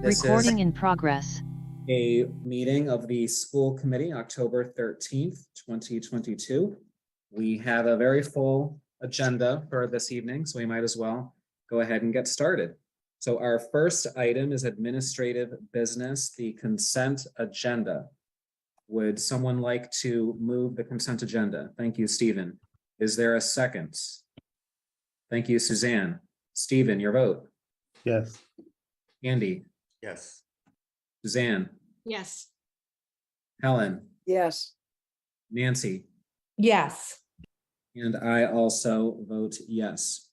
This Recording is in progress. a meeting of the school committee, October 13th, 2022. We have a very full agenda for this evening, so we might as well go ahead and get started. So our first item is administrative business, the consent agenda. Would someone like to move the consent agenda? Thank you, Stephen. Is there a second? Thank you, Suzanne. Stephen, your vote. Yes. Andy. Yes. Suzanne. Yes. Helen. Yes. Nancy. Yes. And I also vote yes.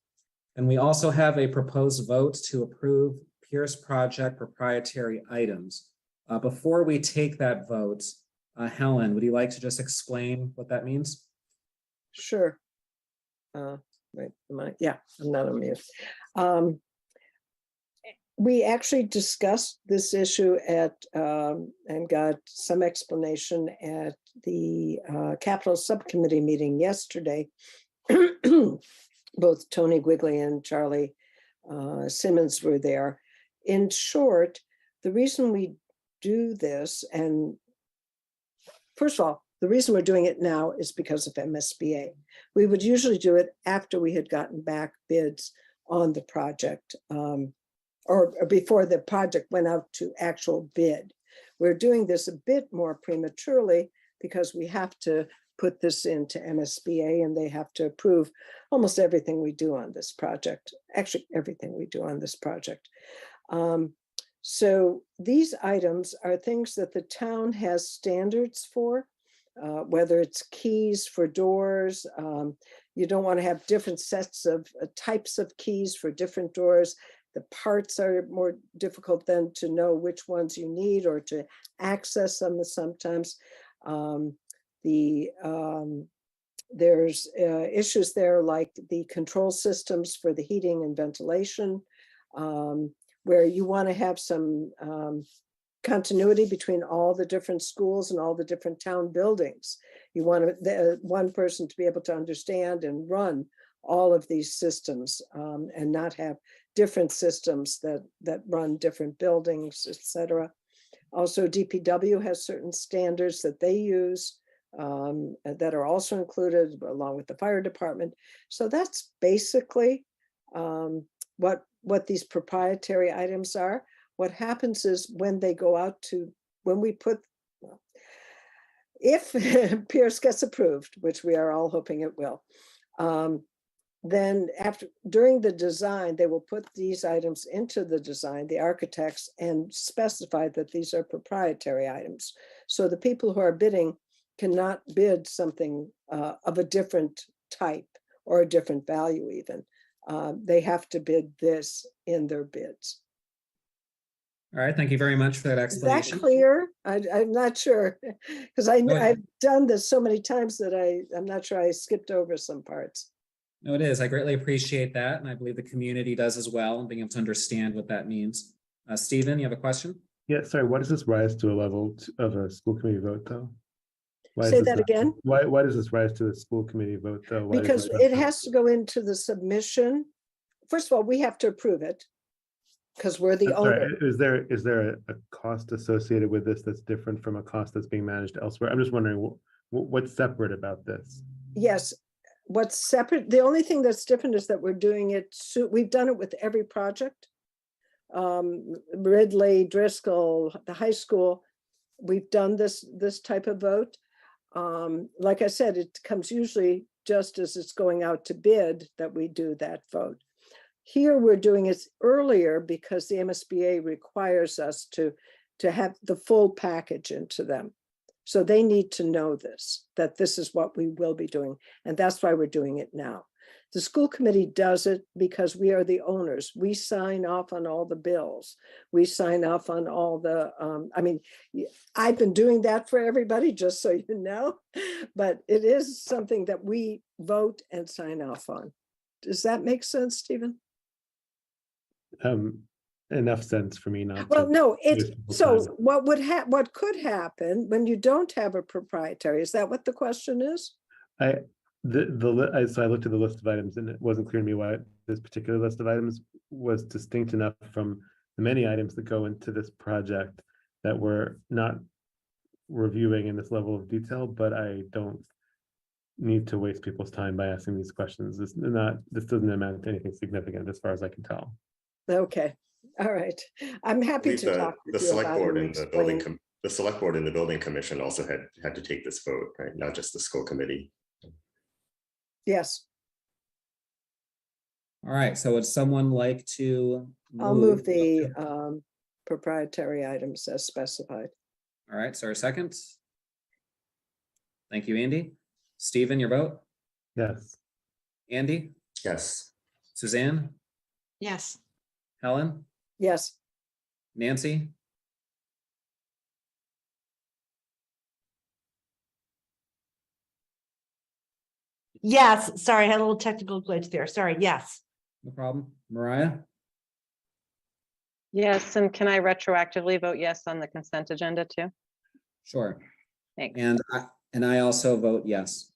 And we also have a proposed vote to approve Pierce Project proprietary items. Before we take that vote, Helen, would you like to just explain what that means? Sure. Wait, yeah, I'm not on mute. We actually discussed this issue at and got some explanation at the capital subcommittee meeting yesterday. Both Tony Quigley and Charlie Simmons were there. In short, the reason we do this, and first of all, the reason we're doing it now is because of MSBA. We would usually do it after we had gotten back bids on the project, or before the project went out to actual bid. We're doing this a bit more prematurely because we have to put this into MSBA and they have to approve almost everything we do on this project, actually everything we do on this project. So these items are things that the town has standards for, whether it's keys for doors. You don't want to have different sets of types of keys for different doors. The parts are more difficult then to know which ones you need or to access them sometimes. There's issues there like the control systems for the heating and ventilation, where you want to have some continuity between all the different schools and all the different town buildings. You want one person to be able to understand and run all of these systems, and not have different systems that run different buildings, etc. Also, DPW has certain standards that they use that are also included along with the fire department. So that's basically what these proprietary items are. What happens is when they go out to, if Pierce gets approved, which we are all hoping it will, then during the design, they will put these items into the design, the architects, and specify that these are proprietary items. So the people who are bidding cannot bid something of a different type or a different value even. They have to bid this in their bids. All right, thank you very much for that explanation. Is that clear? I'm not sure, because I've done this so many times that I'm not sure I skipped over some parts. No, it is. I greatly appreciate that. And I believe the community does as well, and being able to understand what that means. Stephen, you have a question? Yeah, sorry. Why does this rise to a level of a school committee vote, though? Say that again? Why does this rise to a school committee vote, though? Because it has to go into the submission. First of all, we have to approve it because we're the owner. Is there a cost associated with this that's different from a cost that's being managed elsewhere? I'm just wondering what's separate about this. Yes. What's separate, the only thing that's different is that we're doing it, we've done it with every project. Ridley, Driscoll, the high school, we've done this type of vote. Like I said, it comes usually just as it's going out to bid that we do that vote. Here we're doing it earlier because the MSBA requires us to have the full package into them. So they need to know that this is what we will be doing. And that's why we're doing it now. The school committee does it because we are the owners. We sign off on all the bills. We sign off on all the, I've been doing that for everybody, just so you know, but it is something that we vote and sign off on. Does that make sense, Stephen? Enough sense for me not. Well, no, it's so what could happen when you don't have a proprietary? Is that what the question is? So I looked at the list of items and it wasn't clear to me why this particular list of items was distinct enough from the many items that go into this project that we're not reviewing in this level of detail, but I don't need to waste people's time by asking these questions. This doesn't amount to anything significant as far as I can tell. Okay. All right. I'm happy to talk with you about it and explain. The select board and the building commission also had to take this vote, right? Not just the school committee. Yes. All right. So would someone like to I'll move the proprietary items as specified. All right. So a second. Thank you, Andy. Stephen, your vote? Yes. Andy? Yes. Suzanne? Yes. Helen? Yes. Nancy? Yes. Sorry, I had a little technical glitch there. Sorry. Yes. No problem. Mariah? Yes, and can I retroactively vote yes on the consent agenda too? Sure. Thanks. And I also vote yes.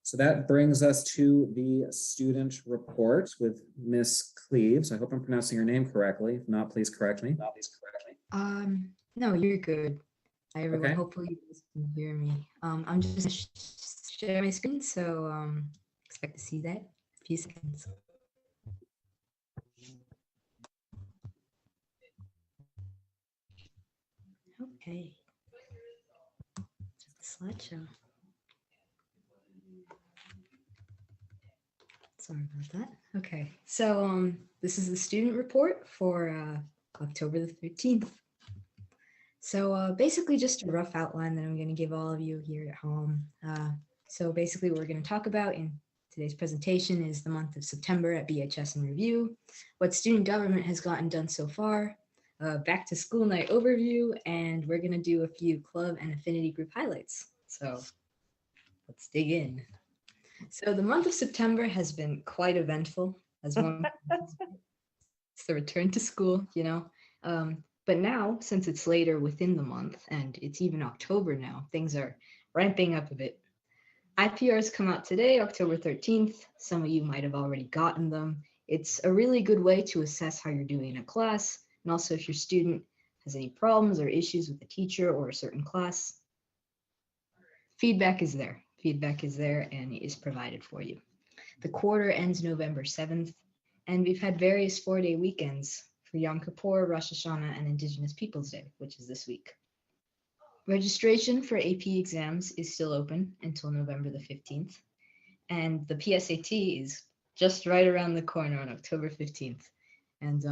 So that brings us to the student report with Miss Cleaves. I hope I'm pronouncing your name correctly. If not, please correct me. No, you're good. Hi, everyone. Okay. Hopefully you guys can hear me. I'm just gonna share my screen, so expect to see that in a few seconds. Okay. Just a slideshow. Sorry about that. Okay, so this is the student report for October the 13th. So basically just a rough outline that I'm going to give all of you here at home. So basically what we're going to talk about in today's presentation is the month of September at BHS in review, what student government has gotten done so far, back to school night overview, and we're going to do a few club and affinity group highlights. So let's dig in. So the month of September has been quite eventful, as one. It's the return to school, you know. But now, since it's later within the month and it's even October now, things are ramping up a bit. IPRs come out today, October 13th. Some of you might have already gotten them. It's a really good way to assess how you're doing in a class, and also if your student has any problems or issues with a teacher or a certain class. Feedback is there. Feedback is there and is provided for you. The quarter ends November 7th, and we've had various 4-day weekends for Yom Kippur, Rosh Hashanah, and Indigenous Peoples Day, which is this week. Registration for AP exams is still open until November the 15th, and the PSAT is just right around the corner on October 15th. And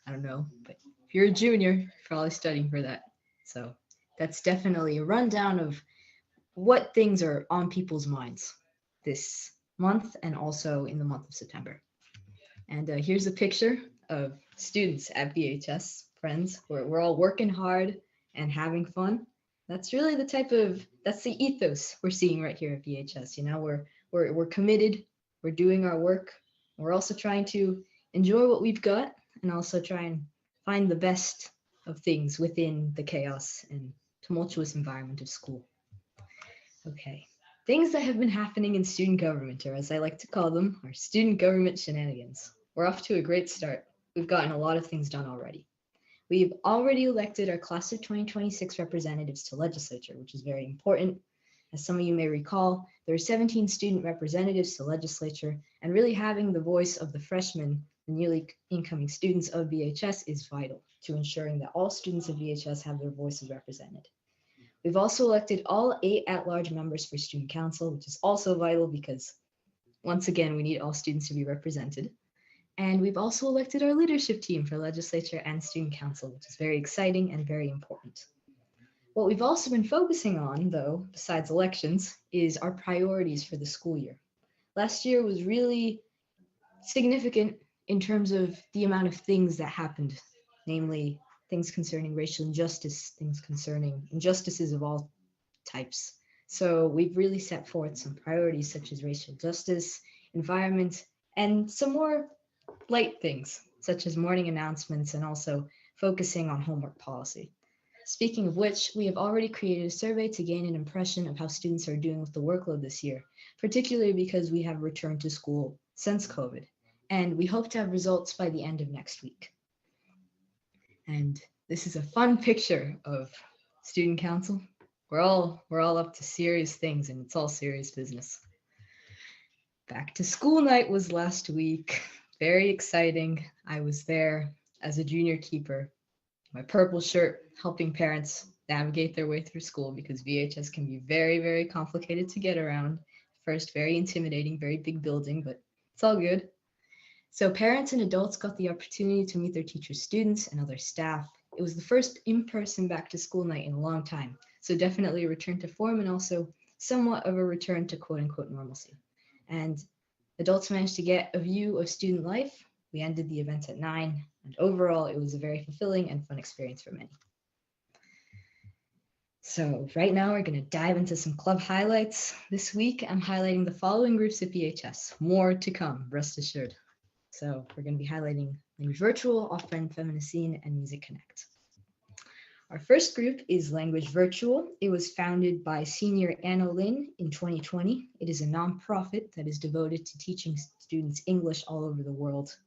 I don't know, but if you're a junior, you're probably studying for that. So that's definitely a rundown of what things are on people's minds this month and also in the month of September. And here's a picture of students at VHS, friends. We're all working hard and having fun. That's really that's the ethos we're seeing right here at VHS. You know, we're committed, we're doing our work. We're also trying to enjoy what we've got and also try and find the best of things within the chaos and tumultuous environment of school. Okay. Things that have been happening in student government, or as I like to call them, are student government shenanigans. We're off to a great start. We've gotten a lot of things done already. We've already elected our class of 2026 representatives to legislature, which is very important. As some of you may recall, there are 17 student representatives to legislature, and really having the voice of the freshmen, the newly incoming students of VHS, is vital to ensuring that all students of VHS have their voices represented. We've also elected all 8 at-large members for student council, which is also vital because, once again, we need all students to be represented. And we've also elected our leadership team for legislature and student council, which is very exciting and very important. What we've also been focusing on, though, besides elections, is our priorities for the school year. Last year was really significant in terms of the amount of things that happened, namely things concerning racial injustice, things concerning injustices of all types. So we've really set forth some priorities such as racial justice, environment, and some more light things such as morning announcements and also focusing on homework policy. Speaking of which, we have already created a survey to gain an impression of how students are doing with the workload this year, particularly because we have returned to school since COVID, and we hope to have results by the end of next week. And this is a fun picture of student council. We're all up to serious things, and it's all serious business. Back to school night was last week. Very exciting. I was there as a junior keeper, my purple shirt, helping parents navigate their way through school because VHS can be very, very complicated to get around. First, very intimidating, very big building, but it's all good. So parents and adults got the opportunity to meet their teachers, students, and other staff. It was the first in-person back to school night in a long time. So definitely a return to form and also somewhat of a return to quote unquote normalcy. And adults managed to get a view of student life. We ended the event at 9, and overall it was a very fulfilling and fun experience for many. So right now we're going to dive into some club highlights. This week I'm highlighting the following groups at VHS. More to come, rest assured. So we're going to be highlighting Language Virtual, Off-Brand Feminist Scene, and Music Connect. Our first group is Language Virtual. It was founded by senior Anna Lynn in 2020. It is a nonprofit that is devoted to teaching students English all over the world.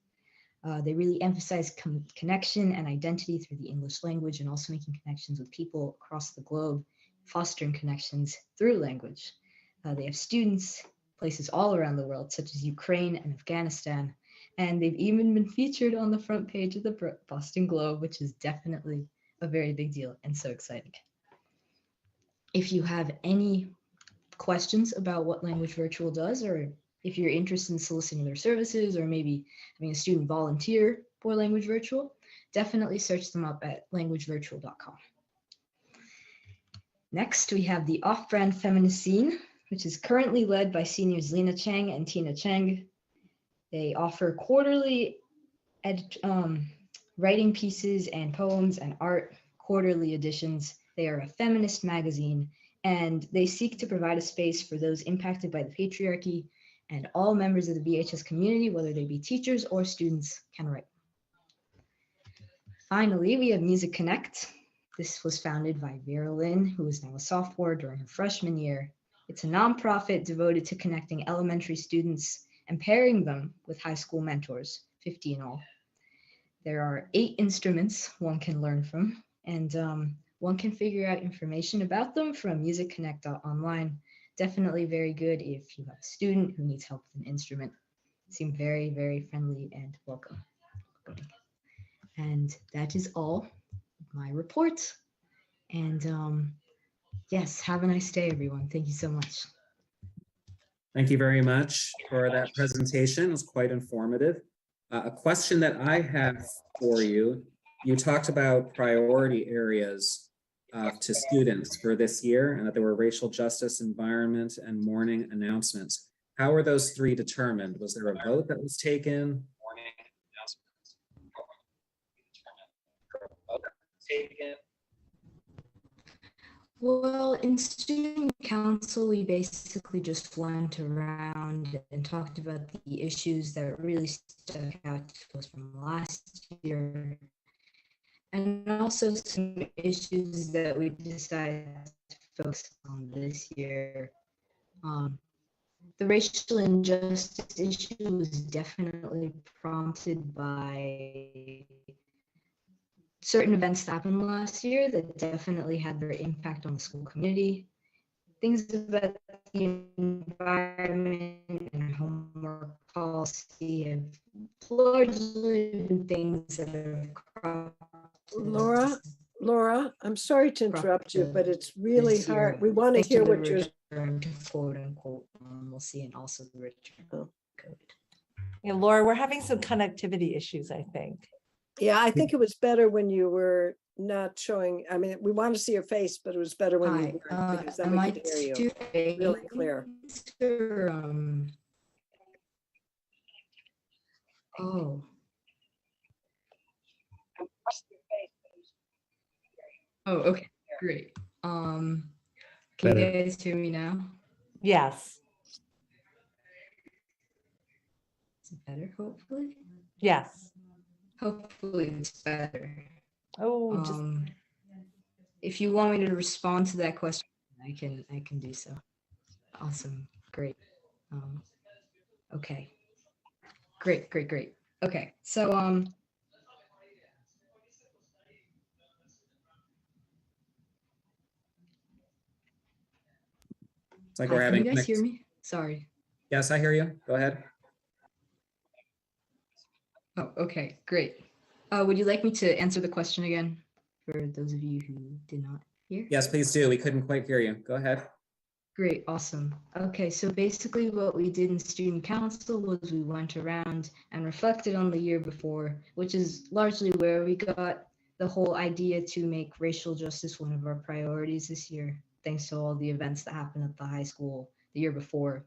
They really emphasize connection and identity through the English language, and also making connections with people across the globe, fostering connections through language. They have students, places all around the world, such as Ukraine and Afghanistan, and they've even been featured on the front page of the Boston Globe, which is definitely a very big deal and so exciting. If you have any questions about what Language Virtual does, or if you're interested in soliciting their services, or maybe having a student volunteer for Language Virtual, definitely search them up at languagevirtual.com. Next, we have the Off-Brand Feminist Scene, which is currently led by seniors Lena Chang and Tina Chang. They offer quarterly writing pieces and poems and art, quarterly editions. They are a feminist magazine, and they seek to provide a space for those impacted by the patriarchy, and all members of the BHS community, whether they be teachers or students, can write. Finally, we have Music Connect. This was founded by Vera Lynn, who is now a sophomore during her freshman year. It's a nonprofit devoted to connecting elementary students and pairing them with high school mentors, 50 in all. There are 8 instruments one can learn from, and one can figure out information about them from Music Connect online. Definitely very good if you have a student who needs help with an instrument. Seem very, very friendly and welcoming. And that is all of my report. And yes, have a nice day, everyone. Thank you so much. Thank you very much for that presentation. It was quite informative. A question that I have for you, you talked about priority areas to students for this year, and that there were racial justice, environment, and morning announcements. How were those 3 determined? Was there a vote that was taken? Well, in student council, we basically just went around and talked about the issues that really stuck out to us from last year, and also some issues that we decided to focus on this year. The racial injustice issue was definitely prompted by certain events that happened last year that definitely had their impact on the school community. Things about the environment and homework policy have largely been things that have cropped up. Laura, I'm sorry to interrupt you, but it's really this year, hard. We want to thanks hear the what you're. return to quote unquote normalcy, and also the return to COVID. Yeah, Laura, we're having some connectivity issues, I think. Yeah, I think it was better when you were not showing. I mean, we want to see your face, but it was better when you weren't, because then we could hear you really clear. Oh. Oh, okay, great. Can Better. you guys hear me now? Yes, Is it better, hopefully? yes. Hopefully it's better. Oh, just If you want me to respond to that question, I can do so. Awesome, great. Okay, great. Okay, so It's like hi, we're can having. you guys hear me? Sorry. Yes, I hear you. Go ahead. Oh, okay, great. Would you like me to answer the question again for those of you who did not hear? Yes, please do. We couldn't quite hear you. Go ahead. Great, awesome. Okay, so basically what we did in student council was we went around and reflected on the year before, which is largely where we got the whole idea to make racial justice one of our priorities this year, thanks to all the events that happened at the high school the year before.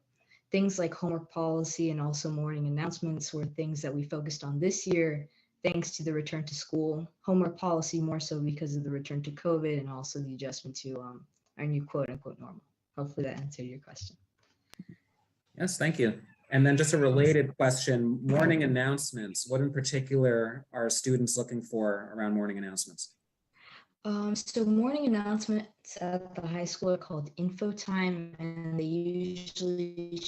Things like homework policy and also morning announcements were things that we focused on this year, thanks to the return to school. Homework policy more so because of the return to COVID, and also the adjustment to our new quote unquote normal. Hopefully that answered your question. Yes, thank you. And then just a related question, morning announcements. What in particular are students looking for around morning announcements? So morning announcements at the high school are called info time, and they usually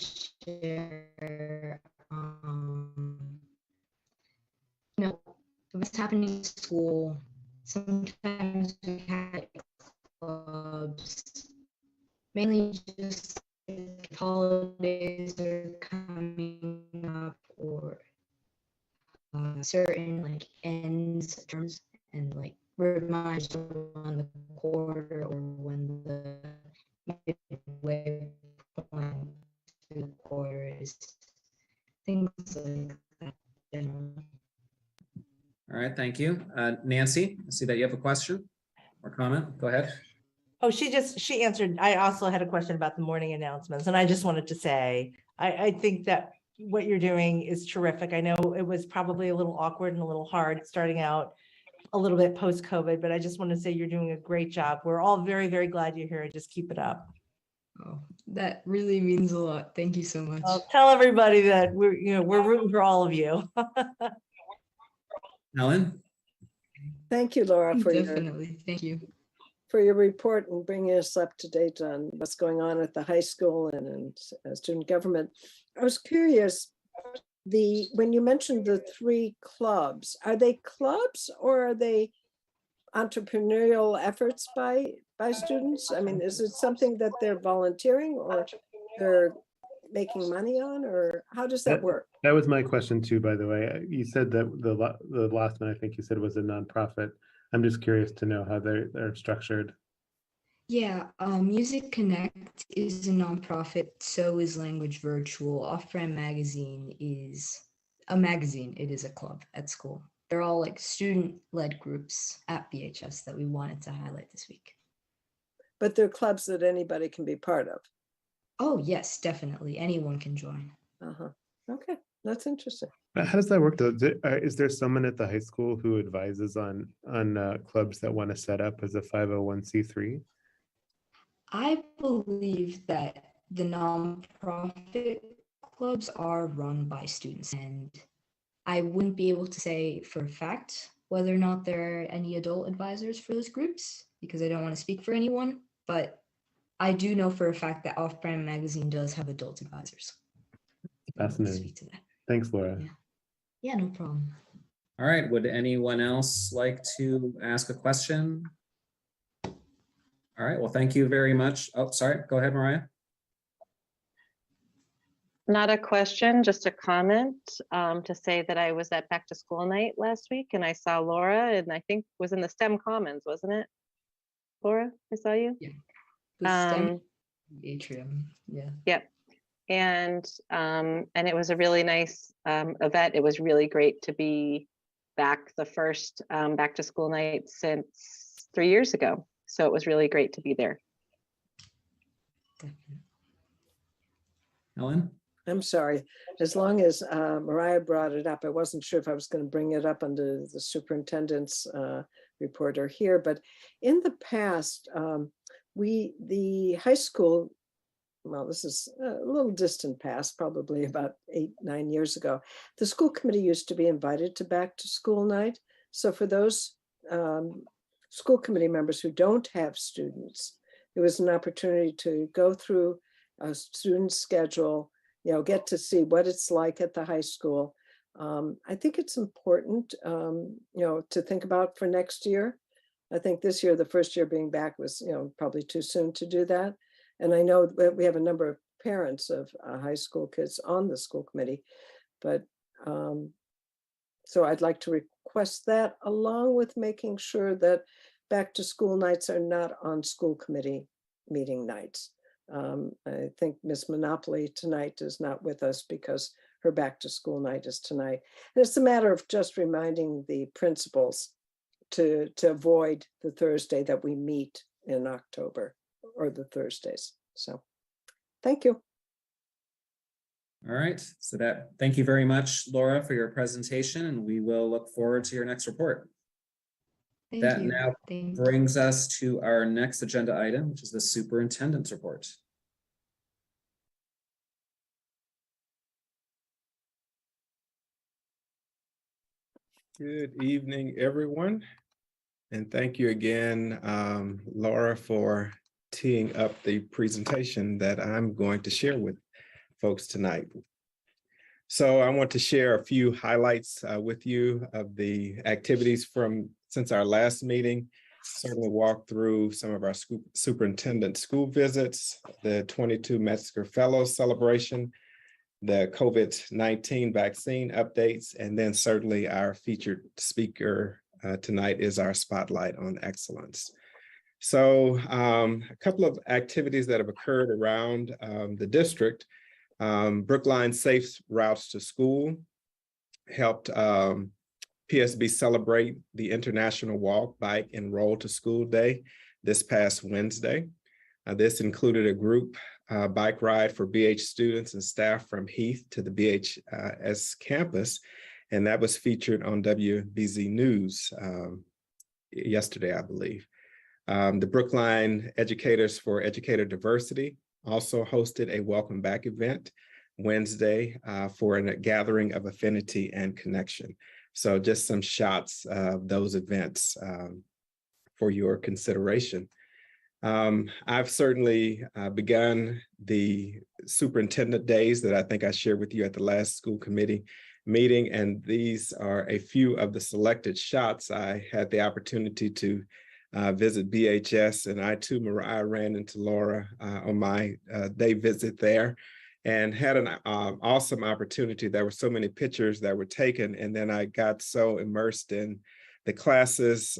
share, what's happening in school. Sometimes we have clubs, mainly just if holidays are coming up or certain like ends terms and like reminders on the quarter or when the midway point through the quarter is, things like that generally. All right, thank you. Nancy, I see that you have a question or comment. Go ahead. Oh, she answered. I also had a question about the morning announcements, and I just wanted to say, I think that what you're doing is terrific. I know it was probably a little awkward and a little hard starting out a little bit post-COVID, but I just want to say you're doing a great job. We're all very, very glad you're here, and just keep it up. Oh, that really means a lot. Thank you so much. I'll tell everybody that we're rooting for all of you. Ellen? Thank you, Laura, Definitely. Thank you. for your report and bringing us up to date on what's going on at the high school and in student government. I was curious, when you mentioned the 3 clubs, are they clubs or are they entrepreneurial efforts by students? I mean, is it something that they're volunteering or they're making money on, or how does that work? That was my question too, by the way. You said that the last one I think you said was a nonprofit. I'm just curious to know how they're structured. Yeah, Music Connect is a nonprofit, so is Language Virtual. Off-Brand Magazine is a magazine. It is a club at school. They're all like student-led groups at BHS that we wanted to highlight this week. But they're clubs that anybody can be part of. Oh, yes, definitely. Anyone can join. Okay, that's interesting. How does that work though? Is there someone at the high school who advises on clubs that want to set up as a 501c3? I believe that the nonprofit clubs are run by students, and I wouldn't be able to say for a fact whether or not there are any adult advisors for those groups because I don't want to speak for anyone, but I do know for a fact that Off-Brand Magazine does have adult advisors. Fascinating. Speak to that. Thanks, Laura. Yeah, no problem. All right, would anyone else like to ask a question? All right, well, thank you very much. Oh, sorry, go ahead, Mariah. Not a question, just a comment to say that I was at back to school night last week and I saw Laura, and I think was in the STEM Commons, wasn't it? Laura, I saw you. Yeah. The STEM atrium. Yeah. Yep. And it was a really nice event. It was really great to be back, the first back to school night since 3 years ago. So it was really great to be there. Definitely. Ellen? I'm sorry, as long as Mariah brought it up, I wasn't sure if I was going to bring it up under the superintendent's report or here, but in the past, the high school, well, this is a little distant past, probably about 8-9 years ago, the school committee used to be invited to back to school night. So for those school committee members who don't have students, it was an opportunity to go through a student schedule, get to see what it's like at the high school. I think it's important, to think about for next year. I think this year, the first year being back was, probably too soon to do that. And I know that we have a number of parents of high school kids on the school committee, but so I'd like to request that along with making sure that back to school nights are not on school committee meeting nights. I think Miss Monopoly tonight is not with us because her back to school night is tonight. And it's a matter of just reminding the principals to avoid the Thursday that we meet in October, or the Thursdays. So thank you. All right, so thank you very much, Laura, for your presentation, and we will look forward to your next report. Thank That you. now Thank you. brings us to our next agenda item, which is the superintendent's report. Good evening, everyone. And thank you again, Laura, for teeing up the presentation that I'm going to share with folks tonight. So I want to share a few highlights with you of the activities from since our last meeting. Certainly walk through some of our superintendent school visits, the 22 Metzger Fellows celebration, the COVID-19 vaccine updates, and then certainly our featured speaker tonight is our spotlight on excellence. So a couple of activities that have occurred around the district. Brookline Safe Routes to School helped PSB celebrate the International Walk, Bike, and Roll to School Day this past Wednesday. This included a group bike ride for BH students and staff from Heath to the BHS campus, and that was featured on WBZ News yesterday, I believe. The Brookline Educators for Educator Diversity also hosted a welcome back event Wednesday for a gathering of affinity and connection. So just some shots of those events for your consideration. I've certainly begun the Superintendent Days that I think I shared with you at the last school committee meeting, and these are a few of the selected shots. I had the opportunity to visit BHS, and I too, Mariah, ran into Laura on my day visit there and had an awesome opportunity. There were so many pictures that were taken, and then I got so immersed in the classes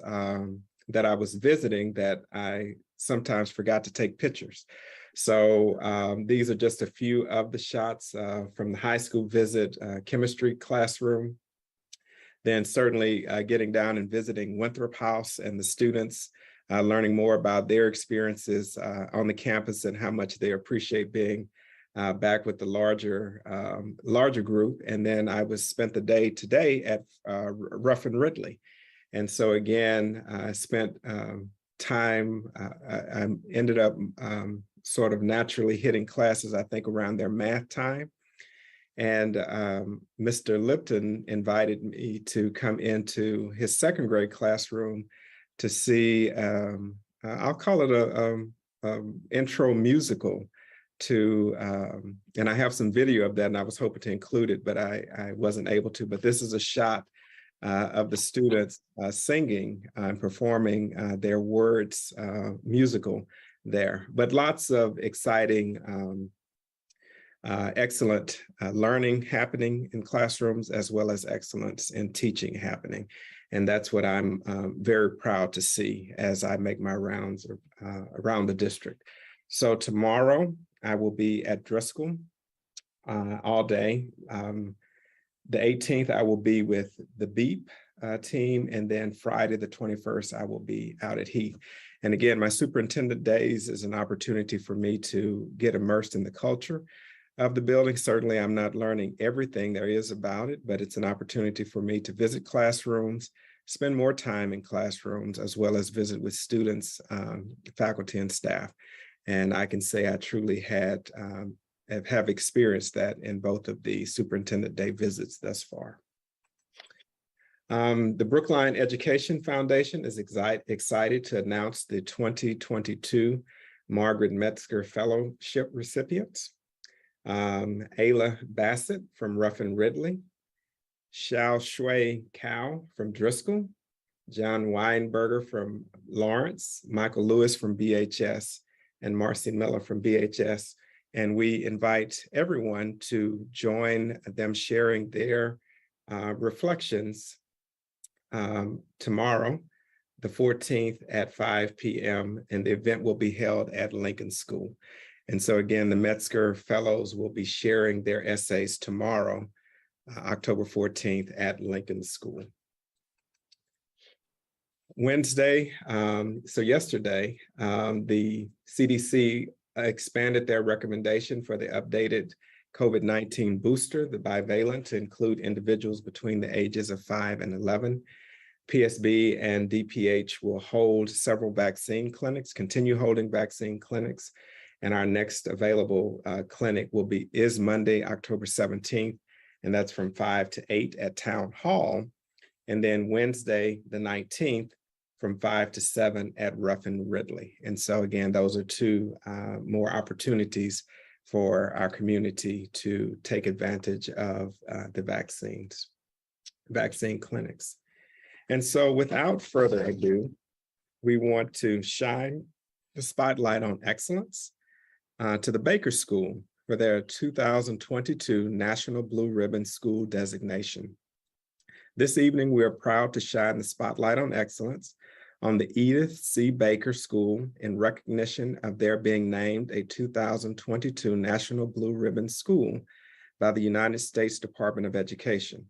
that I was visiting that I sometimes forgot to take pictures. So these are just a few of the shots from the high school visit, chemistry classroom. Then certainly getting down and visiting Winthrop House and the students, learning more about their experiences on the campus and how much they appreciate being back with the larger group. And then I spent the day today at Ruffin Ridley. And so again, I spent time, I ended up sort of naturally hitting classes, I think, around their math time. And Mr. Lipton invited me to come into his second grade classroom to see, I'll call it a intro musical to, and I have some video of that and I was hoping to include it, but I wasn't able to. But this is a shot of the students singing and performing their words musical there. But lots of exciting, excellent learning happening in classrooms, as well as excellence in teaching happening. And that's what I'm very proud to see as I make my rounds around the district. So tomorrow I will be at Driscoll all day. The 18th, I will be with the BEEP team, and then Friday, the 21st, I will be out at Heath. And again, my Superintendent Days is an opportunity for me to get immersed in the culture of the building. Certainly, I'm not learning everything there is about it, but it's an opportunity for me to visit classrooms, spend more time in classrooms, as well as visit with students, faculty, and staff. And I can say I truly have experienced that in both of the Superintendent Day visits thus far. The Brookline Education Foundation is excited to announce the 2022 Margaret Metzger Fellowship recipients. Ayla Bassett from Ruffin Ridley, Xiao Shui Cao from Driscoll, John Weinberger from Lawrence, Michael Lewis from BHS, and Marcy Miller from BHS. And we invite everyone to join them sharing their reflections tomorrow, the 14th at 5 p.m. And the event will be held at Lincoln School. And so again, the Metzger Fellows will be sharing their essays tomorrow, October 14th at Lincoln School. Wednesday, so yesterday, the CDC expanded their recommendation for the updated COVID-19 booster, the bivalent, to include individuals between the ages of 5 and 11. PSB and DPH will hold several vaccine clinics, continue holding vaccine clinics, and our next available clinic is Monday, October 17th, and that's from 5 to 8 at Town Hall. And then Wednesday, the 19th, from 5 to 7 at Ruffin Ridley. And so again, those are two more opportunities for our community to take advantage of the vaccine clinics. And so without further ado, we want to shine the spotlight on excellence to the Baker School for their 2022 National Blue Ribbon School designation. This evening, we are proud to shine the spotlight on excellence on the Edith C. Baker School in recognition of their being named a 2022 National Blue Ribbon School by the United States Department of Education.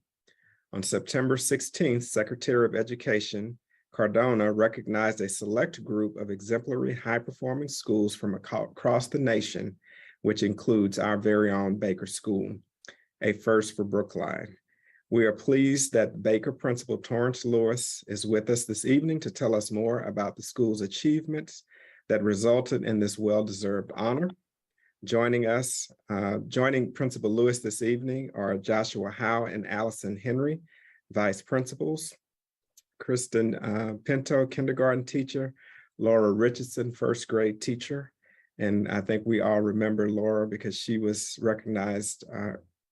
On September 16th, Secretary of Education Cardona recognized a select group of exemplary high-performing schools from across the nation, which includes our very own Baker School, a first for Brookline. We are pleased that Baker Principal Torrance Lewis is with us this evening to tell us more about the school's achievements that resulted in this well-deserved honor. Joining Principal Lewis this evening are Joshua Howe and Allison Henry, Vice Principals, Kristen Pinto, kindergarten teacher, Laura Richardson, first grade teacher. And I think we all remember Laura because she was recognized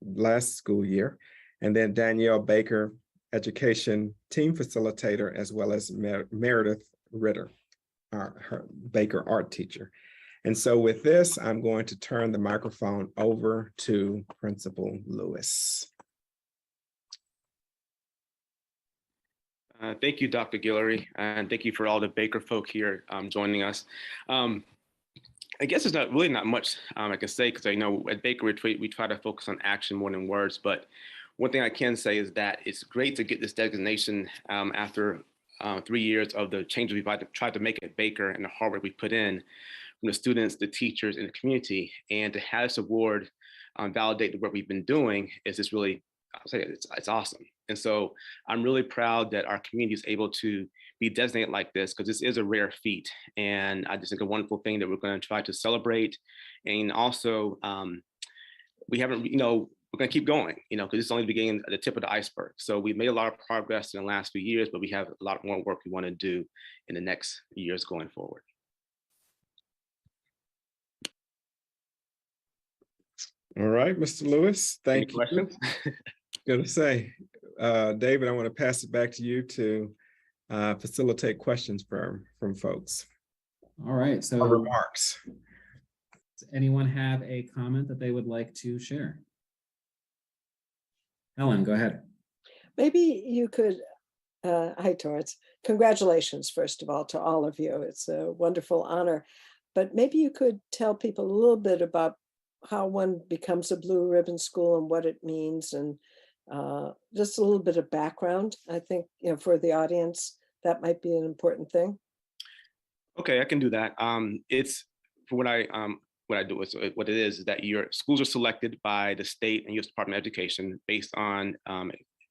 last school year. And then Danielle Baker, education team facilitator, as well as Meredith Ritter, her Baker art teacher. And so with this, I'm going to turn the microphone over to Principal Lewis. Thank you, Dr. Guillory, and thank you for all the Baker folk here joining us. I guess there's not much I can say, because I know at Baker Retreat, we try to focus on action more than words, but one thing I can say is that it's great to get this designation after 3 years of the changes we've tried to make at Baker and the hard work we put in from the students, the teachers, and the community. And to have this award validate the work we've been doing is just really, I'll say it's awesome. And so I'm really proud that our community is able to be designated like this, because this is a rare feat. And I just think a wonderful thing that we're going to try to celebrate. And also, we haven't, we're going to keep going, because it's only the beginning, the tip of the iceberg. So we've made a lot of progress in the last few years, but we have a lot more work we want to do in the next years going forward. All right, Mr. Lewis, thank you. Questions? Going to say, David, I want to pass it back to you to facilitate questions from folks. All right, so remarks. does anyone have a comment that they would like to share? Ellen, go ahead. Maybe you could, hi Torrance, congratulations first of all to all of you. It's a wonderful honor, but maybe you could tell people a little bit about how one becomes a blue ribbon school and what it means, and just a little bit of background. I think, for the audience, that might be an important thing. Okay, I can do that. It's for what I do is what it is that your schools are selected by the state and U.S. Department of Education based on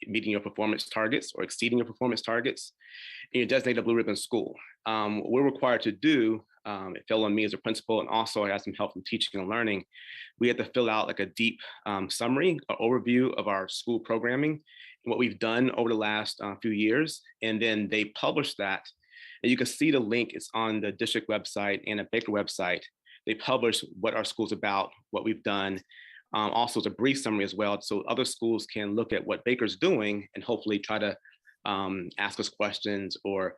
meeting your performance targets or exceeding your performance targets, and you're designated a blue ribbon school. What we're required to do, it fell on me as a principal, and also I had some help from teaching and learning. We had to fill out like a deep summary, or overview of our school programming and what we've done over the last few years. And then they published that. And you can see the link, it's on the district website and a Baker website. They publish what our school's about, what we've done. Also, it's a brief summary as well, so other schools can look at what Baker's doing and hopefully try to ask us questions or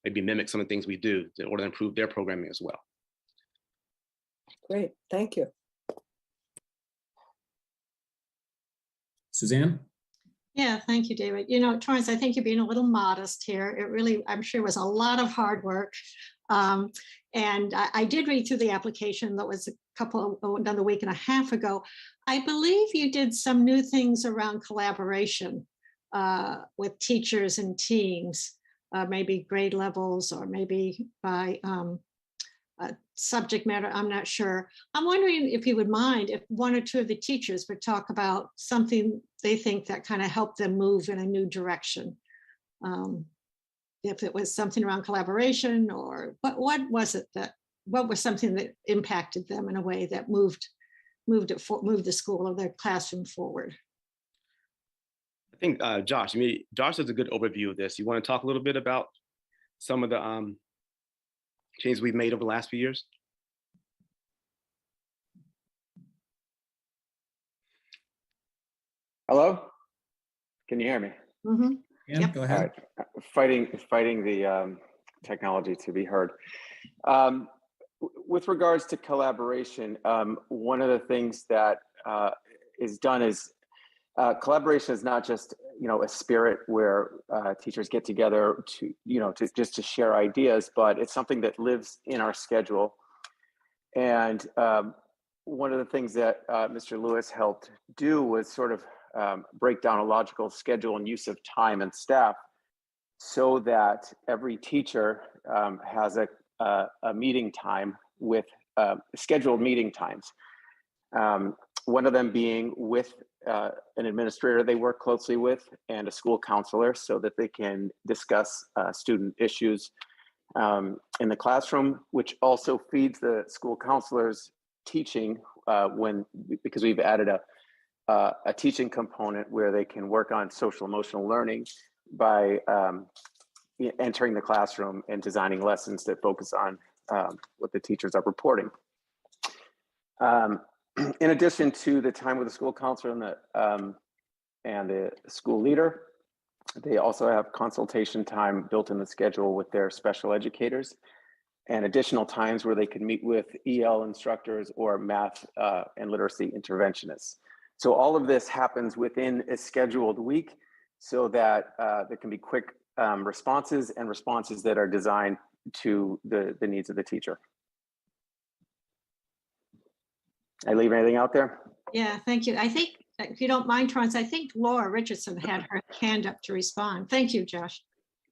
maybe mimic some of the things we do in order to improve their programming as well. Great, thank you. Suzanne? Yeah, thank you, David. Torrance, I think you're being a little modest here. It really, I'm sure, was a lot of hard work. And I did read through the application that was another week and a half ago. I believe you did some new things around collaboration with teachers and teams, maybe grade levels or maybe by subject matter, I'm not sure. I'm wondering if you would mind if one or two of the teachers would talk about something they think that kind of helped them move in a new direction. If it was something around collaboration, or what was something that impacted them in a way that moved the school or their classroom forward? I think Josh, Josh has a good overview of this. You want to talk a little bit about some of the changes we've made over the last few years? Hello? Can you hear me? Mhm. Yeah, Yep. go All ahead. right. Fighting the technology to be heard. With regards to collaboration, one of the things that is done is collaboration is not just a spirit where teachers get together to just to share ideas, but it's something that lives in our schedule. And one of the things that Mr. Lewis helped do was sort of break down a logical schedule and use of time and staff so that every teacher has a meeting time with scheduled meeting times. One of them being with an administrator they work closely with and a school counselor so that they can discuss student issues in the classroom, which also feeds the school counselors teaching because we've added a teaching component where they can work on social emotional learning by entering the classroom and designing lessons that focus on what the teachers are reporting. In addition to the time with the school counselor and the school leader, they also have consultation time built in the schedule with their special educators and additional times where they can meet with EL instructors or math and literacy interventionists. So all of this happens within a scheduled week so that there can be quick responses and responses that are designed to the needs of the teacher. I leave anything out there? Yeah, thank you. I think, if you don't mind, Torrance, I think Laura Richardson had her hand up to respond. Thank you, Josh.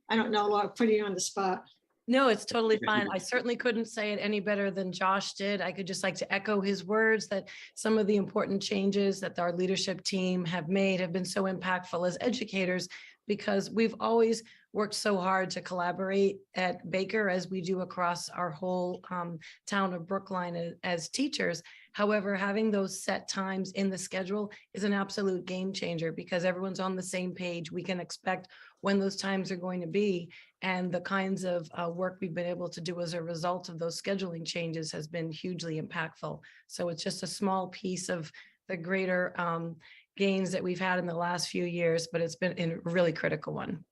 I don't know, Laura, putting you on the spot. No, it's totally fine. I certainly couldn't say it any better than Josh did. I could just like to echo his words that some of the important changes that our leadership team have made have been so impactful as educators, because we've always worked so hard to collaborate at Baker as we do across our whole town of Brookline as teachers. However, having those set times in the schedule is an absolute game changer because everyone's on the same page. We can expect when those times are going to be, and the kinds of work we've been able to do as a result of those scheduling changes has been hugely impactful. So it's just a small piece of the greater gains that we've had in the last few years, but it's been a really critical one.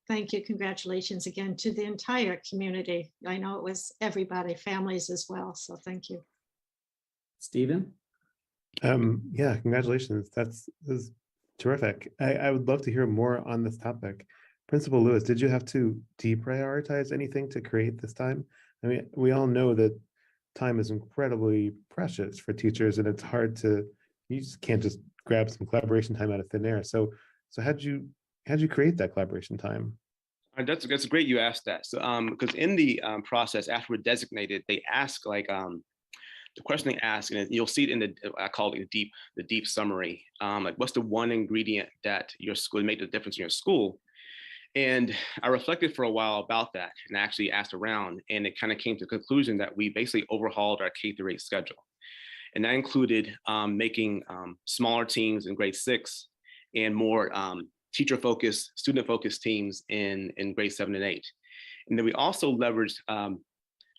Thank you. Congratulations again to the entire community. I know it was everybody, families as well. So thank you. Stephen? Yeah, congratulations. That's terrific. I would love to hear more on this topic. Principal Lewis, did you have to deprioritize anything to create this time? I mean, we all know that time is incredibly precious for teachers, and it's hard you just can't just grab some collaboration time out of thin air. So how'd you create that collaboration time? That's great you asked that. So because in the process after we're designated, they ask like the question they ask, and you'll see it in I call it the deep summary. Like what's the one ingredient that your school made the difference in your school? And I reflected for a while about that and actually asked around, and it kind of came to the conclusion that we basically overhauled our K-8 schedule. And that included making smaller teams in grade 6 and more teacher-focused, student-focused teams in grade 7 and 8. And then we also leveraged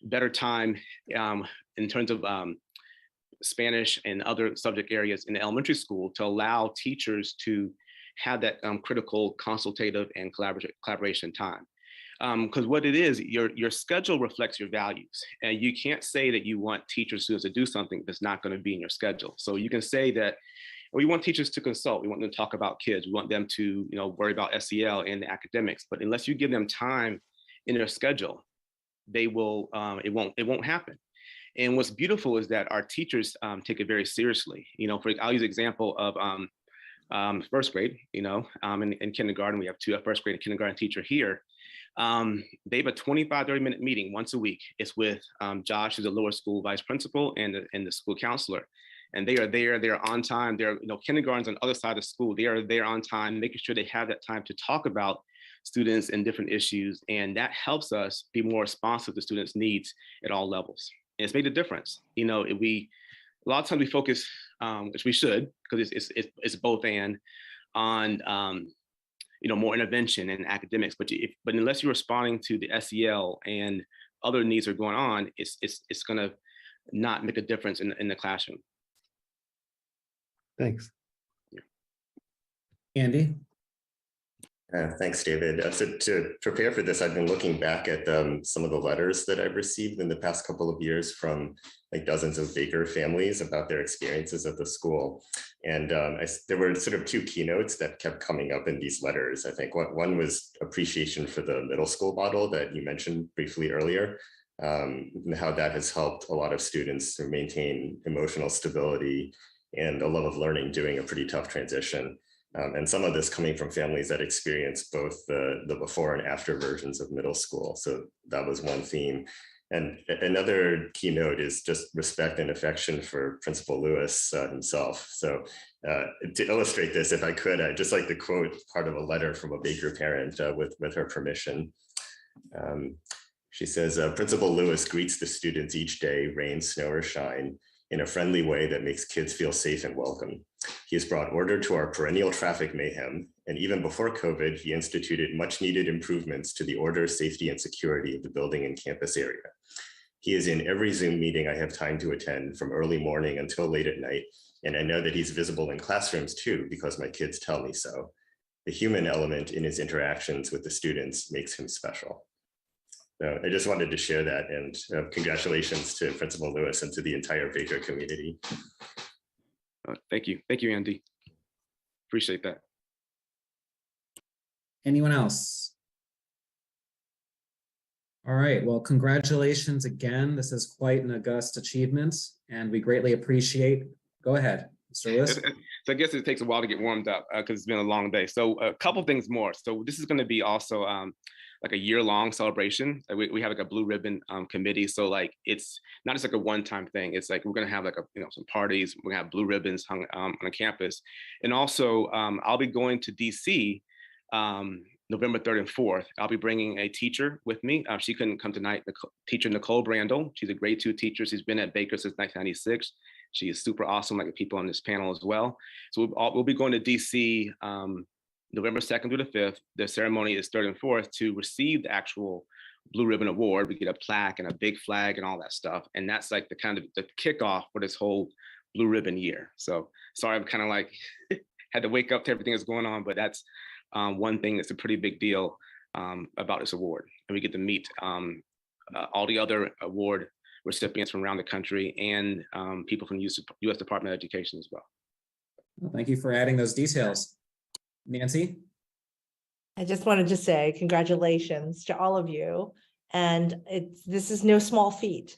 better time in terms of Spanish and other subject areas in the elementary school to allow teachers to have that critical consultative and collaboration time. Because what it is, your schedule reflects your values, and you can't say that you want teachers, students to do something that's not going to be in your schedule. So you can say that we want teachers to consult, we want them to talk about kids, we want them to worry about SEL and the academics, but unless you give them time in their schedule, they will it won't happen. And what's beautiful is that our teachers take it very seriously. I'll use an example of first grade. In kindergarten, we have a first grade and kindergarten teacher here. They have a 25-30 minute meeting once a week. It's with Josh, who's the lower school vice principal, and the school counselor. And they are there, they're on time. They're, kindergarten's on the other side of the school. They are there on time, making sure they have that time to talk about students and different issues. And that helps us be more responsive to students' needs at all levels. And it's made a difference. A lot of times we focus, which we should, because it's both and, on more intervention and academics. But unless you're responding to the SEL and other needs are going on, it's going to not make a difference in the classroom. Thanks. Andy? Thanks, David. So to prepare for this, I've been looking back at some of the letters that I've received in the past couple of years from like dozens of Baker families about their experiences at the school. And there were sort of two keynotes that kept coming up in these letters. I think one was appreciation for the middle school model that you mentioned briefly earlier, and how that has helped a lot of students to maintain emotional stability and a love of learning during a pretty tough transition. And some of this coming from families that experienced both the before and after versions of middle school. So that was one theme. And another keynote is just respect and affection for Principal Lewis himself. So to illustrate this, if I could, I'd just like to quote part of a letter from a Baker parent with her permission. She says, Principal Lewis greets the students each day, rain, snow, or shine, in a friendly way that makes kids feel safe and welcome. He has brought order to our perennial traffic mayhem, and even before COVID, he instituted much needed improvements to the order, safety, and security of the building and campus area. He is in every Zoom meeting I have time to attend, from early morning until late at night, and I know that he's visible in classrooms too, because my kids tell me so. The human element in his interactions with the students makes him special. So I just wanted to share that, and congratulations to Principal Lewis and to the entire Baker community. Thank you, Andy. Appreciate that. Anyone else? All right, well, congratulations again. This is quite an august achievement, and we greatly appreciate. Go ahead, Mr. Lewis. So I guess it takes a while to get warmed up because it's been a long day. So a couple things more. So this is going to be also like a year-long celebration. We have like a blue ribbon committee. So like it's not just like a one-time thing. It's like we're gonna have like some parties. We're gonna have blue ribbons hung on a campus, and also I'll be going to DC November 3rd and 4th. I'll be bringing a teacher with me. She couldn't come tonight. The teacher Nicole Brandel. She's a grade 2 teacher. She's been at Baker since 1996. She is super awesome, like the people on this panel as well. So we'll be going to DC. November 2nd through the 5th, the ceremony is 3rd and 4th to receive the actual Blue Ribbon Award. We get a plaque and a big flag and all that stuff. And that's like the kind of the kickoff for this whole Blue Ribbon year. So sorry, I'm kind of like had to wake up to everything that's going on, but that's one thing that's a pretty big deal about this award. And we get to meet all the other award recipients from around the country and people from U.S. Department of Education as well. Well, thank you for adding those details. Nancy? I just wanted to say congratulations to all of you. And this is no small feat,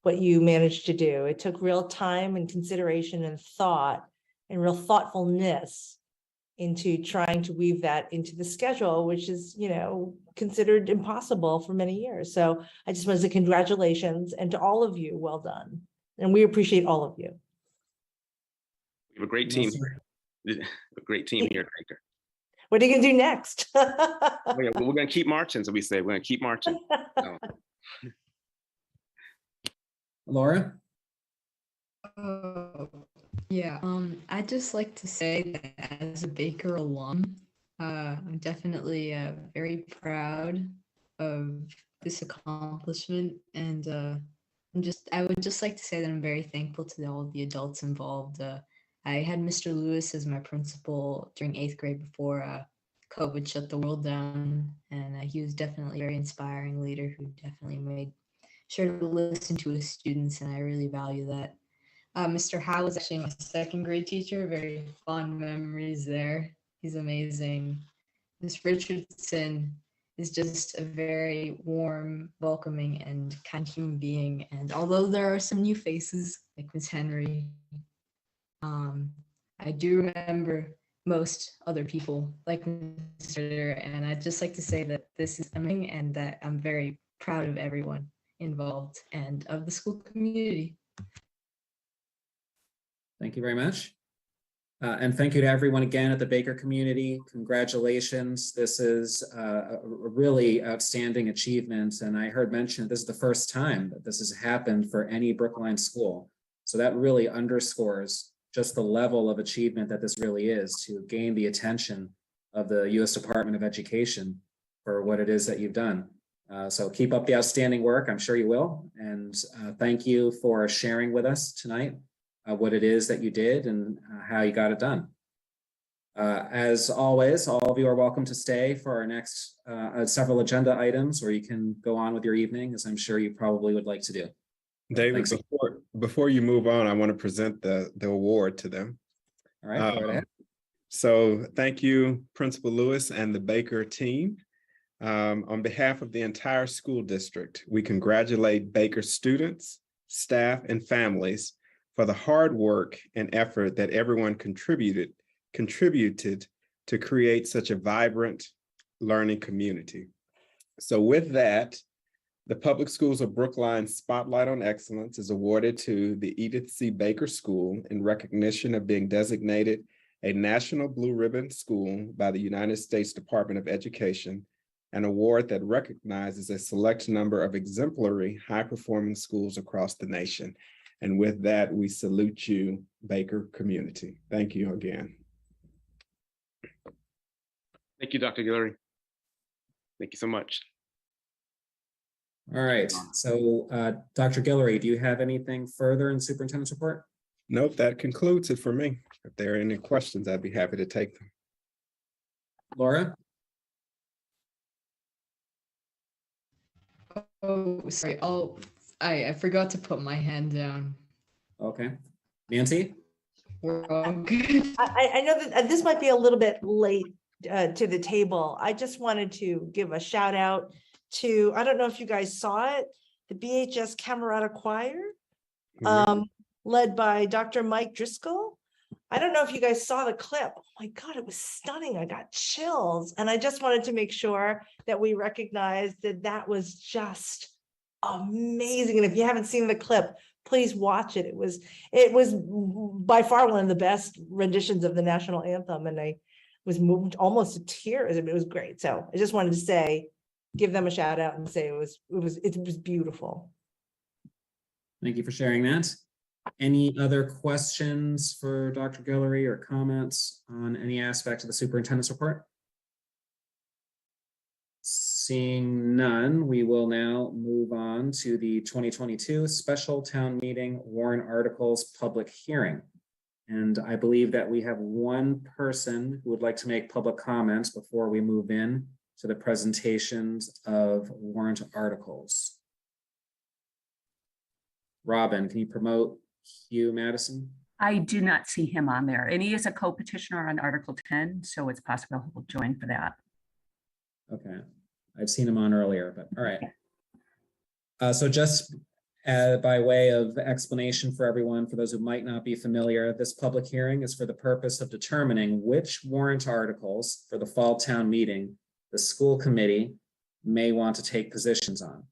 what you managed to do. It took real time and consideration and thought and real thoughtfulness into trying to weave that into the schedule, which is, considered impossible for many years. So I just want to say congratulations, and to all of you, well done. And we appreciate all of you. We have a great team here. A great team here at Baker. What are you gonna do next? We're gonna keep marching, so we say we're gonna keep marching. So. Laura? Yeah, I'd just like to say that as a Baker alum, I'm definitely very proud of this accomplishment, and I would just like to say that I'm very thankful to all the adults involved. I had Mr. Lewis as my principal during 8th grade before COVID shut the world down, and he was definitely a very inspiring leader who definitely made sure to listen to his students, and I really value that. Mr. Howe was actually my 2nd grade teacher, very fond memories there. He's amazing. Ms. Richardson is just a very warm, welcoming, and kind human being, and although there are some new faces, like Ms. Henry, I do remember most other people like Mr. And I'd just like to say that this is amazing and that I'm very proud of everyone involved and of the school community. Thank you very much. And thank you to everyone again at the Baker community. Congratulations. This is a really outstanding achievement. And I heard mentioned this is the first time that this has happened for any Brookline school. So that really underscores just the level of achievement that this really is to gain the attention of the U.S. Department of Education for what it is that you've done. So keep up the outstanding work. I'm sure you will. And thank you for sharing with us tonight what it is that you did and how you got it done. As always, all of you are welcome to stay for our next several agenda items, or you can go on with your evening, as I'm sure you probably would like to do. David, Thanks. before you move on, I want to present the award to them. All right, go right ahead. So thank you, Principal Lewis and the Baker team. On behalf of the entire school district, we congratulate Baker students, staff, and families for the hard work and effort that everyone contributed to create such a vibrant learning community. So with that, the Public Schools of Brookline Spotlight on Excellence is awarded to the Edith C. Baker School in recognition of being designated a National Blue Ribbon School by the United States Department of Education, an award that recognizes a select number of exemplary high-performing schools across the nation. And with that, we salute you, Baker community. Thank you again. Thank you, Dr. Guillory. Thank you so much. All right. So Dr. Guillory, do you have anything further in superintendent's report? Nope, that concludes it for me. If there are any questions, I'd be happy to take them. Laura? Oh, sorry. I forgot to put my hand down. Okay. Nancy? We're all good. I know that this might be a little bit late to the table. I just wanted to give a shout out to, I don't know if you guys saw it, the BHS Camerata Choir, led by Dr. Mike Driscoll. I don't know if you guys saw the clip. Oh my God, it was stunning. I got chills. And I just wanted to make sure that we recognized that that was just amazing. And if you haven't seen the clip, please watch it. It was by far one of the best renditions of the national anthem. And I was moved almost to tears. It was great. So I just wanted to say, give them a shout out and say it was beautiful. Thank you for sharing that. Any other questions for Dr. Guillory or comments on any aspect of the superintendent's report? Seeing none, we will now move on to the 2022 special town meeting warrant articles public hearing. And I believe that we have one person who would like to make public comments before we move in to the presentations of warrant articles. Robin, can you promote Hugh Madison? I do not see him on there, and he is a co-petitioner on Article 10, so it's possible he'll join for that. Okay, I've seen him on earlier, but all right. So just by way of explanation for everyone, for those who might not be familiar, this public hearing is for the purpose of determining which warrant articles for the fall town meeting the school committee may want to take positions on.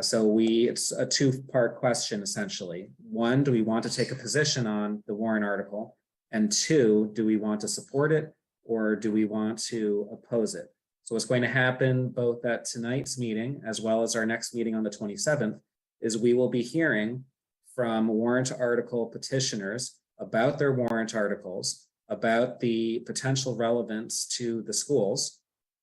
So it's a two-part question, essentially. One, do we want to take a position on the warrant article? And two, do we want to support it or do we want to oppose it? So what's going to happen both at tonight's meeting as well as our next meeting on the 27th is we will be hearing from warrant article petitioners about their warrant articles, about the potential relevance to the schools.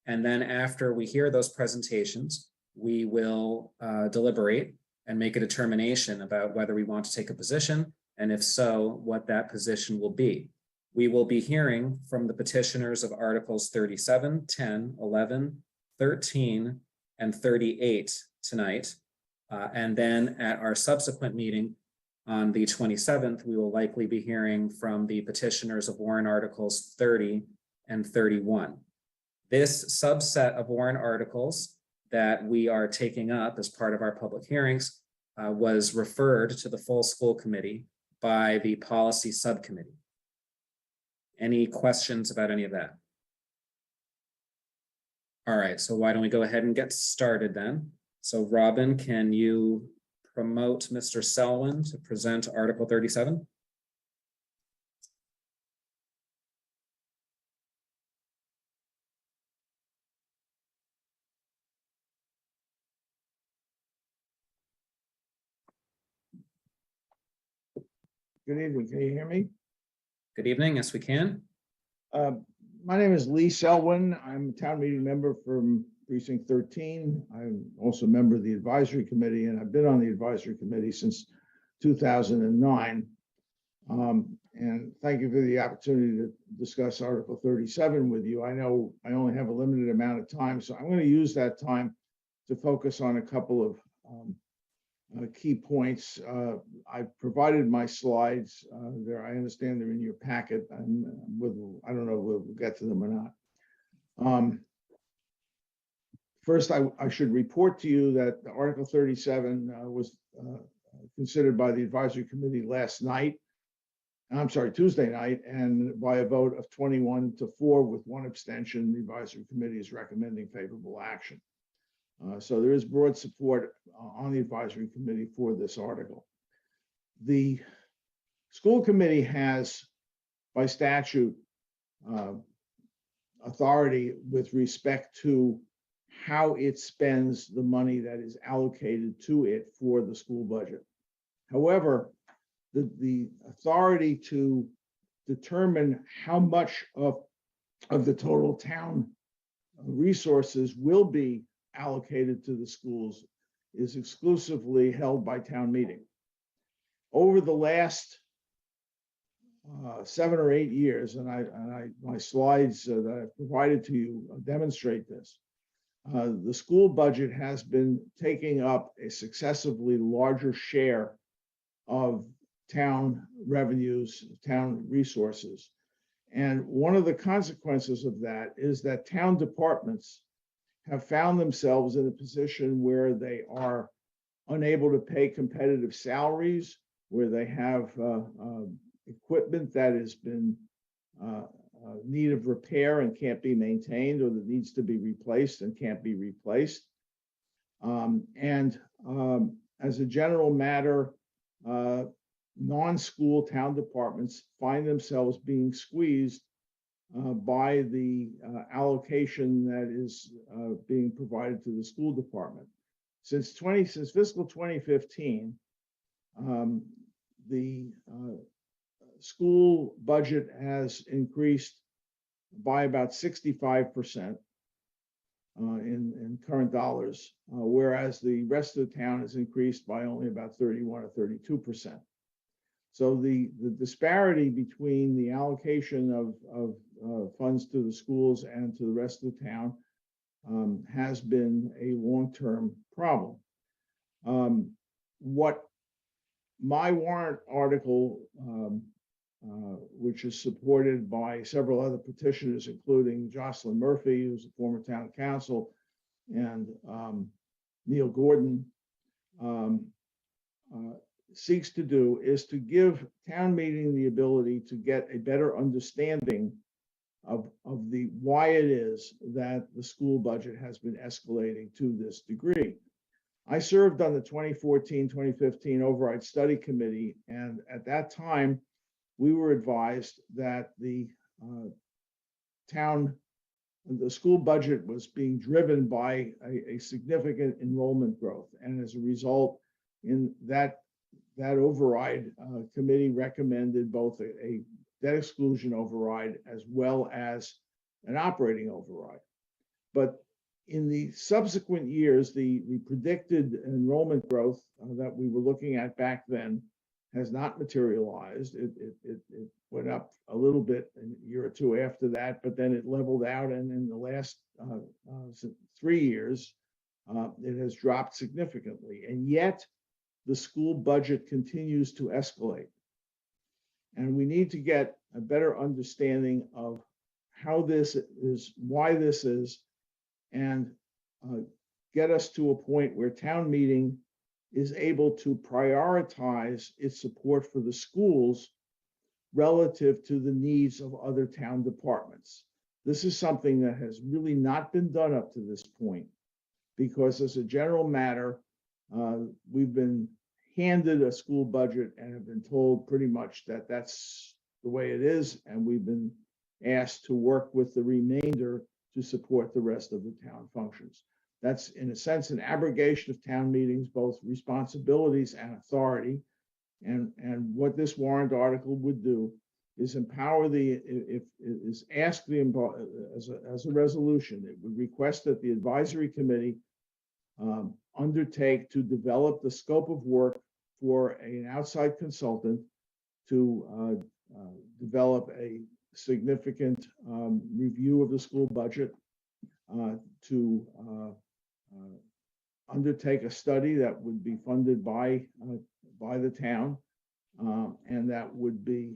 And then after we hear those presentations, we will deliberate and make a determination about whether we want to take a position, and if so, what that position will be. We will be hearing from the petitioners of Articles 37, 10, 11, 13, and 38 tonight. And then at our subsequent meeting on the 27th, we will likely be hearing from the petitioners of warrant Articles 30 and 31. This subset of warrant articles that we are taking up as part of our public hearings was referred to the full school committee by the policy subcommittee. Any questions about any of that? All right, so why don't we go ahead and get started then? So Robin, can you promote Mr. Selwyn to present Article 37? Good evening. Can you hear me? Good evening. Yes, we can. My name is Lee Selwyn. I'm a town meeting member from precinct 13. I'm also a member of the advisory committee, and I've been on the advisory committee since 2009. And thank you for the opportunity to discuss Article 37 with you. I know I only have a limited amount of time, so I'm going to use that time to focus on a couple of key points. I've provided my slides there. I understand they're in your packet. I don't know if we'll get to them or not. First, I should report to you that Article 37 was considered by the advisory committee last night. I'm sorry, Tuesday night, and by a vote of 21-4 with one abstention, the advisory committee is recommending favorable action. So there is broad support on the advisory committee for this article. The school committee has, by statute, authority with respect to how it spends the money that is allocated to it for the school budget. However, the authority to determine how much of the total town resources will be allocated to the schools is exclusively held by town meeting. Over the last 7 or 8 years, and my slides that I've provided to you demonstrate this, the school budget has been taking up a successively larger share of town revenues, town resources. And one of the consequences of that is that town departments have found themselves in a position where they are unable to pay competitive salaries, where they have equipment that has been need of repair and can't be maintained, or that needs to be replaced and can't be replaced. As a general matter, non-school town departments find themselves being squeezed by the allocation that is being provided to the school department. Since fiscal 2015, the school budget has increased by about 65% in current dollars, whereas the rest of the town has increased by only about 31 or 32%. So the disparity between the allocation of funds to the schools and to the rest of the town has been a long-term problem. What my warrant article, which is supported by several other petitioners, including Jocelyn Murphy, who's a former town council, and Neil Gordon, seeks to do is to give town meeting the ability to get a better understanding of the why it is that the school budget has been escalating to this degree. I served on the 2014-2015 Override Study Committee, and at that time, we were advised that the school budget was being driven by a significant enrollment growth, and as a result, in that override committee recommended both a debt exclusion override as well as an operating override. But in the subsequent years, the predicted enrollment growth that we were looking at back then has not materialized. It went up a little bit a year or two after that, but then it leveled out. And in the last 3 years, it has dropped significantly. And yet the school budget continues to escalate. And we need to get a better understanding of how this is, why this is, and get us to a point where town meeting is able to prioritize its support for the schools relative to the needs of other town departments. This is something that has really not been done up to this point, because as a general matter, we've been handed a school budget and have been told pretty much that that's the way it is, and we've been asked to work with the remainder to support the rest of the town functions. That's, in a sense, an abrogation of town meetings, both responsibilities and authority. And what this warrant article would do is empower if is ask the, as a resolution, it would request that the advisory committee undertake to develop the scope of work for an outside consultant to develop a significant review of the school budget, to undertake a study that would be funded by the town, and that would be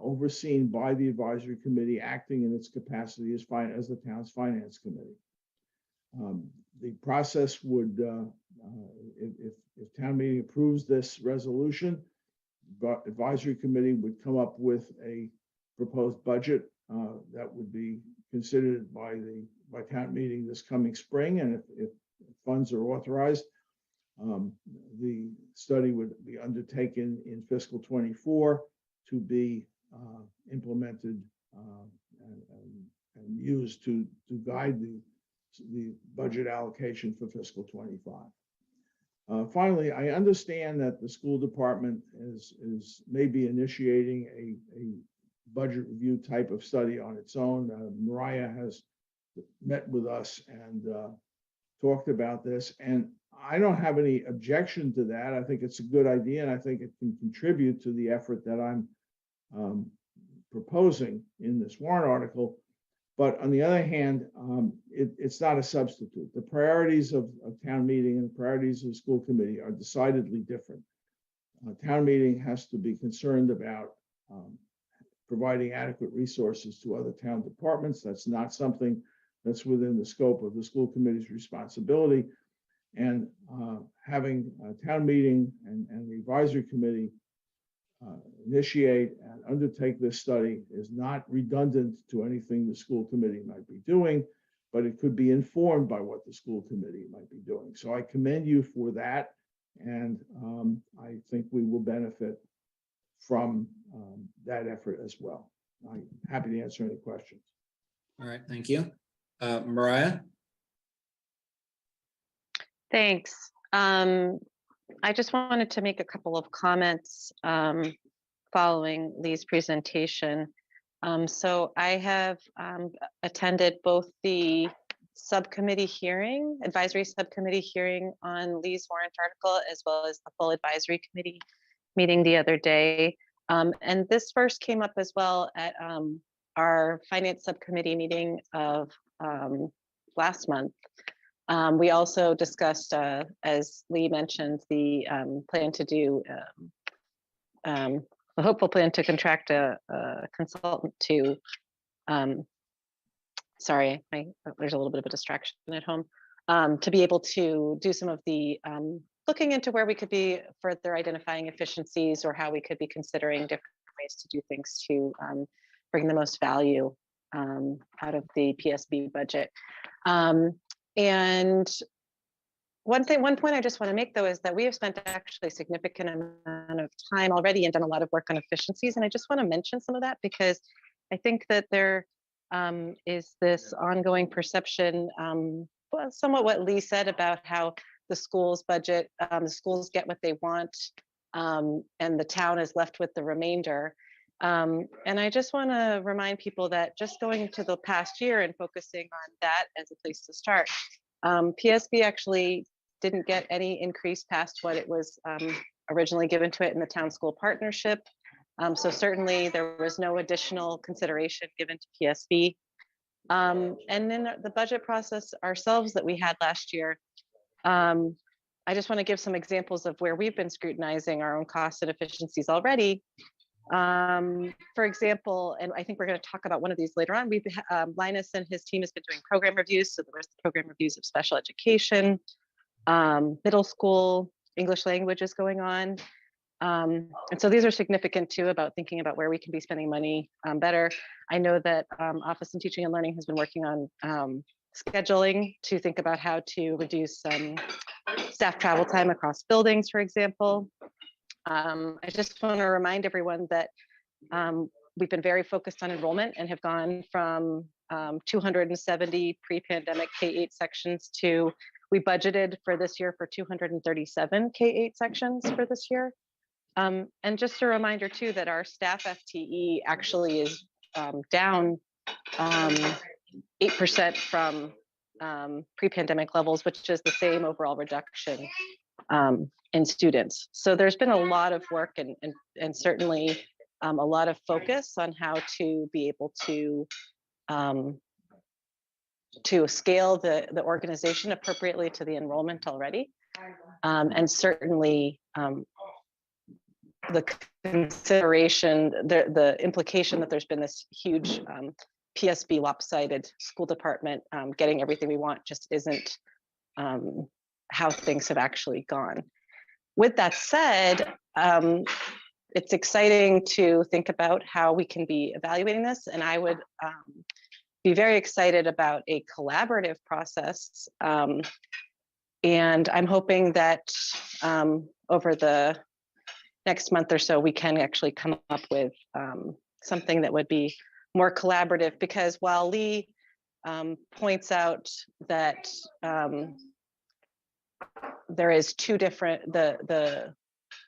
overseen by the advisory committee acting in its capacity as the town's finance committee. The process would, if town meeting approves this resolution, the advisory committee would come up with a proposed budget that would be considered by town meeting this coming spring, and if funds are authorized, the study would be undertaken in fiscal 24 to be implemented and used to guide the budget allocation for fiscal 25. Finally, I understand that the school department is maybe initiating a budget review type of study on its own. Mariah has met with us and talked about this, and I don't have any objection to that. I think it's a good idea, and I think it can contribute to the effort that I'm proposing in this warrant article. But on the other hand, it's not a substitute. The priorities of town meeting and the priorities of the school committee are decidedly different. Town meeting has to be concerned about providing adequate resources to other town departments. That's not something that's within the scope of the school committee's responsibility. And having a town meeting and the advisory committee initiate and undertake this study is not redundant to anything the school committee might be doing, but it could be informed by what the school committee might be doing. So I commend you for that, and I think we will benefit from that effort as well. I'm happy to answer any questions. All right, thank you. Mariah? Thanks. I just wanted to make a couple of comments following Lee's presentation. So I have attended both the subcommittee hearing, advisory subcommittee hearing on Lee's warrant article, as well as the full advisory committee meeting the other day. And this first came up as well at our finance subcommittee meeting of last month. We also discussed, as Lee mentioned, the plan to do, a hopeful plan to contract a consultant to, sorry, there's a little bit of a distraction at home, to be able to do some of the looking into where we could be further identifying efficiencies, or how we could be considering different ways to do things to bring the most value out of the PSB budget. And one point I just want to make, though, is that we have spent actually a significant amount of time already and done a lot of work on efficiencies. And I just want to mention some of that, because I think that there is this ongoing perception, well, somewhat what Lee said about how the school's budget, the schools get what they want, and the town is left with the remainder. And I just want to remind people that just going into the past year and focusing on that as a place to start, PSB actually didn't get any increase past what it was originally given to it in the town school partnership. So certainly there was no additional consideration given to PSB. And then the budget process ourselves that we had last year, I just want to give some examples of where we've been scrutinizing our own costs and efficiencies already. For example, and I think we're going to talk about one of these later on, we've Linus and his team has been doing program reviews. So there was the program reviews of special education, middle school, English language is going on. And so these are significant too, about thinking about where we can be spending money better. I know that Office of Teaching and Learning has been working on scheduling to think about how to reduce staff travel time across buildings, for example. I just want to remind everyone that we've been very focused on enrollment and have gone from 270 pre-pandemic K-8 sections to, we budgeted for this year for 237 K-8 sections for this year. And just a reminder too, that our staff FTE actually is down 8% from pre-pandemic levels, which is the same overall reduction in students. So there's been a lot of work and certainly a lot of focus on how to be able to scale the organization appropriately to the enrollment already. And certainly the consideration, the implication that there's been this huge PSB lopsided school department getting everything we want just isn't how things have actually gone. With that said, it's exciting to think about how we can be evaluating this, and I would be very excited about a collaborative process. And I'm hoping that over the next month or so, we can actually come up with something that would be more collaborative, because while Lee points out that there is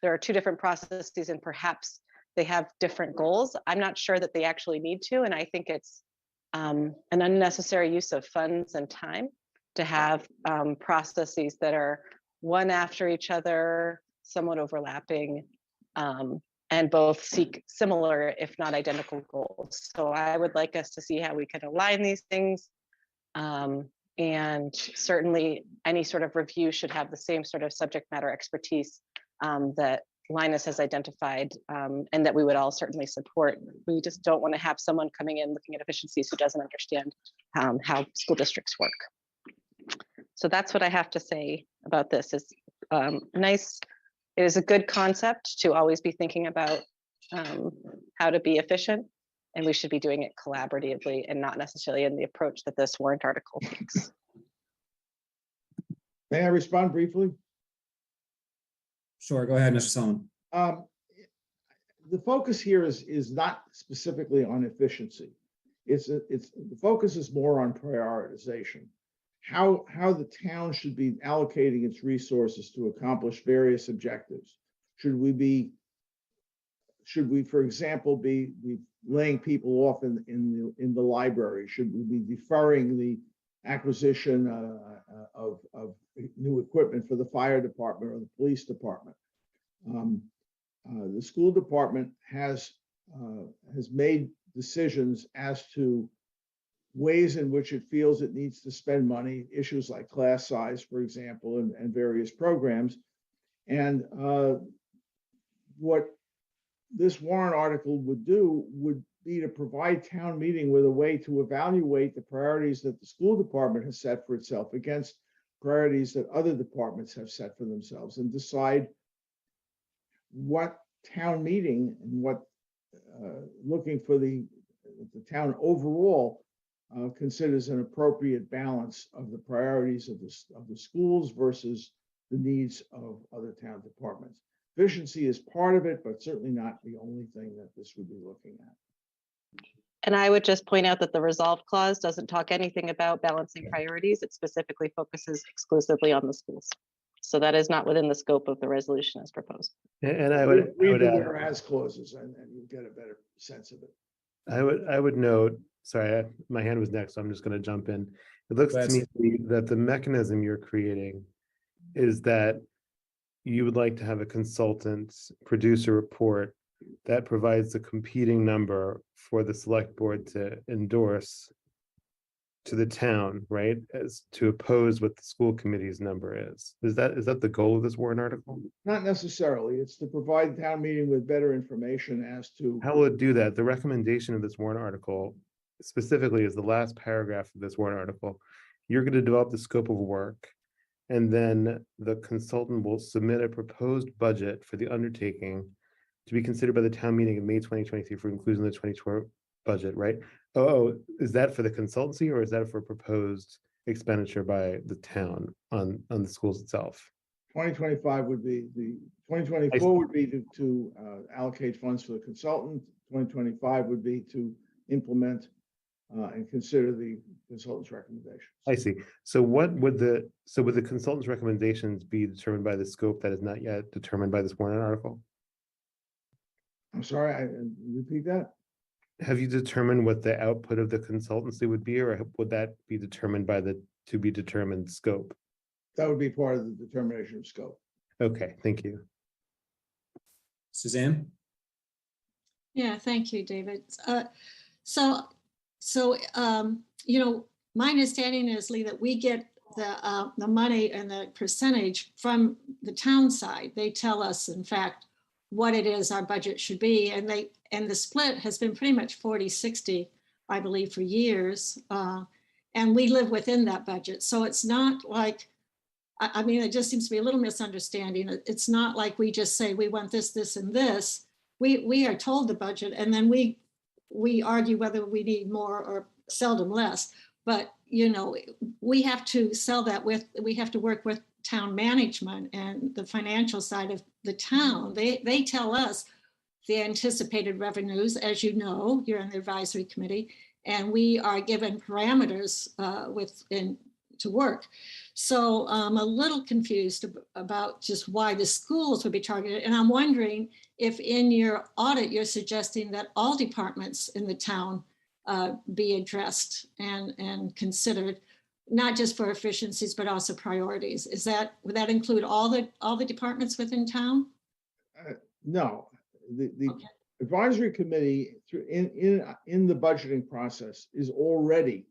there are two different processes and perhaps they have different goals, I'm not sure that they actually need to. And I think it's an unnecessary use of funds and time to have processes that are one after each other, somewhat overlapping, and both seek similar, if not identical goals. So I would like us to see how we can align these things. And certainly any sort of review should have the same sort of subject matter expertise that Linus has identified, and that we would all certainly support. We just don't want to have someone coming in looking at efficiencies who doesn't understand how school districts work. So that's what I have to say about this. Is nice. It is a good concept to always be thinking about how to be efficient, and we should be doing it collaboratively and not necessarily in the approach that this warrant article takes. May I respond briefly? Sure, go ahead, Mr. Sullivan. The focus here is not specifically on efficiency. The focus is more on prioritization. How the town should be allocating its resources to accomplish various objectives. Should we, for example, be laying people off in the library? Should we be deferring the acquisition of new equipment for the fire department or the police department? The school department has made decisions as to ways in which it feels it needs to spend money, issues like class size, for example, and various programs. And what this warrant article would do would be to provide town meeting with a way to evaluate the priorities that the school department has set for itself against priorities that other departments have set for themselves, and decide what town meeting and what looking for the town overall considers an appropriate balance of the priorities of the schools versus the needs of other town departments. Efficiency is part of it, but certainly not the only thing that this would be looking at. And I would just point out that the resolve clause doesn't talk anything about balancing priorities. It specifically focuses exclusively on the schools. So that is not within the scope of the resolution as proposed. And I would read the add, whereas clauses and you get a better sense of it. I would note, sorry, my hand was next, so I'm just going to jump in. It looks to me that the mechanism you're creating is that you would like to have a consultant produce a report that provides the competing number for the select board to endorse to the town, right? As to oppose what the school committee's number is. Is that the goal of this warrant article? Not necessarily. It's to provide town meeting with better information as to How will it do that? The recommendation of this warrant article specifically is the last paragraph of this warrant article. You're going to develop the scope of work, and then the consultant will submit a proposed budget for the undertaking to be considered by the town meeting in May 2023 for inclusion in the 2024 budget, right? Oh, is that for the consultancy, or is that for proposed expenditure by the town on the schools itself? 2025 would be 2024 would be to allocate funds for the consultant. 2025 would be to implement and consider the consultant's recommendations. I see. So would the consultant's recommendations be determined by the scope that is not yet determined by this warrant article? I'm sorry, repeat that? Have you determined what the output of the consultancy would be, or would that be determined by the to be determined scope? That would be part of the determination of scope. Okay, thank you. Suzanne? Yeah, thank you, David. So, you know, my understanding is, Lee, that we get the money and the percentage from the town side. They tell us, in fact, what it is our budget should be. And the split has been pretty much 40-60, I believe, for years. And we live within that budget. So it's not like, I mean, it just seems to be a little misunderstanding. It's not like we just say we want this, this, and this. We are told the budget, and then we argue whether we need more or seldom less. But, you know, we have to sell that we have to work with town management and the financial side of the town. They tell us the anticipated revenues, as you know, you're on the advisory committee, and we are given parameters to work. So I'm a little confused about just why the schools would be targeted. And I'm wondering if in your audit, you're suggesting that all departments in the town be addressed and considered, not just for efficiencies, but also priorities. Would that include all the departments within town? No, the Okay. advisory committee in the budgeting process is already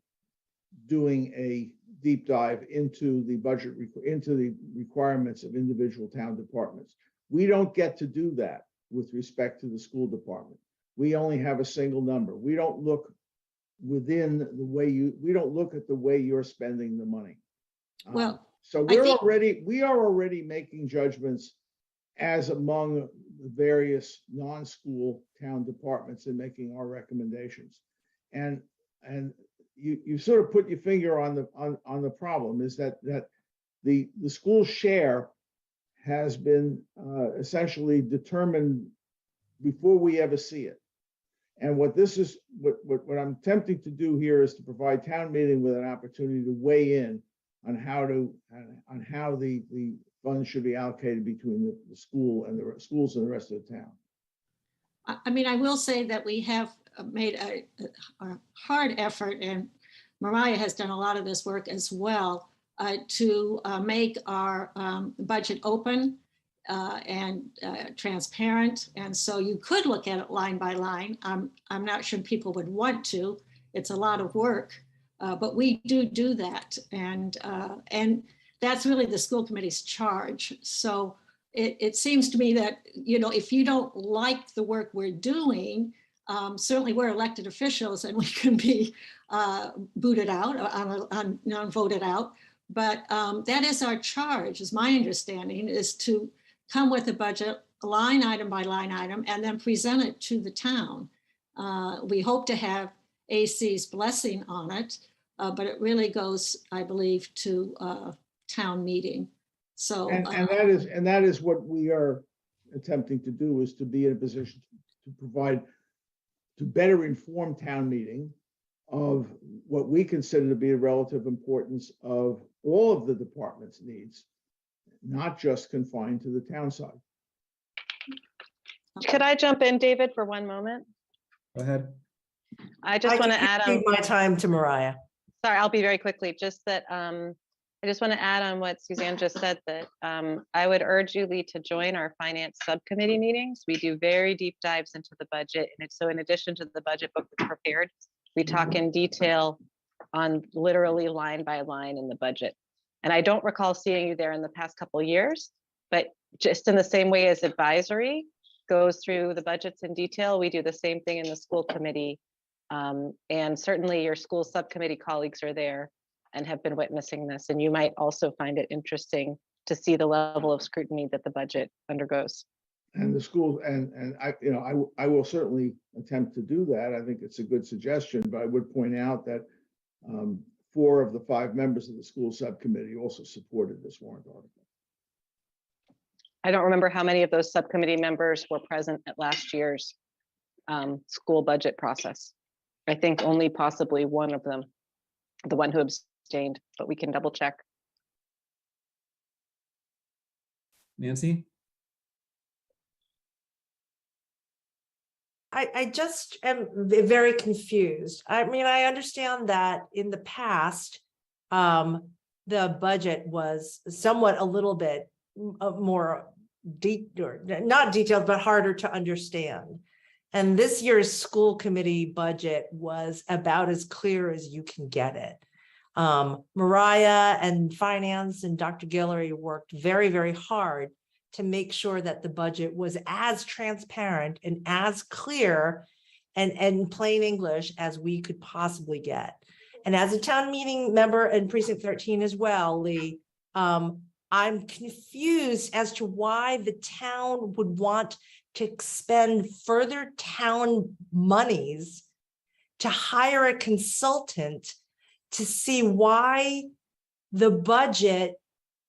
doing a deep dive into the budget, into the requirements of individual town departments. We don't get to do that with respect to the school department. We only have a single number. We don't look within the way we don't look at the way you're spending the money. Well, so we are already making judgments as among the various non-school town departments in making our recommendations. And you sort of put your finger on the problem, is that the school share has been essentially determined before we ever see it. And what I'm attempting to do here is to provide town meeting with an opportunity to weigh in on how the funds should be allocated between the school and the schools and the rest of the town. I mean, I will say that we have made a hard effort, and Mariah has done a lot of this work as well, to make our budget open and transparent. And so you could look at it line by line. I'm not sure people would want to. It's a lot of work, but we do that. And that's really the school committee's charge. So it seems to me that, you know, if you don't like the work we're doing, certainly we're elected officials and we can be booted out, voted out. But that is our charge, is my understanding, is to come with a budget line item by line item and then present it to the town. We hope to have AC's blessing on it, but it really goes, I believe, to town meeting. So and that is what we are attempting to do, is to be in a position to provide, to better inform town meeting of what we consider to be a relative importance of all of the department's needs, not just confined to the town side. Could I jump in, David, for one moment? Go ahead. I just want to add on. My time to Mariah. Sorry, I'll be very quickly. Just that I just want to add on what Suzanne just said, that I would urge you, Lee, to join our finance subcommittee meetings. We do very deep dives into the budget. And so in addition to the budget book that's prepared, we talk in detail on literally line by line in the budget. And I don't recall seeing you there in the past couple of years, but just in the same way as advisory goes through the budgets in detail, we do the same thing in the school committee. And certainly your school subcommittee colleagues are there and have been witnessing this. And you might also find it interesting to see the level of scrutiny that the budget undergoes. And the school, and I will certainly attempt to do that. I think it's a good suggestion, but I would point out that 4 of the 5 members of the school subcommittee also supported this warrant article. I don't remember how many of those subcommittee members were present at last year's school budget process. I think only possibly one of them, the one who abstained, but we can double check. Nancy? I just am very confused. I mean, I understand that in the past, the budget was somewhat a little bit more not detailed, but harder to understand. And this year's school committee budget was about as clear as you can get it. Mariah and finance and Dr. Guillory worked very, very hard to make sure that the budget was as transparent and as clear and plain English as we could possibly get. And as a town meeting member in precinct 13 as well, Lee, I'm confused as to why the town would want to spend further town monies to hire a consultant to see why the budget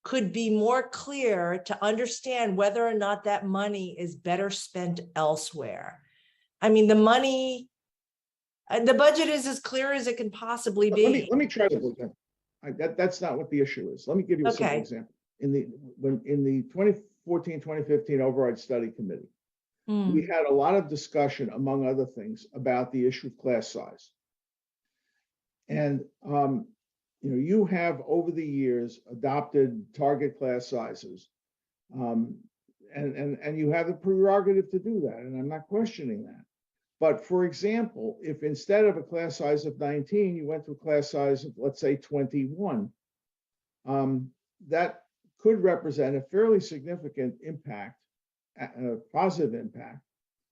could be more clear to understand whether or not that money is better spent elsewhere. I mean, the budget is as clear as it can possibly be. Let me try to look at that's not what the issue is. Let me give you a simple example. In the 2014-2015 override study committee, we had a lot of discussion, among other things, about the issue of class size. And you have over the years adopted target class sizes, and you have the prerogative to do that, and I'm not questioning that. But for example, if instead of a class size of 19, you went to a class size of, let's say, 21, that could represent a fairly significant impact, a positive impact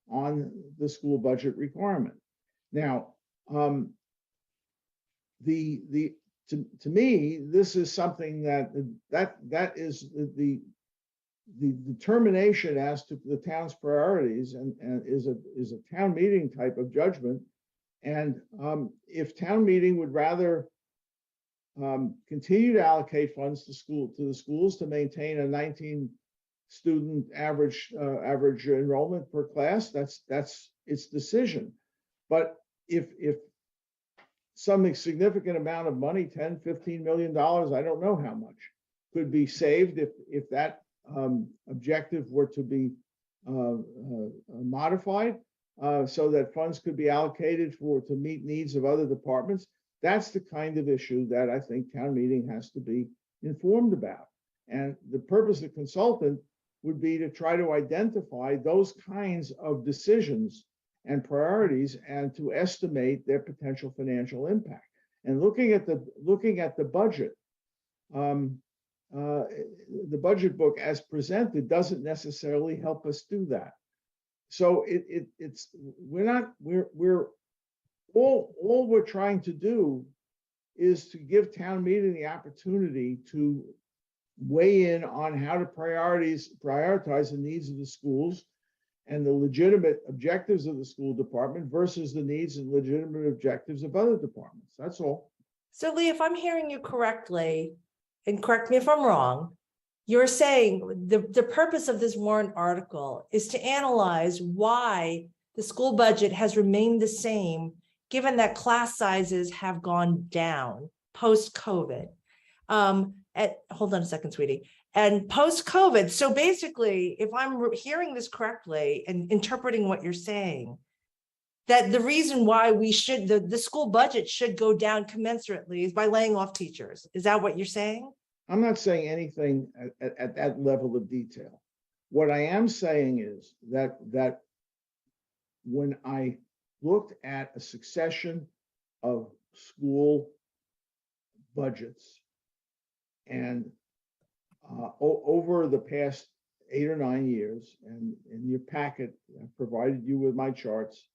on the school budget requirement. Now, to me, this is something that is the determination as to the town's priorities and is a town meeting type of judgment. And if town meeting would rather continue to allocate funds to the schools to maintain a 19 student average enrollment per class, that's its decision. But if some significant amount of money, $10-15 million, I don't know how much, could be saved if that objective were to be modified so that funds could be allocated to meet needs of other departments. That's the kind of issue that I think town meeting has to be informed about. And the purpose of the consultant would be to try to identify those kinds of decisions and priorities and to estimate their potential financial impact. And looking at the budget, the budget book as presented doesn't necessarily help us do that. So all we're trying to do is to give town meeting the opportunity to weigh in on how to prioritize the needs of the schools and the legitimate objectives of the school department versus the needs and legitimate objectives of other departments. That's all. So Lee, if I'm hearing you correctly, and correct me if I'm wrong, you're saying the purpose of this warrant article is to analyze why the school budget has remained the same, given that class sizes have gone down post-COVID. Hold on a second, sweetie. And post-COVID, so basically, if I'm hearing this correctly and interpreting what you're saying, that the reason why the school budget should go down commensurately is by laying off teachers. Is that what you're saying? I'm not saying anything at that level of detail. What I am saying is that when I looked at a succession of school budgets and over the past 8 or 9 years, and in your packet, I provided you with my charts,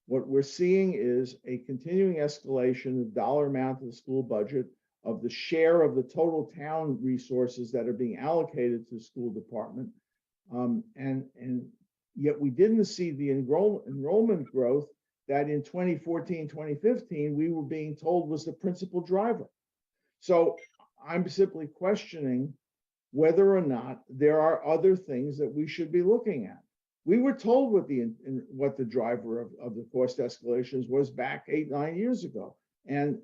what we're seeing is a continuing escalation of dollar amount of the school budget, of the share of the total town resources that are being allocated to the school department. And yet we didn't see the enrollment growth that in 2014, 2015, we were being told was the principal driver. So I'm simply questioning whether or not there are other things that we should be looking at. We were told what the driver of the cost escalations was back 8-9 years ago. And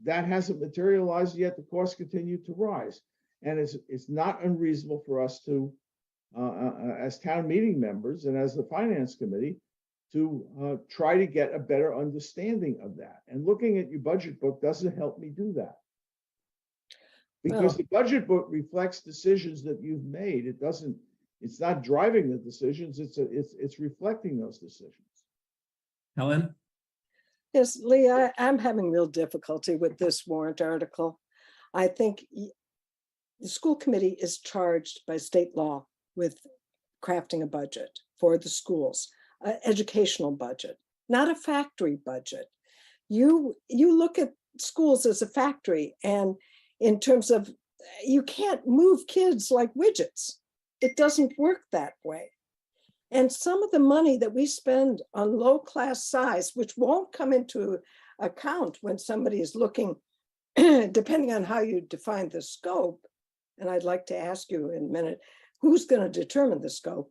that hasn't materialized yet. The costs continue to rise. And it's not unreasonable for us to, as town meeting members and as the finance committee, to try to get a better understanding of that. And looking at your budget book doesn't help me do that. Because the budget book reflects decisions that you've made. It doesn't, it's not driving the decisions, it's reflecting those decisions. Helen? Yes, Lee, I'm having real difficulty with this warrant article. I think the school committee is charged by state law with crafting a budget for the schools, an educational budget, not a factory budget. You look at schools as a factory, and in terms of, you can't move kids like widgets. It doesn't work that way. And some of the money that we spend on low class size, which won't come into account when somebody is looking, depending on how you define the scope, and I'd like to ask you in a minute, who's going to determine the scope,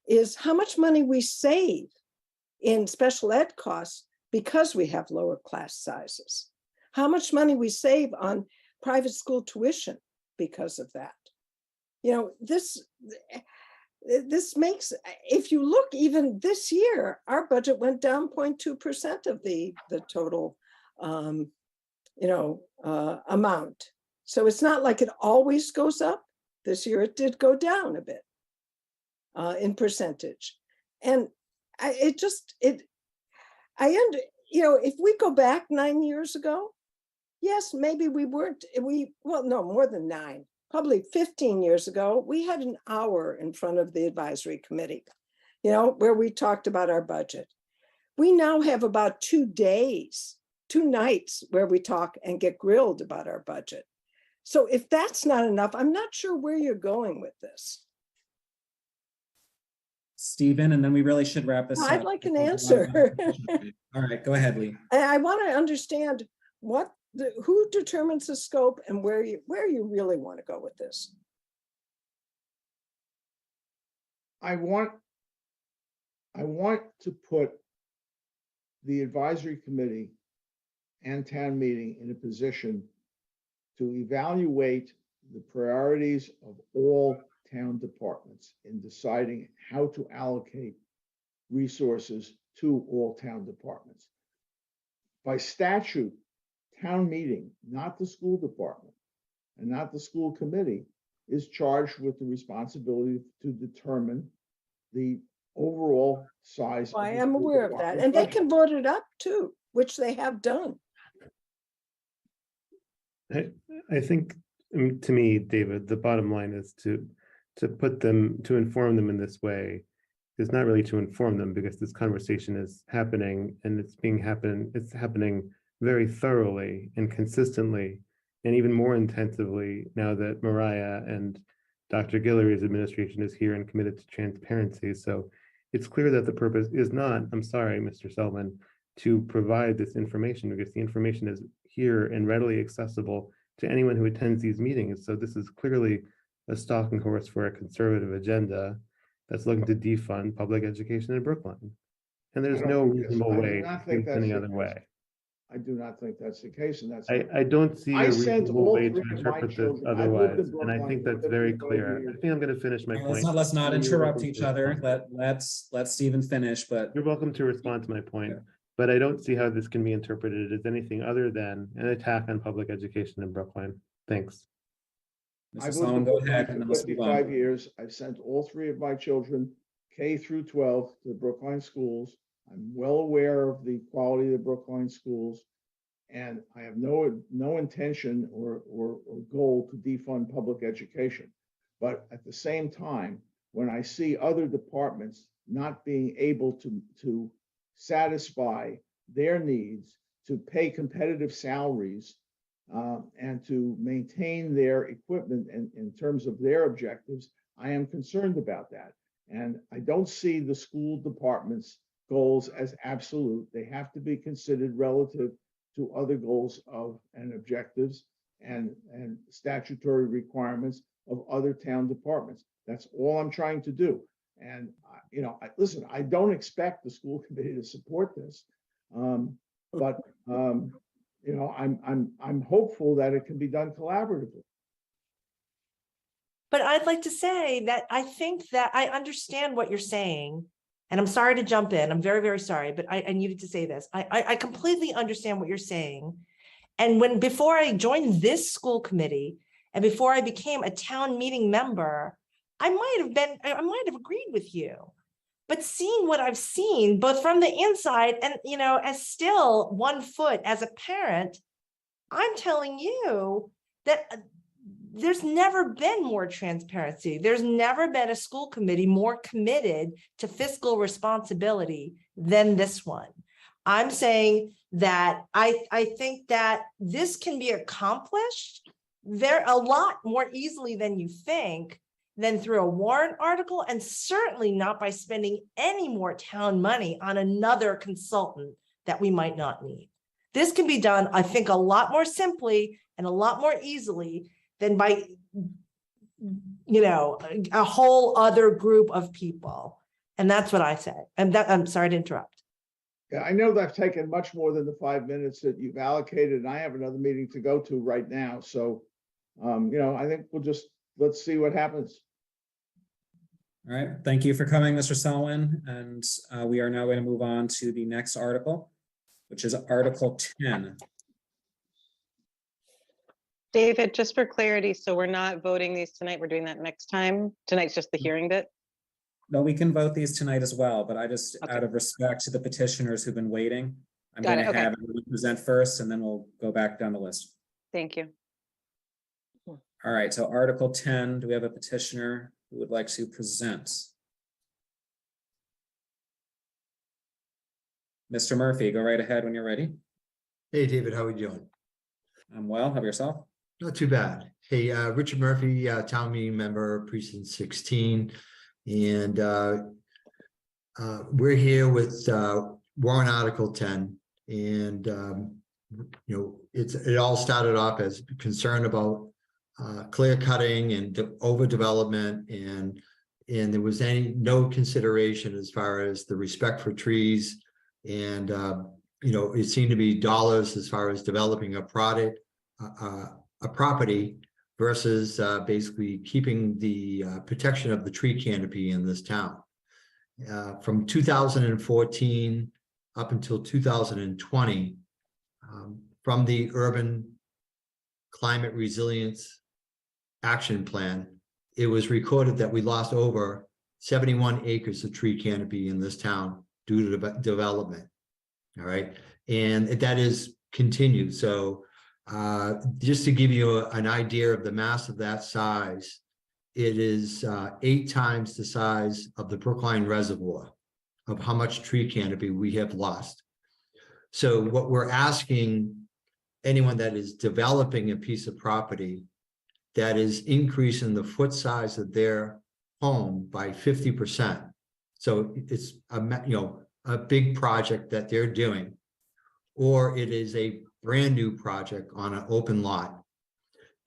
is how much money we save in special ed costs because we have lower class sizes. How much money we save on private school tuition because of that. You know, this makes, if you look even this year, our budget went down 0.2% of the total, amount. So it's not like it always goes up. This year it did go down a bit in percentage. And if we go back 9 years ago, yes, maybe no, more than 9. Probably 15 years ago, we had an hour in front of the advisory committee, where we talked about our budget. We now have about 2 days, 2 nights where we talk and get grilled about our budget. So if that's not enough, I'm not sure where you're going with this. Stephen, and then we really should wrap this up. I'd like an answer. All right, go ahead, Lee. I want to understand who determines the scope and where you really want to go with this. I want to put the advisory committee and town meeting in a position to evaluate the priorities of all town departments in deciding how to allocate resources to all town departments. By statute, town meeting, not the school department and not the school committee, is charged with the responsibility to determine the overall size. I am aware of that. And they can vote it up too, which they have done. I think, to me, David, the bottom line is to inform them in this way is not really to inform them, because this conversation is happening and it's happening very thoroughly and consistently, and even more intensively now that Mariah and Dr. Guillory's administration is here and committed to transparency. So it's clear that the purpose is not, I'm sorry, Mr. Selman, to provide this information, because the information is here and readily accessible to anyone who attends these meetings. So this is clearly a stalking horse for a conservative agenda that's looking to defund public education in Brookline. And there's no reasonable way to think any other way. I do not think that's the case, and that's. I don't see a reasonable way to 3 of my interpret this children. I've lived otherwise, in and I think that's very clear. I think I'm going to finish my point. Let's not interrupt each other. Let's let Stephen finish, but. You're welcome to respond to my point, but I don't see how this can be interpreted as anything other than an attack on public education in Brookline. Thanks. I've lived in Brookline for 55 years. I've sent all 3 of my children, K through 12, to the Brookline schools. I'm well aware of the quality of the Brookline schools, and I have no intention or goal to defund public education. But at the same time, when I see other departments not being able to satisfy their needs, to pay competitive salaries, and to maintain their equipment in terms of their objectives, I am concerned about that. And I don't see the school department's goals as absolute. They have to be considered relative to other goals and objectives and statutory requirements of other town departments. That's all I'm trying to do. And listen, I don't expect the school committee to support this, but I'm hopeful that it can be done collaboratively. But I'd like to say that I think that I understand what you're saying. and I'm sorry to jump in, I'm very, very sorry, but I needed to say this. I completely understand what you're saying. And before I joined this school committee and before I became a town meeting member, I might have agreed with you. But seeing what I've seen, both from the inside and, as still 1 foot as a parent, I'm telling you that there's never been more transparency. There's never been a school committee more committed to fiscal responsibility than this one. I'm saying that I think that this can be accomplished a lot more easily than you think, than through a warrant article, and certainly not by spending any more town money on another consultant that we might not need. This can be done, I think, a lot more simply and a lot more easily than by, a whole other group of people. And that's what I say. And I'm sorry to interrupt. Yeah, I know that I've taken much more than the 5 minutes that you've allocated, and I have another meeting to go to right now. So, I think let's see what happens. All right, thank you for coming, Mr. Selwyn. And we are now going to move on to the next article, which is Article 10. David, just for clarity, so we're not voting these tonight, we're doing that next time? Tonight's just the hearing bit? No, we can vote these tonight as well, but I just, out of respect to the petitioners who've been waiting, I'm going to have everyone present first, and then we'll go back down the list. Thank you. All right, so Article 10, do we have a petitioner who would like to present? Mr. Murphy, go right ahead when you're ready. Hey, David, how are you doing? I'm well. How about yourself? Not too bad. Hey, Richard Murphy, town meeting member, precinct 16. And we're here with warrant article 10. And, it all started off as concern about clear cutting and overdevelopment. And there was no consideration as far as the respect for trees. And, it seemed to be dollars as far as developing a property versus basically keeping the protection of the tree canopy in this town. From 2014 up until 2020, from the Urban Climate Resilience Action Plan, it was recorded that we lost over 71 acres of tree canopy in this town due to development. All right. And that is continued. So just to give you an idea of the mass of that size, it is 8 times the size of the Brookline Reservoir of how much tree canopy we have lost. So what we're asking anyone that is developing a piece of property that is increasing the foot size of their home by 50%. So it's a big project that they're doing, or it is a brand new project on an open lot,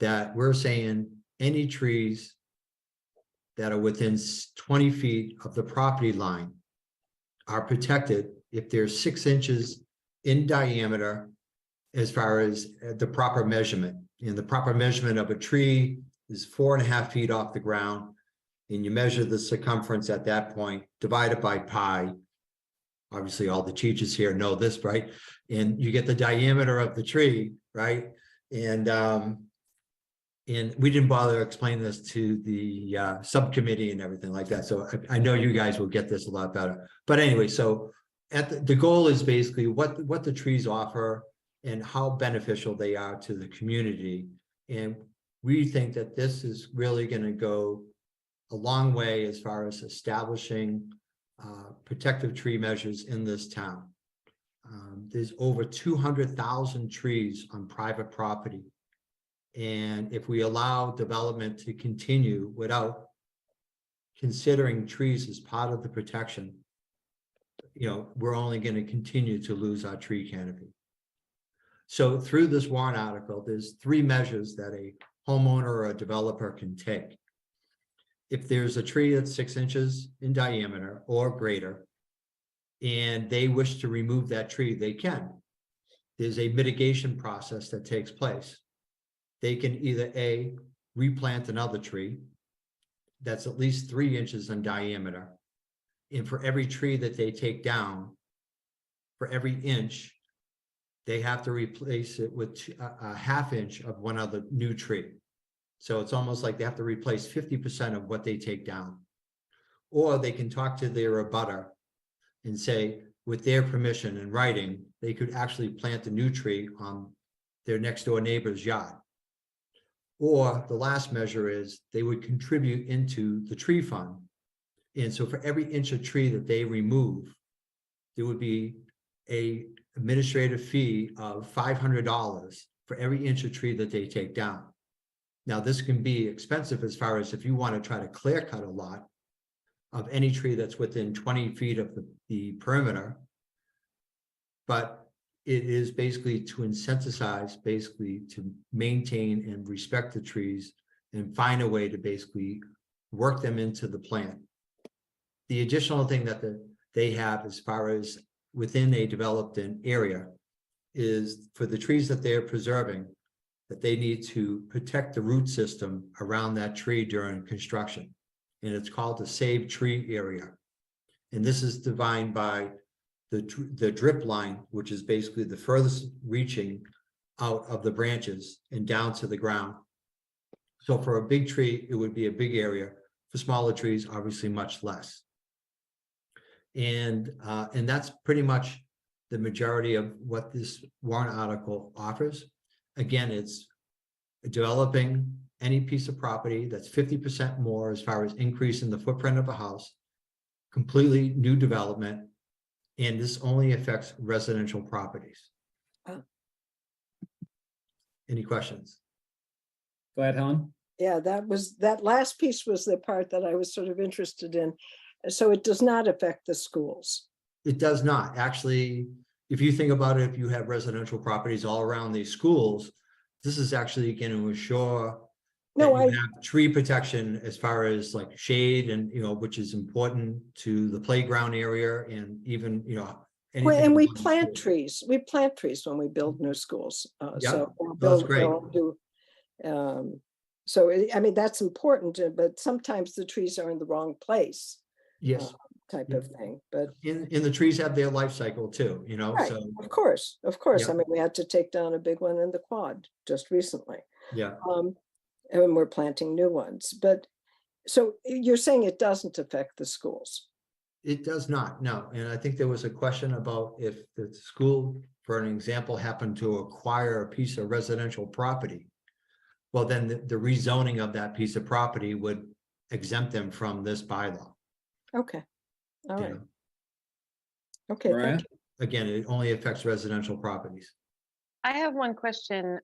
that we're saying any trees that are within 20 feet of the property line are protected if they're 6 inches in diameter as far as the proper measurement. And the proper measurement of a tree is 4.5 feet off the ground. And you measure the circumference at that point, divide it by pi. Obviously, all the teachers here know this, right? And you get the diameter of the tree, right? And we didn't bother explaining this to the subcommittee and everything like that. So I know you guys will get this a lot better. But anyway, so the goal is basically what the trees offer and how beneficial they are to the community. And we think that this is really going to go a long way as far as establishing protective tree measures in this town. There's over 200,000 trees on private property. And if we allow development to continue without considering trees as part of the protection, we're only going to continue to lose our tree canopy. So through this warrant article, there's 3 measures that a homeowner or a developer can take. If there's a tree that's 6 inches in diameter or greater, and they wish to remove that tree, they can. There's a mitigation process that takes place. They can either A, replant another tree that's at least 3 inches in diameter, And for every tree that they take down, for every inch, they have to replace it with a half inch of one other new tree. So it's almost like they have to replace 50% of what they take down. Or they can talk to their abutter and say, with their permission in writing, they could actually plant a new tree on their next door neighbor's yard. Or the last measure is they would contribute into the tree fund. And so for every inch of tree that they remove, there would be a administrative fee of $500 for every inch of tree that they take down. Now, this can be expensive as far as if you want to try to clear cut a lot of any tree that's within 20 feet of the perimeter. But it is basically to incentivize, basically to maintain and respect the trees and find a way to basically work them into the plan. The additional thing that they have as far as within a developed area is for the trees that they're preserving, that they need to protect the root system around that tree during construction. And it's called the Save Tree Area. And this is defined by the drip line, which is basically the furthest reaching out of the branches and down to the ground. So for a big tree, it would be a big area. For smaller trees, obviously much less. And that's pretty much the majority of what this warrant article offers. Again, it's developing any piece of property that's 50% more as far as increase in the footprint of a house, completely new development, and this only affects residential properties. Oh. Any questions? Go ahead, Helen. Yeah, that last piece was the part that I was sort of interested in. So it does not affect the schools. It does not. Actually, if you think about it, if you have residential properties all around these schools, this is actually going to ensure that you have tree protection as far as like shade and, which is important to the playground area and even, anything. And we plant trees. We plant trees when we build new schools. So that's great. I mean, that's important, but sometimes the trees are in the wrong place. Yes. Type of thing, but in the trees have their life cycle too, right, so of course. Yeah. I mean, we had to take down a big one in the quad just recently. Yeah. And we're planting new ones, but so you're saying it doesn't affect the schools? It does not, no. And I think there was a question about if the school, for an example, happened to acquire a piece of residential property, well, then the rezoning of that piece of property would exempt them from this bylaw. Okay. All right. Yeah. Okay. Thank you. Again, it only affects residential properties. I have one question,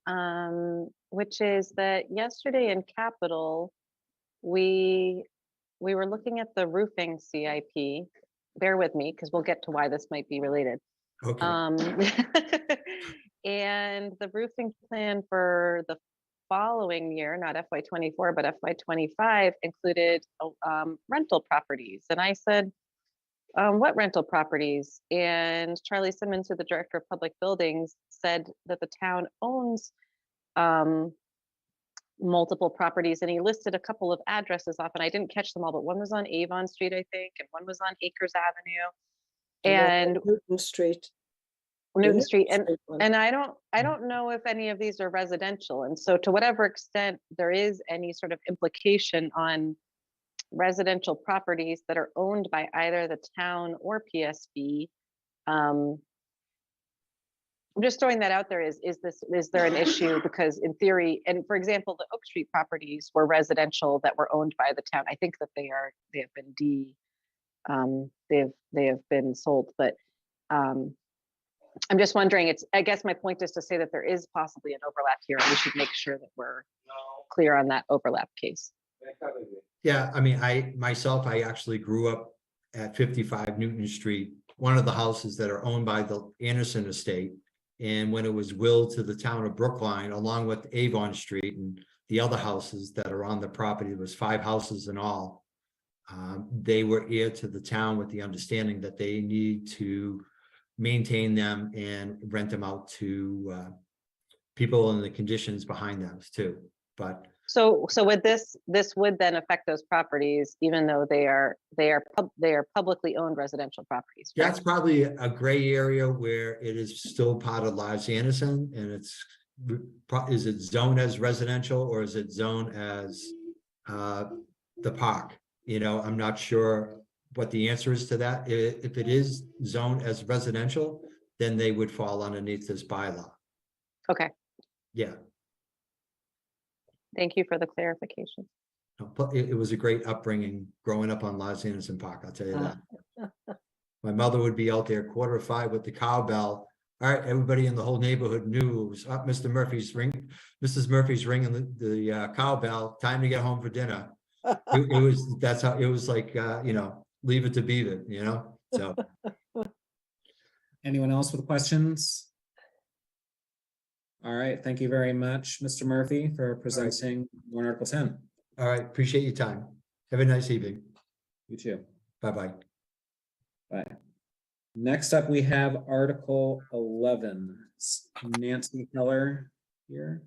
which is that yesterday in Capitol, we were looking at the roofing CIP. Bear with me, because we'll get to why this might be related. Okay. And the roofing plan for the following year, not FY24, but FY25, included rental properties. And I said, what rental properties? And Charlie Simmons, who's the director of public buildings, said that the town owns multiple properties, and he listed a couple of addresses off, and I didn't catch them all, but one was on Avon Street, I think, and one was on Acres Avenue, and Newton Street. And I don't know if any of these are residential, and so to whatever extent there is any sort of implication on residential properties that are owned by either the town or PSB. I'm just throwing that out there. Is there an issue? Because in theory, and for example, the Oak Street properties were residential that were owned by the town. I think that they have been sold, but I'm just wondering, I guess my point is to say that there is possibly an overlap here, and we should make sure that we're clear on that overlap case. Yeah, I mean, I actually grew up at 55 Newton Street, one of the houses that are owned by the Anderson estate. And when it was willed to the town of Brookline, along with Avon Street and the other houses that are on the property, there was 5 houses in all. They were heir to the town with the understanding that they need to maintain them and rent them out to people in the conditions behind them too. But So with this would then affect those properties, even though they are publicly owned residential properties. Right? That's probably a gray area where it is still part of Lives Anderson, and is it zoned as residential or is it zoned as the park? You know, I'm not sure what the answer is to that. If it is zoned as residential, then they would fall underneath this bylaw. Okay. Yeah. Thank you for the clarification. It was a great upbringing growing up on Lives Anderson Park, I'll tell you that. My mother would be out there 4:45 with the cowbell. All right, everybody in the whole neighborhood knew it was up. Mrs. Murphy's ringing the cowbell. Time to get home for dinner. That's how it was like. Leave it to Beaver. So. Anyone else with questions? All right, thank you very much, Mr. Murphy, for presenting warrant Article 10. All right, appreciate your time. Have a nice evening. You too. Bye-bye. Bye. Next up, we have Article 11. Nancy Keller here.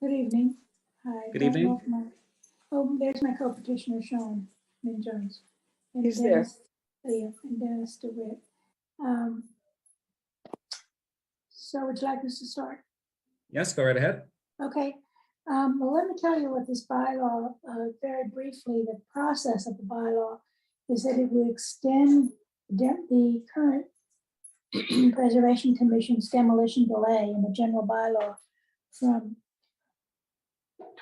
Good evening. Hi. Good evening. Oh, there's my co-petitioner, Sean Min Jones. And He's there. And Dennis DeWitt. So would you like us to start? Yes, go right ahead. Okay. Well, let me tell you what this bylaw, very briefly, the process of the bylaw is that it would extend the current Preservation Commission's demolition delay in the general bylaw from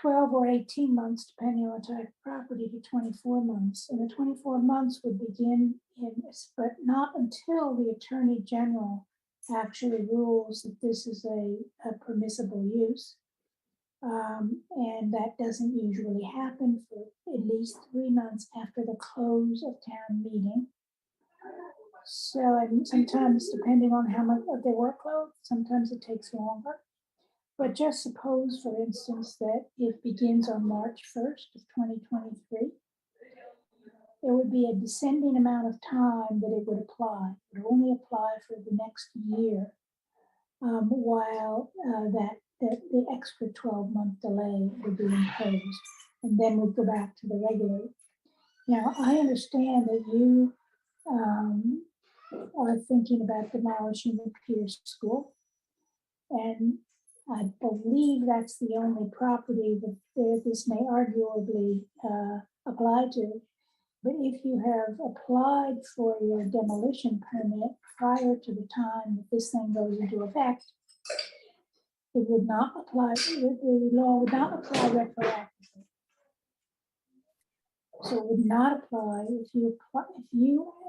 12 or 18 months, depending on the type of property, to 24 months. And the 24 months would begin but not until the Attorney General actually rules that this is a permissible use. And that doesn't usually happen for at least 3 months after the close of town meeting. So, and sometimes depending on how much of their workload, sometimes it takes longer. But just suppose, for instance, that it begins on March 1st of 2023. There would be a descending amount of time that it would apply. It would only apply for the next year, while the extra 12-month delay would be imposed. And then we'd go back to the regular. Now, I understand that you are thinking about demolishing the Pierce School. And I believe that's the only property that this may arguably apply to. But if you have applied for your demolition permit prior to the time that this thing goes into effect, it would not apply, the law would not apply retroactively. So it would not apply if you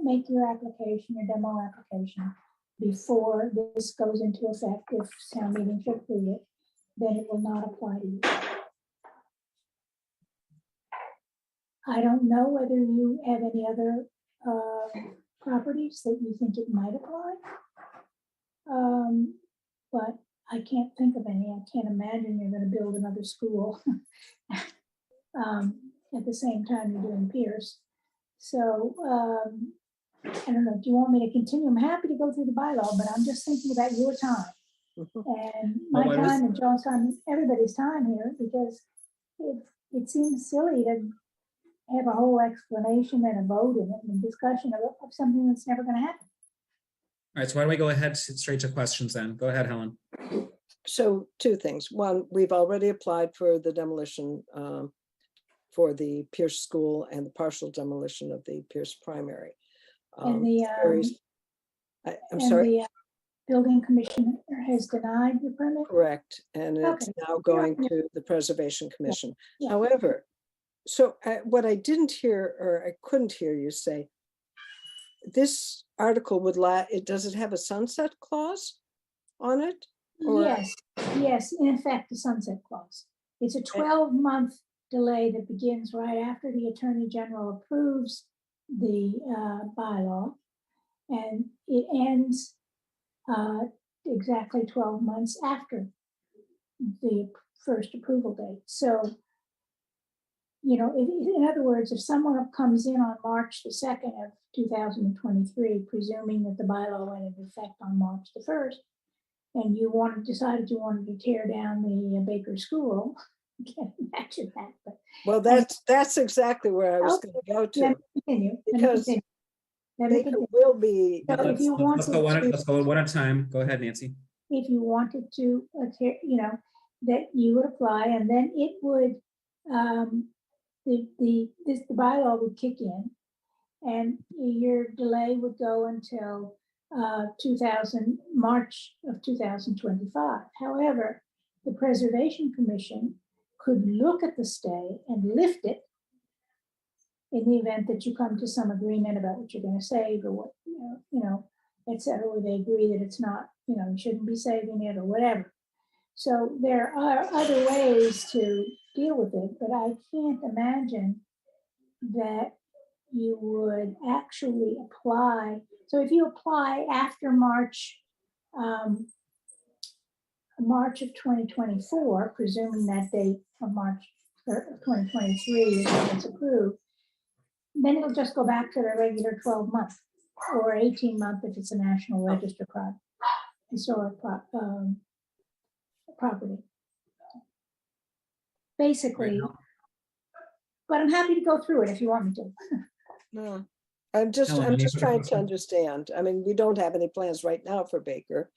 make your application, your demo application, before this goes into effect, if town meeting should approve it, then it will not apply to you. I don't know whether you have any other properties that you think it might apply. But I can't think of any. I can't imagine you're going to build another school at the same time you're doing Pierce. So I don't know, do you want me to continue? I'm happy to go through the bylaw, but I'm just thinking about your time and my time and John's time, everybody's time here, because it seems silly to have a whole explanation and a vote and a discussion of something that's never going to happen. All right, so why don't we go ahead straight to questions then? Go ahead, Helen. So 2 things. One, we've already applied for the demolition for the Pierce School and the partial demolition of the Pierce Primary. And the I'm sorry. The building commissioner has denied the permit. Correct, and it's Okay. now going to the Preservation Commission. Yeah. However, so what I didn't hear, or I couldn't hear you say, this article would does it have a sunset clause on it? Or? Yes, in effect, the sunset clause. It's a 12-month delay that begins right after the Attorney General approves the bylaw. And it ends exactly 12 months after the first approval date. So, you know, in other words, if someone comes in on March the 2nd of 2023, presuming that the bylaw went into effect on March the 1st, and you decided you wanted to tear down the Baker School, I can't imagine that. But Well, that's exactly where I was going to go let to, me continue. because Let me Baker continue. will be, So if you Let's go wanted to, let's go one at a time. Go ahead, Nancy. if you wanted to, you know, that you would apply, and then it would, the bylaw would kick in, and your delay would go until March of 2025. However, the Preservation Commission could look at the stay and lift it in the event that you come to some agreement about what you're going to save, or what, you know, et cetera, or they agree that it's not, you know, you shouldn't be saving it or whatever. So there are other ways to deal with it, but I can't imagine that you would actually apply. So if you apply after March of 2024, presuming that date of March of 2023 is when it's approved, then it'll just go back to the regular 12 month or 18 month if it's a National Register historic property. Basically, but I'm happy to go through it if you want me to. no, I'm just Helen, any further trying to questions? understand. I mean, we don't have any plans right now for Baker,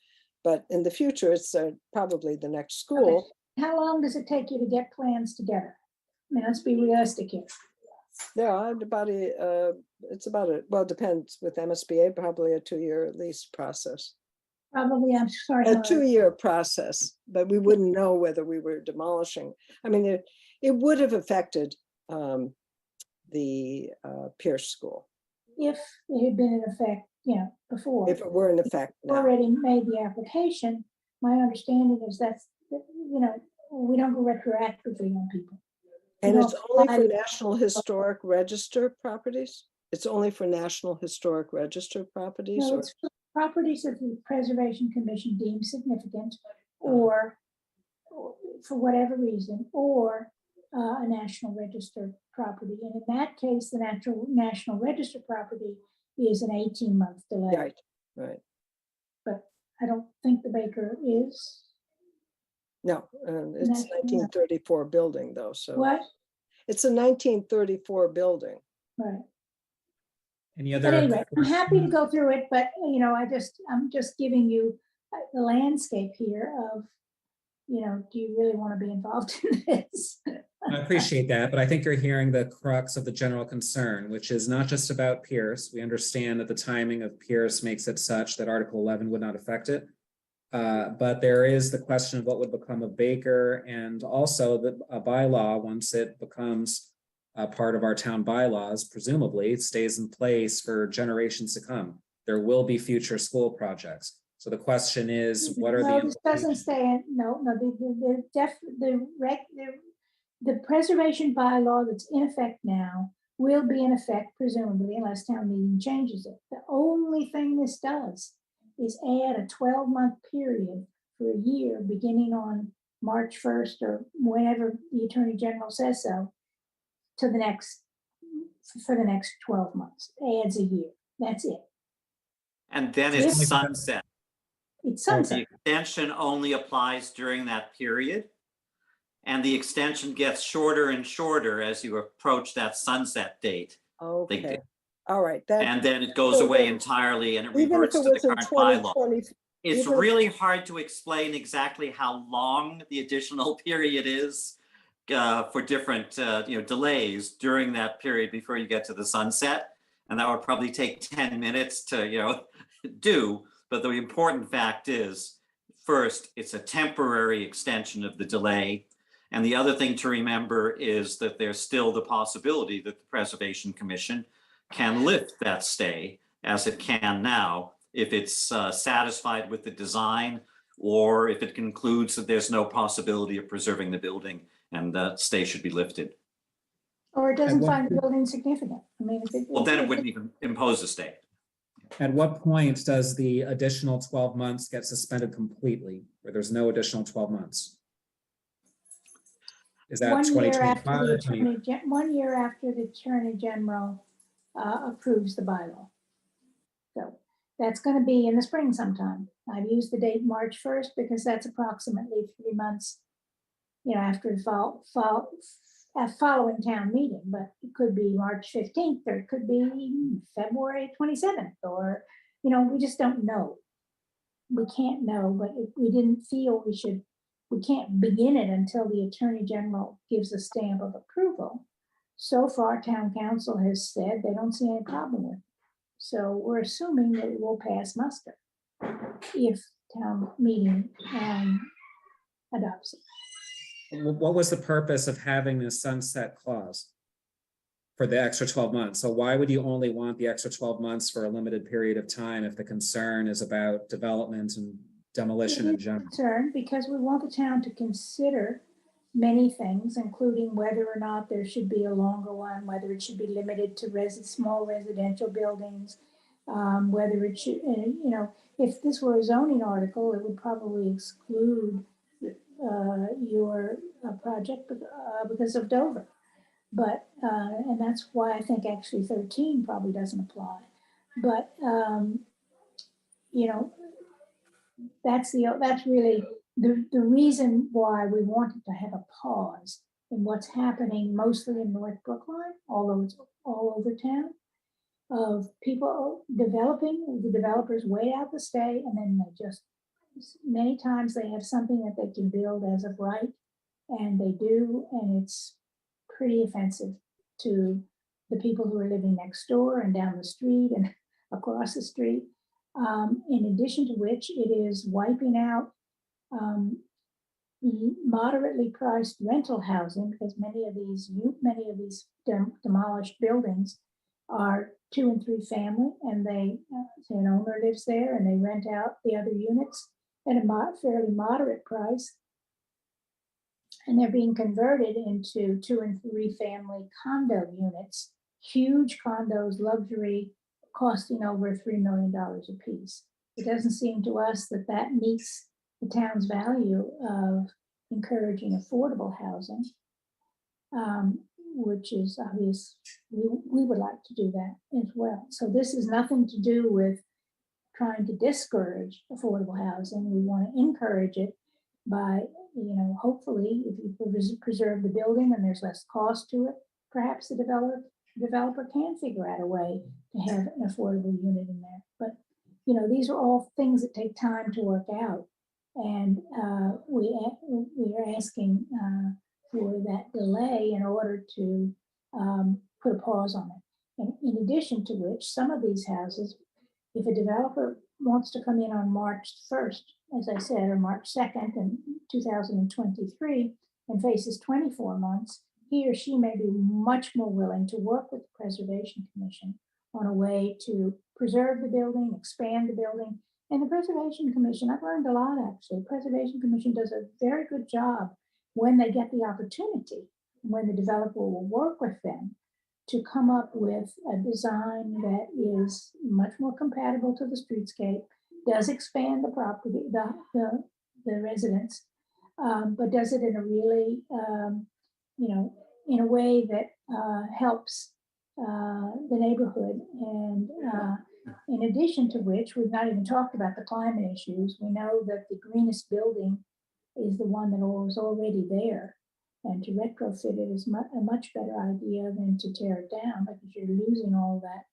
but in the future, it's probably the next school. How long does it take you to get plans together? I mean, let's be realistic here. Yeah, it's about well, it depends with MSBA, probably a 2-year lease process. Probably, I'm sorry. A 2-year process, but we wouldn't know whether we were demolishing. I mean, it would have affected the Pierce School. If it had been in effect, you know, before. If it were in effect now. Already made the application, my understanding is that's, you know, we don't go retroactively on people. And it's only for apply- National Historic Register properties? It's only for National Historic Register properties? No, Or it's for properties that the Preservation Commission deems significant, or for whatever reason, or a National Register property. And in that case, the National Register property is an 18-month delay. Right, right. But I don't think the Baker is. No, it's National- 1934 building though, so. What? It's a 1934 building. Right. Any other? But anyway, I'm happy to go through it, but you know, I'm just giving you the landscape here of, you know, do you really want to be involved in this? I appreciate that, but I think you're hearing the crux of the general concern, which is not just about Pierce. We understand that the timing of Pierce makes it such that Article 11 would not affect it. But there is the question of what would become of Baker, and also a bylaw, once it becomes a part of our town bylaws, presumably stays in place for generations to come. There will be future school projects. So the question is, what are No, the this doesn't stay in, no, the preservation bylaw that's in effect now will be in effect presumably unless town meeting changes it. The only thing this does is add a 12-month period for a year beginning on March 1st or whenever the Attorney General says so, to the next, for the next 12 months, adds a year. That's it. And then If- it's sunset. It's The sunset. extension only applies during that period. And the extension gets shorter and shorter as you approach that sunset date. Okay, all right. And then it goes so away then, entirely and it even if reverts it to the was in current bylaw. 2020, It's even if- really hard to explain exactly how long the additional period is for different delays during that period before you get to the sunset. And that would probably take 10 minutes to do. But the important fact is, first, it's a temporary extension of the delay. And the other thing to remember is that there's still the possibility that the Preservation Commission can lift that stay as it can now if it's satisfied with the design, or if it concludes that there's no possibility of preserving the building and the stay should be lifted. Or it doesn't what find the building significant. I mean, if it. Well, then it wouldn't even impose a stay. At what point does the additional 12 months get suspended completely, where there's no additional 12 months? Is that 2025? 1 year after the Attorney General approves the bylaw. So that's going to be in the spring sometime. I've used the date March 1st because that's approximately 3 months, after the following town meeting, but it could be March 15th, or it could be February 27th, or, we just don't know. We can't know, but if we didn't feel we can't begin it until the Attorney General gives a stamp of approval. So far, Town Council has said they don't see any problem with it. So we're assuming that it will pass muster if town meeting adopts it. What was the purpose of having this sunset clause for the extra 12 months? So why would you only want the extra 12 months for a limited period of time if the concern is about development and demolition in general? Concerned because we want the town to consider many things, including whether or not there should be a longer one, whether it should be limited to small residential buildings, whether it should, if this were a zoning article, it would probably exclude your project because of Dover. But, and that's why I think actually 13 probably doesn't apply. But, that's really the reason why we wanted to have a pause in what's happening mostly in North Brookline, although it's all over town, of people developing, the developers wait out the stay, and then they just, many times they have something that they can build as of right, and they do, and it's pretty offensive to the people who are living next door and down the street and across the street. In addition to which, it is wiping out moderately priced rental housing, because many of these demolished buildings are 2 and 3 family, and an owner lives there and they rent out the other units at a fairly moderate price. And they're being converted into 2 and 3 family condo units, huge condos, luxury, costing over $3 million a piece. It doesn't seem to us that that meets the town's value of encouraging affordable housing, which is obvious. We would like to do that as well. So this is nothing to do with trying to discourage affordable housing. We want to encourage it by, hopefully, if you preserve the building and there's less cost to it, perhaps the developer can figure out a way to have an affordable unit in there. But, these are all things that take time to work out. And we are asking for that delay in order to put a pause on it. And in addition to which, some of these houses, if a developer wants to come in on March 1st, as I said, or March 2nd in 2023, and faces 24 months, he or she may be much more willing to work with the Preservation Commission on a way to preserve the building, expand the building. And the Preservation Commission, I've learned a lot actually. Preservation Commission does a very good job when they get the opportunity, when the developer will work with them to come up with a design that is much more compatible to the streetscape, does expand the property, the residence, but does it in a really, in a way that helps the neighborhood. And in addition to which, we've not even talked about the climate issues. We know that the greenest building is the one that was already there. And to retrofit it is a much better idea than to tear it down, because you're losing all that.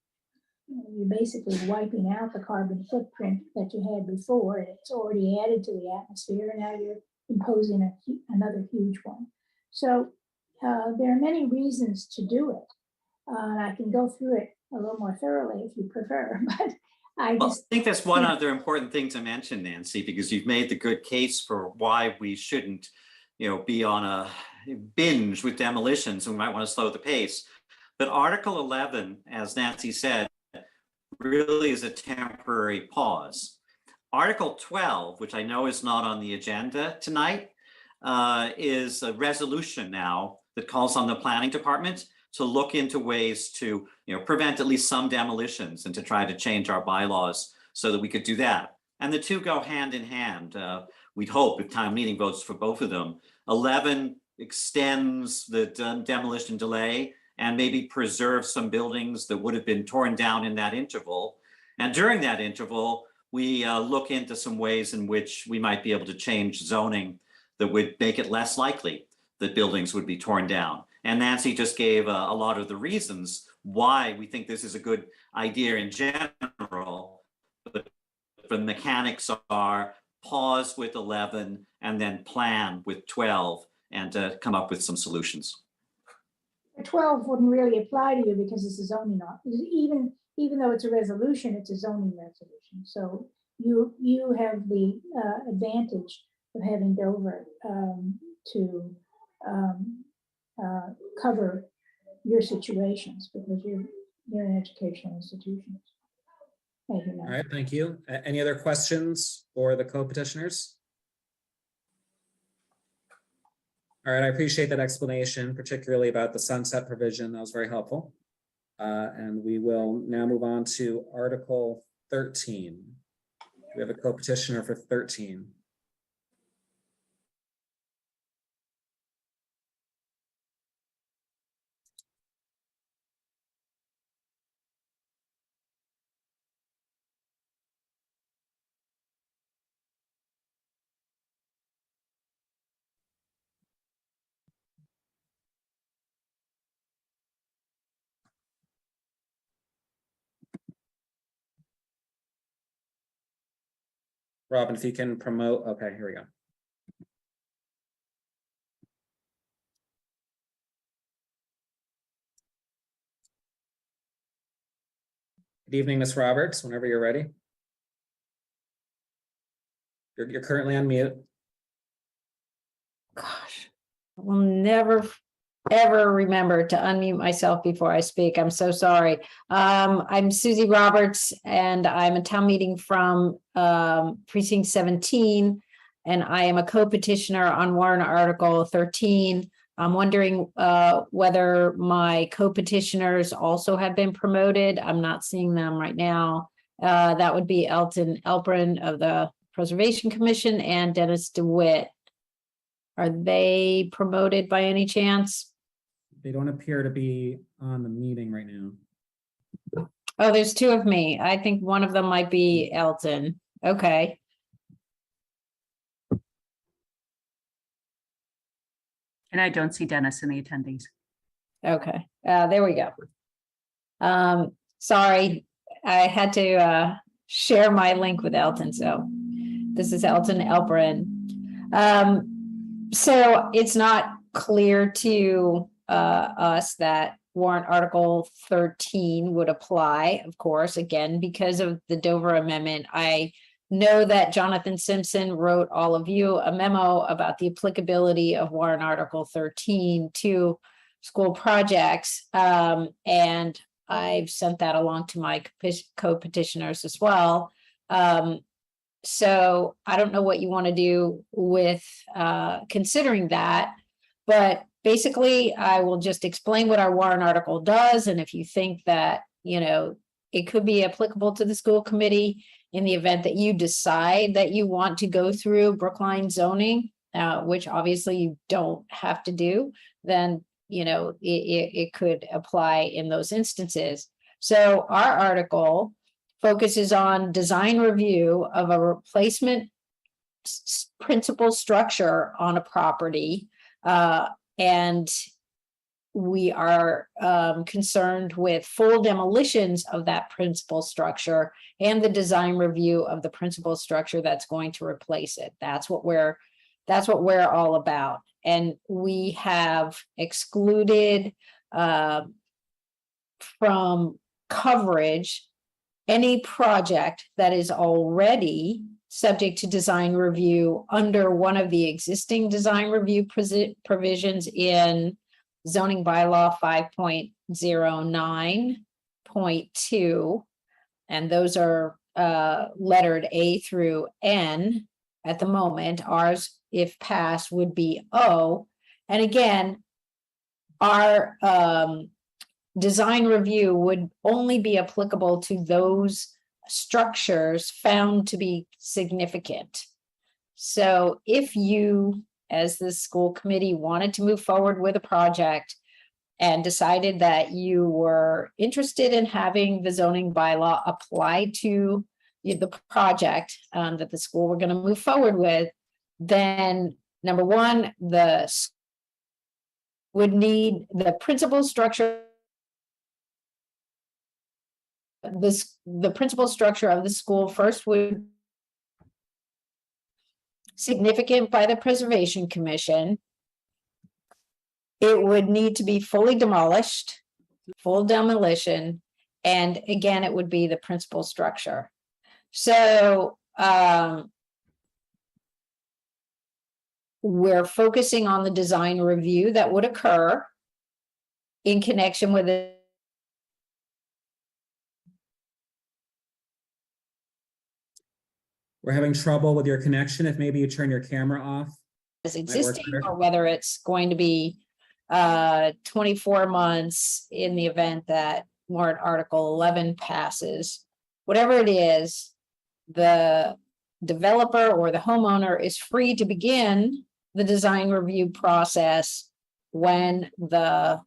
You're basically wiping out the carbon footprint that you had before, and it's already added to the atmosphere, and now you're imposing another huge one. So there are many reasons to do it. And I can go through it a little more thoroughly if you prefer, but I think that's one other important thing to mention, Nancy, because you've made the good case for why we shouldn't, be on a binge with demolitions, and we might want to slow the pace. But Article 11, as Nancy said, really is a temporary pause. Article 12, which I know is not on the agenda tonight, is a resolution now that calls on the planning department to look into ways to, prevent at least some demolitions and to try to change our bylaws so that we could do that. And the two go hand in hand. We'd hope if town meeting votes for both of them. 11 extends the demolition delay and maybe preserve some buildings that would have been torn down in that interval. And during that interval, we look into some ways in which we might be able to change zoning that would make it less likely that buildings would be torn down. And Nancy just gave a lot of the reasons why we think this is a good idea in general. But the mechanics are pause with 11 and then plan with 12 and come up with some solutions. 12 wouldn't really apply to you because it's a zoning law. Even though it's a resolution, it's a zoning resolution. So you have the advantage of having Dover to cover your situations because you're an educational institution. As you know. All right, thank you. Any other questions for the co-petitioners? All right, I appreciate that explanation, particularly about the sunset provision. That was very helpful. And we will now move on to Article 13. We have a co-petitioner for 13. Robin, if you can promote, okay, here we go. Good evening, Ms. Roberts, whenever you're ready. You're currently on mute. Gosh, I will never ever remember to unmute myself before I speak. I'm so sorry. I'm Susie Roberts, and I'm a town meeting from precinct 17, and I am a co-petitioner on warrant article 13. I'm wondering whether my co-petitioners also have been promoted. I'm not seeing them right now. That would be Elton Elprin of the Preservation Commission and Dennis DeWitt. Are they promoted by any chance? They don't appear to be on the meeting right now. Oh, there's two of me. I think one of them might be Elton. Okay. And I don't see Dennis in the attendees. Okay, there we go. Sorry, I had to share my link with Elton. So this is Elton Elprin. So it's not clear to us that warrant article 13 would apply, of course, again, because of the Dover Amendment. I know that Jonathan Simpson wrote all of you a memo about the applicability of warrant article 13 to school projects. And I've sent that along to my co-petitioners as well. So I don't know what you want to do with considering that, but basically I will just explain what our warrant article does. And if you think that, it could be applicable to the school committee in the event that you decide that you want to go through Brookline zoning, which obviously you don't have to do, then, it could apply in those instances. So our article focuses on design review of a replacement principal structure on a property. And we are concerned with full demolitions of that principal structure and the design review of the principal structure that's going to replace it. That's what we're all about. And we have excluded from coverage any project that is already subject to design review under one of the existing design review provisions in zoning bylaw 5.09.2. And those are lettered A through N at the moment. Ours, if passed, would be O. And again, our design review would only be applicable to those structures found to be significant. So if you, as the school committee, wanted to move forward with a project and decided that you were interested in having the zoning bylaw apply to the project that the school were going to move forward with, then number one, would need the principal structure. The principal structure of the school first would significant by the Preservation Commission. It would need to be fully demolished, full demolition, and again, it would be the principal structure. So we're focusing on the design review that would occur in connection with it. We're having trouble with your connection. If maybe you turn your camera off. As existing, or whether it's going to be 24 months in the event that warrant article 11 passes. Whatever it is, the developer or the homeowner is free to begin the design review process when the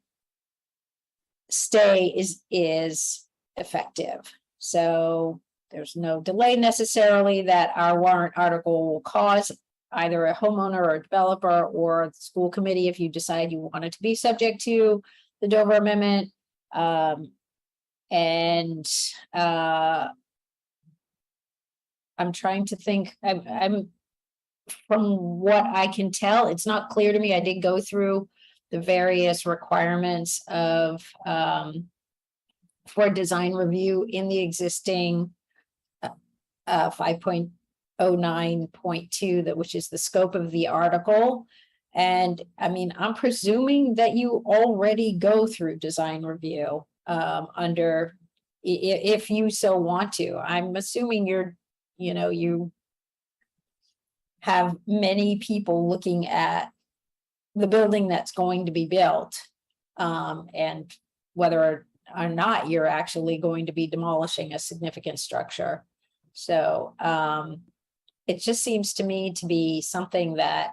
stay is effective. So there's no delay necessarily that our warrant article will cause either a homeowner or a developer or the school committee if you decide you want it to be subject to the Dover Amendment. I'm trying to think, I'm from what I can tell, it's not clear to me. I did go through the various requirements of for design review in the existing 5.09.2, that which is the scope of the article. And I mean, I'm presuming that you already go through design review under, if you so want to. I'm assuming you have many people looking at the building that's going to be built, and whether or not you're actually going to be demolishing a significant structure. So it just seems to me to be something that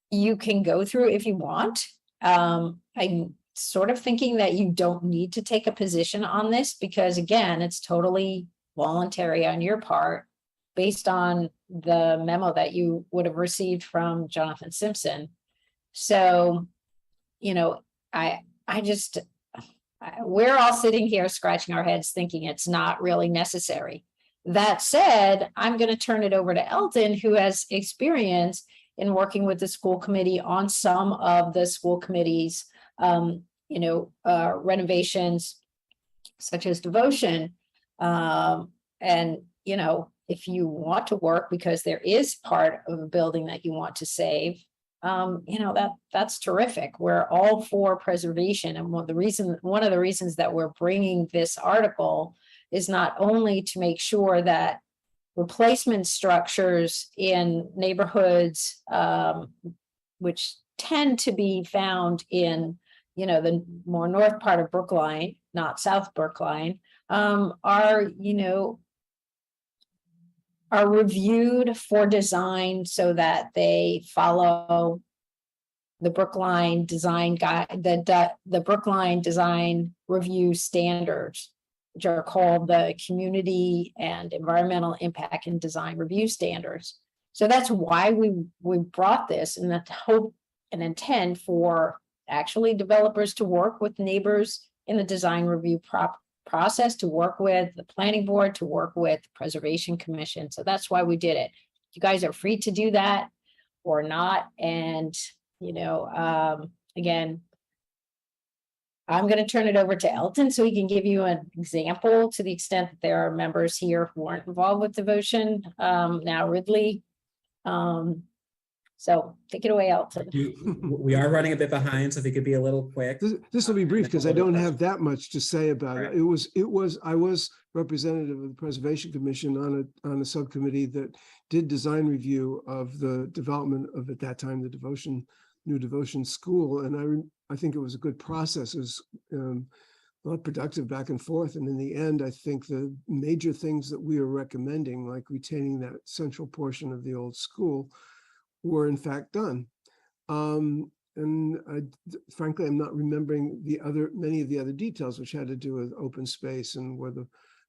you can go through if you want. I'm sort of thinking that you don't need to take a position on this because, again, it's totally voluntary on your part based on the memo that you would have received from Jonathan Simpson. So, we're all sitting here scratching our heads thinking it's not really necessary. That said, I'm going to turn it over to Elton, who has experience in working with the school committee on some of the school committee's, renovations, such as devotion. If you want to work because there is part of a building that you want to save, that's terrific. We're all for preservation. And one of the reasons that we're bringing this article is not only to make sure that replacement structures in neighborhoods, which tend to be found in, the more north part of Brookline, not South Brookline, are reviewed for design so that they follow the Brookline design guide, the Brookline design review standards, which are called the Community and Environmental Impact and Design Review Standards. So that's why we brought this, and the hope and intent for actually developers to work with neighbors in the design review process, to work with the planning board, to work with the Preservation Commission. So that's why we did it. You guys are free to do that or not. And, again, I'm going to turn it over to Elton so he can give you an example to the extent that there are members here who aren't involved with devotion. Now, Ridley. So take it away, Elton. We are running a bit behind, so if you could be a little quick. This will be brief because I don't have that much to say about it. I was representative of the Preservation Commission on a subcommittee that did design review of the development of, at that time, the devotion New Devotion School. And I think it was a good process. It was a lot productive back and forth. And in the end, I think the major things that we are recommending, like retaining that central portion of the old school, were in fact done. And frankly, I'm not remembering many of the other details, which had to do with open space and where the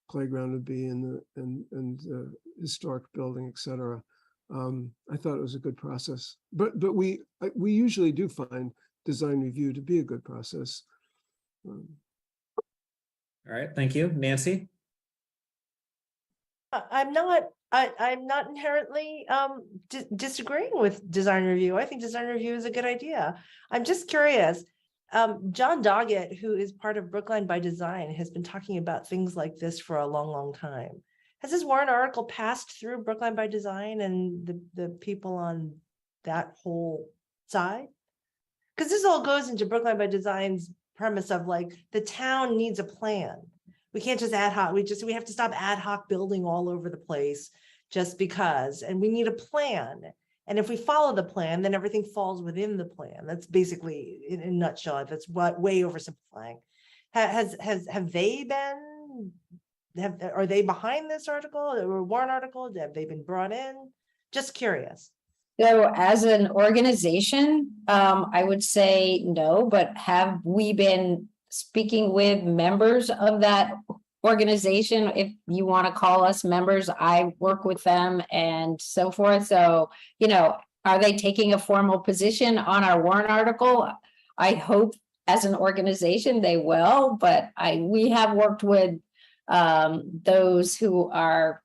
playground would be and the historic building, et cetera. I thought it was a good process, but we usually do find design review to be a good process. All right, thank you. Nancy? I'm not inherently disagreeing with design review. I think design review is a good idea. I'm just curious. John Doggett, who is part of Brookline by Design, has been talking about things like this for a long, long time. Has this warrant article passed through Brookline by Design and the people on that whole side? Because this all goes into Brookline by Design's premise of like, the town needs a plan. We can't just ad hoc, we have to stop ad hoc building all over the place just because, and we need a plan. And if we follow the plan, then everything falls within the plan. That's basically, in a nutshell, that's what way oversimplifying. Have they been, are they behind this article or warrant article? Have they been brought in? Just curious. So as an organization, I would say no, but have we been speaking with members of that organization? If you want to call us members, I work with them and so forth. So, are they taking a formal position on our warrant article? I hope as an organization they will, but we have worked with those who are,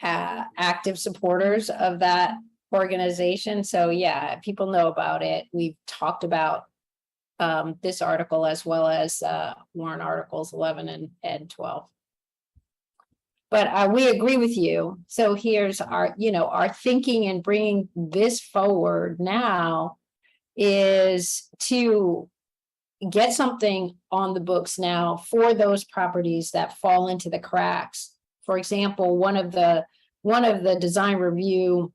active supporters of that organization. So yeah, people know about it. We've talked about this article as well as warrant articles 11 and 12. But we agree with you. So here's our thinking and bringing this forward now is to get something on the books now for those properties that fall into the cracks. For example, one of the design review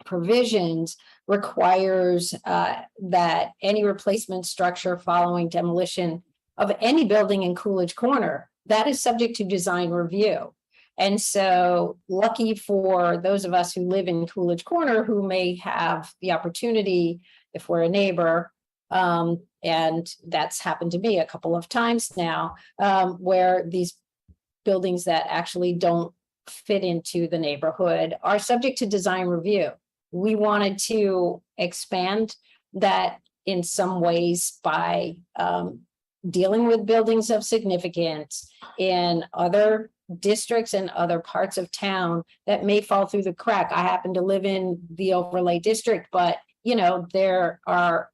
provisions requires that any replacement structure following demolition of any building in Coolidge Corner, that is subject to design review. And so lucky for those of us who live in Coolidge Corner who may have the opportunity, if we're a neighbor, and that's happened to me a couple of times now, where these buildings that actually don't fit into the neighborhood are subject to design review. We wanted to expand that in some ways by dealing with buildings of significance in other districts and other parts of town that may fall through the crack. I happen to live in the overlay district, but there are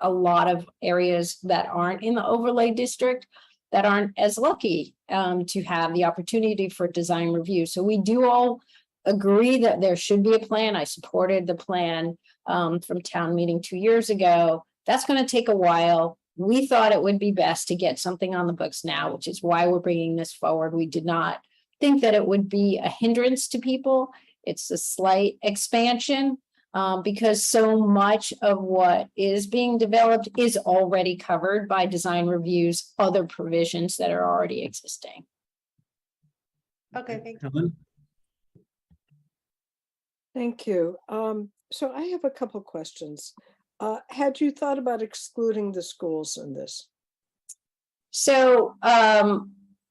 a lot of areas that aren't in the overlay district that aren't as lucky to have the opportunity for design review. So we do all agree that there should be a plan. I supported the plan from town meeting 2 years ago. That's going to take a while. We thought it would be best to get something on the books now, which is why we're bringing this forward. We did not think that it would be a hindrance to people. It's a slight expansion because so much of what is being developed is already covered by design reviews, other provisions that are already existing. Okay, thank you. Helen? Thank you. So I have a couple questions. Had you thought about excluding the schools in this? So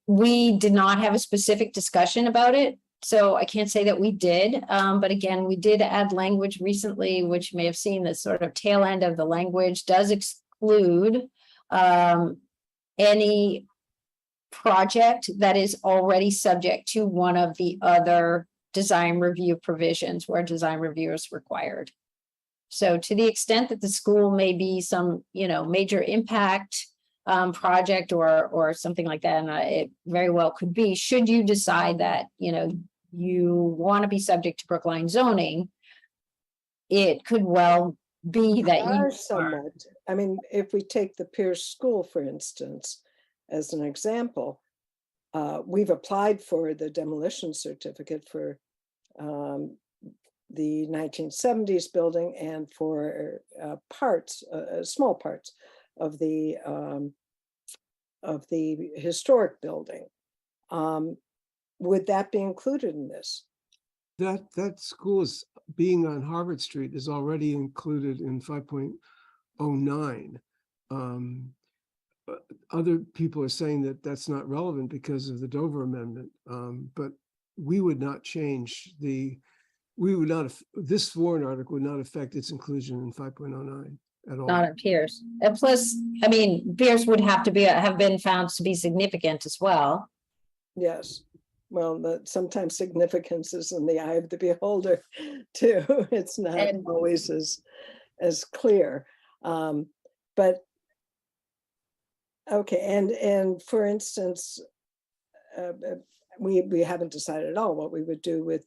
we did not have a specific discussion about it. So I can't say that we did. But again, we did add language recently, which you may have seen the sort of tail end of the language does exclude any project that is already subject to one of the other design review provisions where design review is required. So to the extent that the school may be some, major impact project or something like that, and it very well could be, should you decide that, you want to be subject to Brookline zoning, it could well be that you are somewhat. I mean, if we take the Pierce School, for instance, as an example, we've applied for the demolition certificate for the 1970s building and for parts, small parts of the historic building. Would that be included in this? That school is being on Harvard Street is already included in 5.09. Other people are saying that that's not relevant because of the Dover Amendment, but we would not change this warrant article would not affect its inclusion in 5.09 at all. Not in Pierce. And plus, I mean, Pierce would have been found to be significant as well. Yes. Well, sometimes significance is in the eye of the beholder too. It's not always as clear. But okay, and for instance, we haven't decided at all what we would do with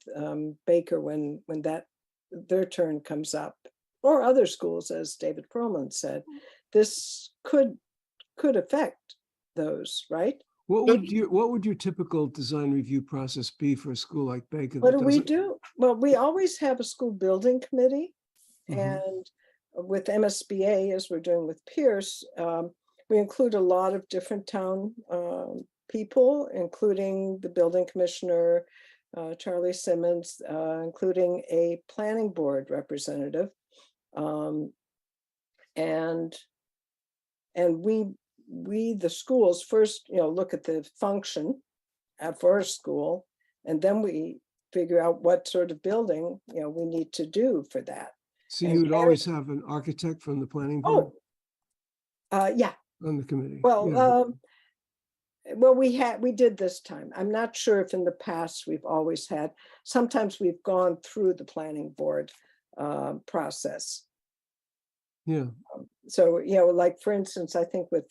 Baker when their turn comes up, or other schools, as David Perlman said. This could affect those, right? What would your typical design review process be for a school like Baker? What do we do? Well, we always have a school building committee, Mhm. and with MSBA, as we're doing with Pierce, we include a lot of different town people, including the building commissioner, Charlie Simmons, including a planning board representative. And we, the schools first, look at the function for a school, and then we figure out what sort of building, we need to do for that. So you would always have an architect from the planning board? Yeah. On the committee? Well, well, we did this time. I'm not sure if in the past we've always had, sometimes we've gone through the planning board process. Yeah. So, like for instance, I think with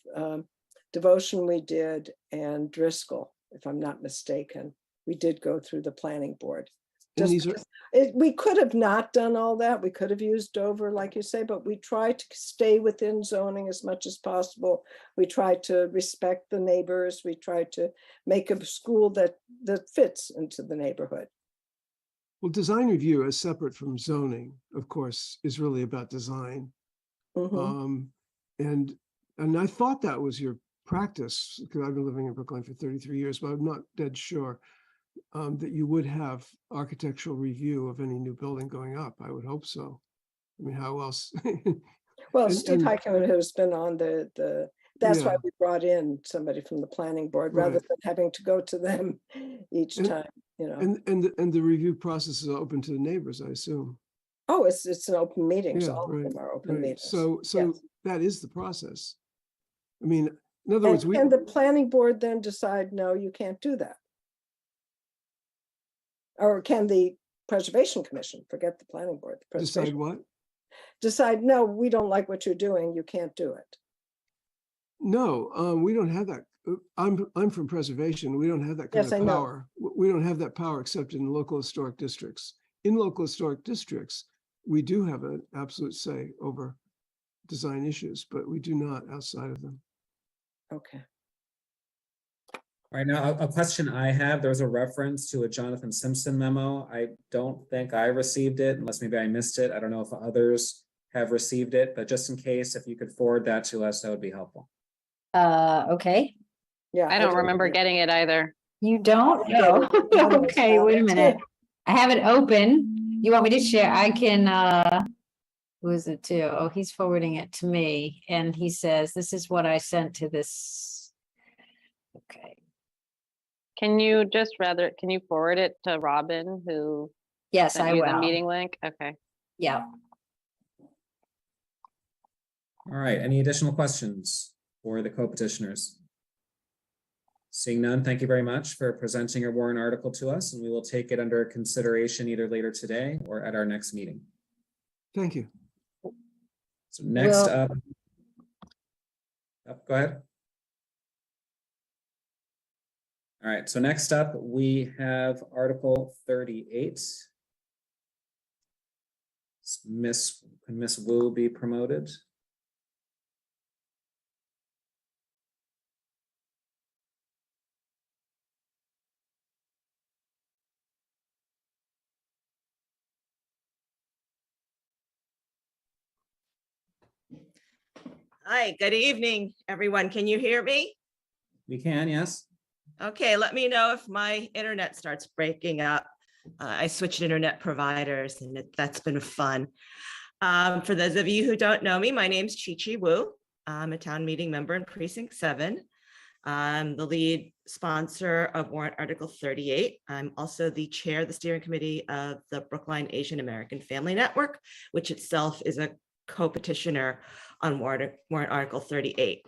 Devotion we did, and Driscoll, if I'm not mistaken, we did go through the planning board. And these are, We could have not done all that. We could have used Dover, like you say, but we try to stay within zoning as much as possible. We try to respect the neighbors. We try to make a school that fits into the neighborhood. well, design review is separate from zoning, of course, is really about design. Mhm. And I thought that was your practice, because I've been living in Brookline for 33 years, but I'm not dead sure that you would have architectural review of any new building going up. I would hope so. I mean, how else? Well, And- Steve and- Heikkinen has been on that's why Yeah. we brought in somebody from the planning board rather Right. than having to go to them each And- time, And the review process is open to the neighbors, I assume. Oh, it's an open meeting, so Yeah, all of right, them are open right. meetings. So Yes. that is the process. I mean, in other words, And can the planning board then decide, no, you can't do that? Or can the Preservation Commission, forget the planning board, the decide Preservation, what? decide, no, we don't like what you're doing, you can't do it? No, we don't have that. I'm from preservation. We don't have that kind Yes, of I know. power. We don't have that power except in local historic districts. In local historic districts, we do have an absolute say over design issues, but we do not outside of them. Okay. Right now, a question I have, there was a reference to a Jonathan Simpson memo. I don't think I received it, unless maybe I missed it. I don't know if others have received it, but just in case, if you could forward that to us, that would be helpful. Okay. Yeah. I don't remember getting it either. You don't? Yeah, No. Okay, wait a minute. I have it open. You want me to share? I can, who is it to? Oh, he's forwarding it to me. And he says, this is what I sent to this. Okay. Can you forward it to Robin, who Yes, sent I you the will. meeting link? Okay. Yeah. All right, any additional questions for the co-petitioners? Seeing none, thank you very much for presenting your warrant article to us, and we will take it under consideration either later today or at our next meeting. Thank you. So next Well- up, go ahead. All right, so next up, we have Article 38. Can Miss Wu be promoted? Hi, good evening, everyone. Can you hear me? We can, yes. Okay, let me know if my internet starts breaking up. I switched internet providers and that's been fun. For those of you who don't know me, my name's Chi-Chi Wu. I'm a town meeting member in Precinct 7. I'm the lead sponsor of warrant Article 38. I'm also the chair of the steering committee of the Brookline Asian American Family Network, which itself is a co-petitioner on warrant Article 38.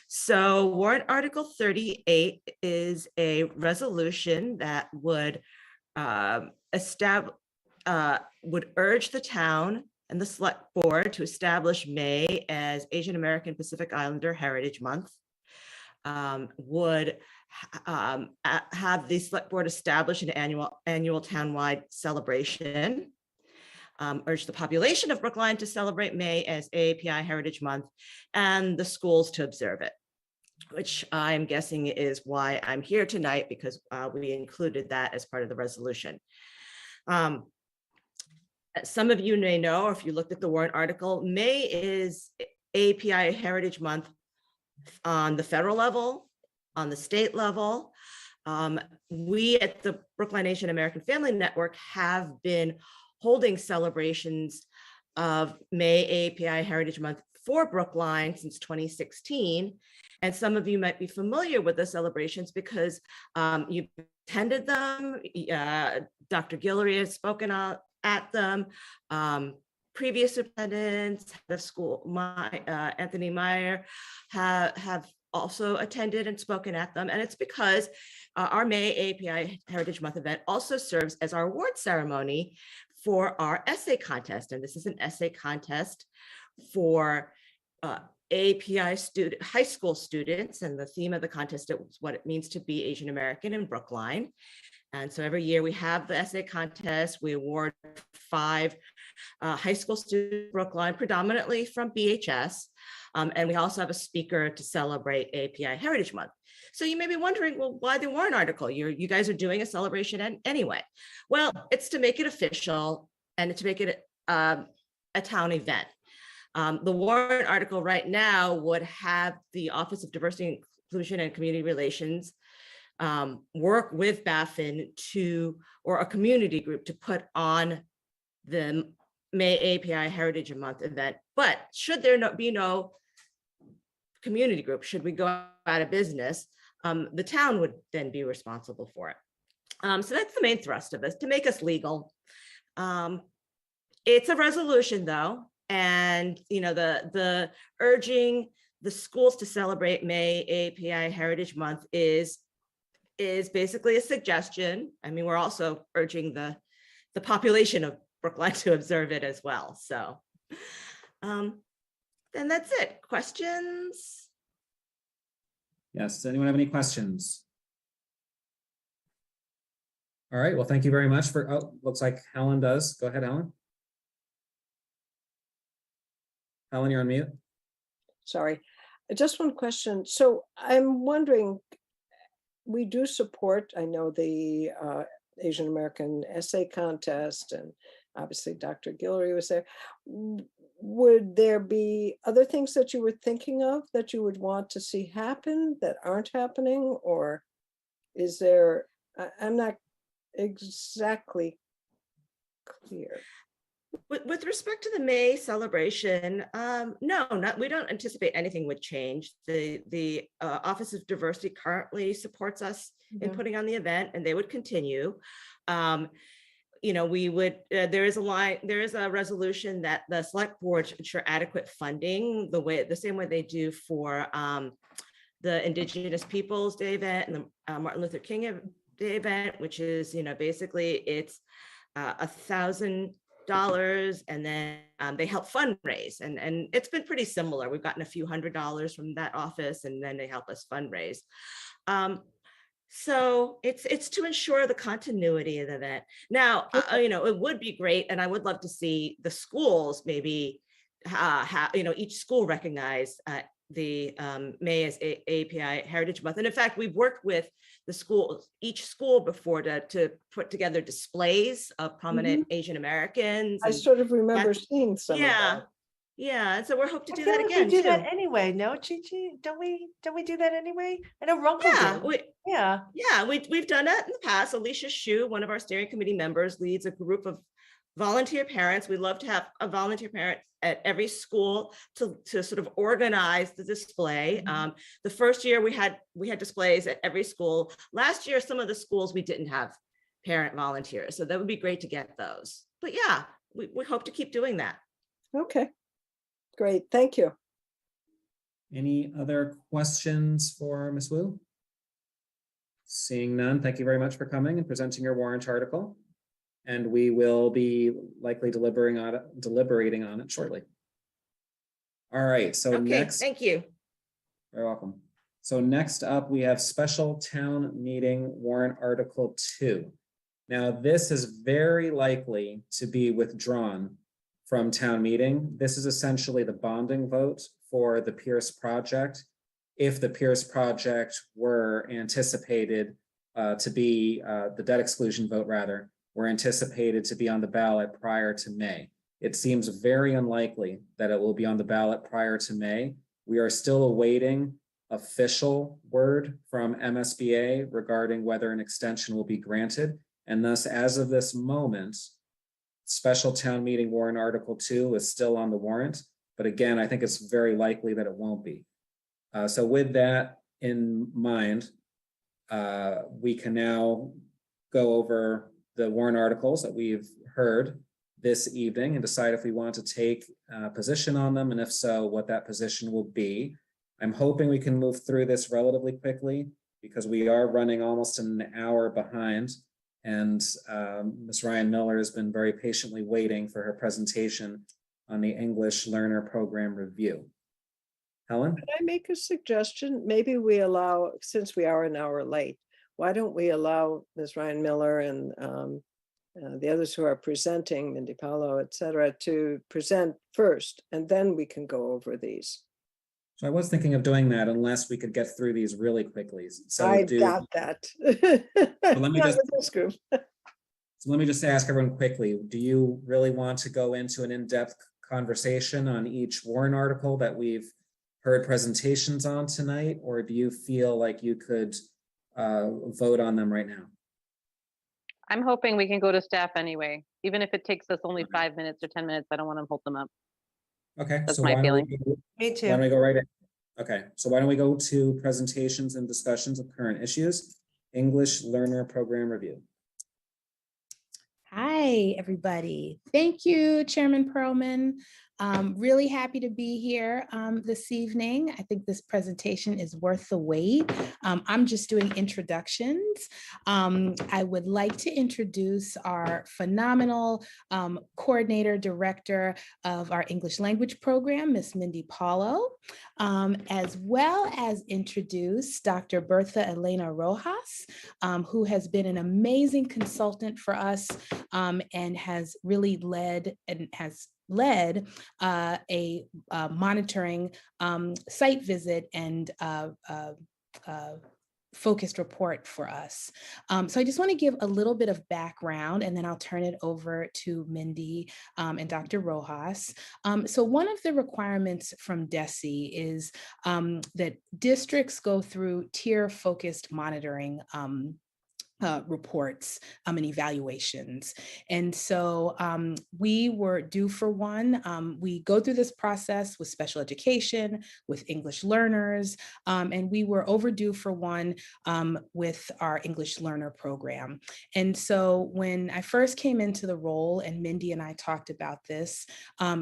So warrant Article 38 is a resolution that would would urge the town and the select board to establish May as Asian American Pacific Islander Heritage Month. Would have the select board establish an annual townwide celebration. Urge the population of Brookline to celebrate May as AAPI Heritage Month and the schools to observe it, which I'm guessing is why I'm here tonight, because we included that as part of the resolution. Some of you may know, or if you looked at the warrant article, May is AAPI Heritage Month on the federal level, on the state level. We at the Brookline Asian American Family Network have been holding celebrations of May AAPI Heritage Month for Brookline since 2016. And some of you might be familiar with the celebrations because you've attended them. Dr. Guillory has spoken at them. Previous superintendents of school, Anthony Meyer, have also attended and spoken at them. And it's because our May AAPI Heritage Month event also serves as our award ceremony for our essay contest. And this is an essay contest for AAPI high school students. And the theme of the contest is what it means to be Asian American in Brookline. And so every year we have the essay contest. We award 5 high school students in Brookline, predominantly from BHS. And we also have a speaker to celebrate AAPI Heritage Month. So you may be wondering, well, why the warrant article? You guys are doing a celebration anyway. Well, it's to make it official and to make it a town event. The warrant article right now would have the Office of Diversity, Inclusion, and Community Relations work with BaFin or a community group to put on the May AAPI Heritage Month event. But should there be no community group, should we go out of business, the town would then be responsible for it. So that's the main thrust of this, to make us legal. It's a resolution though, and the urging the schools to celebrate May AAPI Heritage Month is basically a suggestion. I mean, we're also urging the population of Brookline to observe it as well. So then that's it. Questions? Yes, does anyone have any questions? All right, well, thank you very much for, looks like Helen does. Go ahead, Helen. Helen, you're on mute. Sorry, just one question. So I'm wondering, we do support, I know the Asian American essay contest, and obviously Dr. Guillory was there. Would there be other things that you were thinking of that you would want to see happen that aren't happening? Or is there, I'm not exactly clear. With respect to the May celebration, no, we don't anticipate anything would change. The Office of Diversity currently supports us in putting on the event, and they would continue. We would, there is a resolution that the select board should ensure adequate funding the same way they do for the Indigenous Peoples Day event and the Martin Luther King Day event, which is, basically it's $1,000 and then they help fundraise, and it's been pretty similar. We've gotten a few $100s from that office, and then they help us fundraise. So it's to ensure the continuity of the event. Now, it would be great, and I would love to see the schools maybe, each school recognize the May as AAPI Heritage Month. And in fact, we've worked with the schools, each school before to put together displays of prominent Asian Americans. I sort of remember seeing some of that. Yeah, and so we're hope to I do feel that like again we do too. that anyway, no, Chi-Chi? Don't we do that anyway? I know Runkle Yeah, did. Yeah. Yeah, we've done that in the past. Alicia Shu, one of our steering committee members, leads a group of volunteer parents. We love to have a volunteer parent at every school to sort of organize the display. The first year we had displays at every school. Last year, some of the schools we didn't have parent volunteers, so that would be great to get those. But yeah, we hope to keep doing that. Okay, great, thank you. Any other questions for Ms. Wu? Seeing none, thank you very much for coming and presenting your warrant article. And we will be likely deliberating on it shortly. All right, so Okay, next. thank you. You're welcome. So next up, we have special town meeting warrant article 2. Now, this is very likely to be withdrawn from town meeting. This is essentially the bonding vote for the Pierce project. If the Pierce project were anticipated to be, the debt exclusion vote rather, were anticipated to be on the ballot prior to May. It seems very unlikely that it will be on the ballot prior to May. We are still awaiting official word from MSBA regarding whether an extension will be granted. And thus, as of this moment, special town meeting warrant article 2 is still on the warrant. But again, I think it's very likely that it won't be. So with that in mind, we can now go over the warrant articles that we've heard this evening and decide if we want to take a position on them, and if so, what that position will be. I'm hoping we can move through this relatively quickly because we are running almost an hour behind, and Ms. Ryan Miller has been very patiently waiting for her presentation on the English Learner Program Review. Helen? Can I make a suggestion? Maybe we allow, since we are an hour late, why don't we allow Ms. Ryan Miller and the others who are presenting, Mindy Paolo, et cetera, to present first, and then we can go over these. So I was thinking of doing that unless we could get through these really quickly. So I doubt that. Let me Not just, with this group. so let me just ask everyone quickly, do you really want to go into an in-depth conversation on each warrant article that we've heard presentations on tonight, or do you feel like you could vote on them right now? I'm hoping we can go to staff anyway, even if it takes us only 5 minutes or 10 minutes. I don't want to hold them up. Okay, That's so my why don't feeling. we go, Me too. why don't we go right in? Okay, so why don't we go to presentations and discussions of current issues, English Learner Program Review. Hi, everybody. Thank you, Chairman Perlman. Really happy to be here this evening. I think this presentation is worth the wait. I'm just doing introductions. I would like to introduce our phenomenal coordinator, director of our English language program, Miss Mindy Paolo, as well as introduce Dr. Bertha Elena Rojas, who has been an amazing consultant for us and has really led a monitoring site visit and focused report for us. So I just want to give a little bit of background, and then I'll turn it over to Mindy and Dr. Rojas. So one of the requirements from DESE is that districts go through tier-focused monitoring reports and evaluations. And so we were due for one. We go through this process with special education, with English learners, and we were overdue for one with our English learner program. And so when I first came into the role, and Mindy and I talked about this,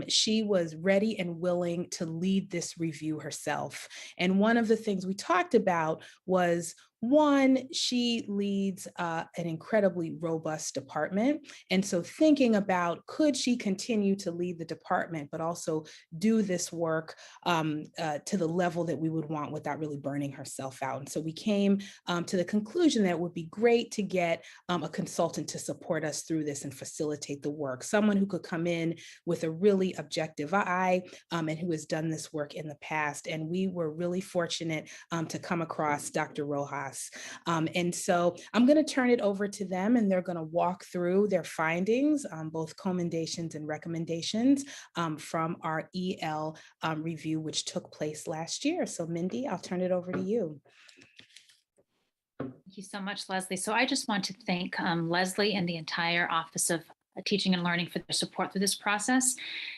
she was ready and willing to lead this review herself. And one of the things we talked about was, one, she leads an incredibly robust department. And so thinking about, could she continue to lead the department, but also do this work to the level that we would want without really burning herself out? And so we came to the conclusion that it would be great to get a consultant to support us through this and facilitate the work. Someone who could come in with a really objective eye and who has done this work in the past. And we were really fortunate to come across Dr. Rojas. us. And so I'm going to turn it over to them, and they're going to walk through their findings, both commendations and recommendations from our EL review, which took place last year. So Mindy, I'll turn it over to you. Thank you so much, Leslie. So I just want to thank Leslie and the entire Office of Teaching and Learning for their support through this process.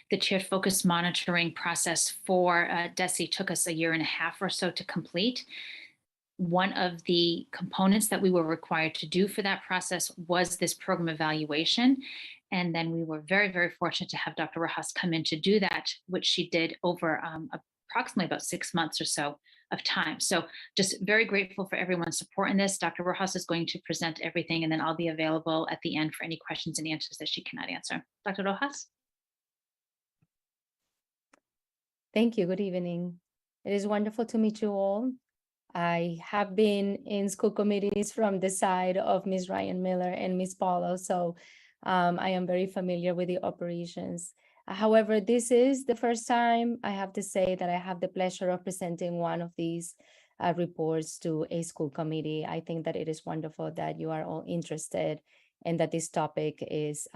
The tiered focused monitoring process for DESE took us 1.5 years or so to complete. One of the components that we were required to do for that process was this program evaluation. And then we were very, very fortunate to have Dr. Rojas come in to do that, which she did over approximately about 6 months or so of time. So just very grateful for everyone's support in this. Dr. Rojas is going to present everything, and then I'll be available at the end for any questions and answers that she cannot answer. Dr. Rojas? Thank you. Good evening. It is wonderful to meet you all. I have been in school committees from the side of Ms. Ryan Miller and Ms. Paulo, so I am very familiar with the operations. However, this is the first time I have to say that I have the pleasure of presenting one of these reports to a school committee. I think that it is wonderful that you are all interested and that this topic is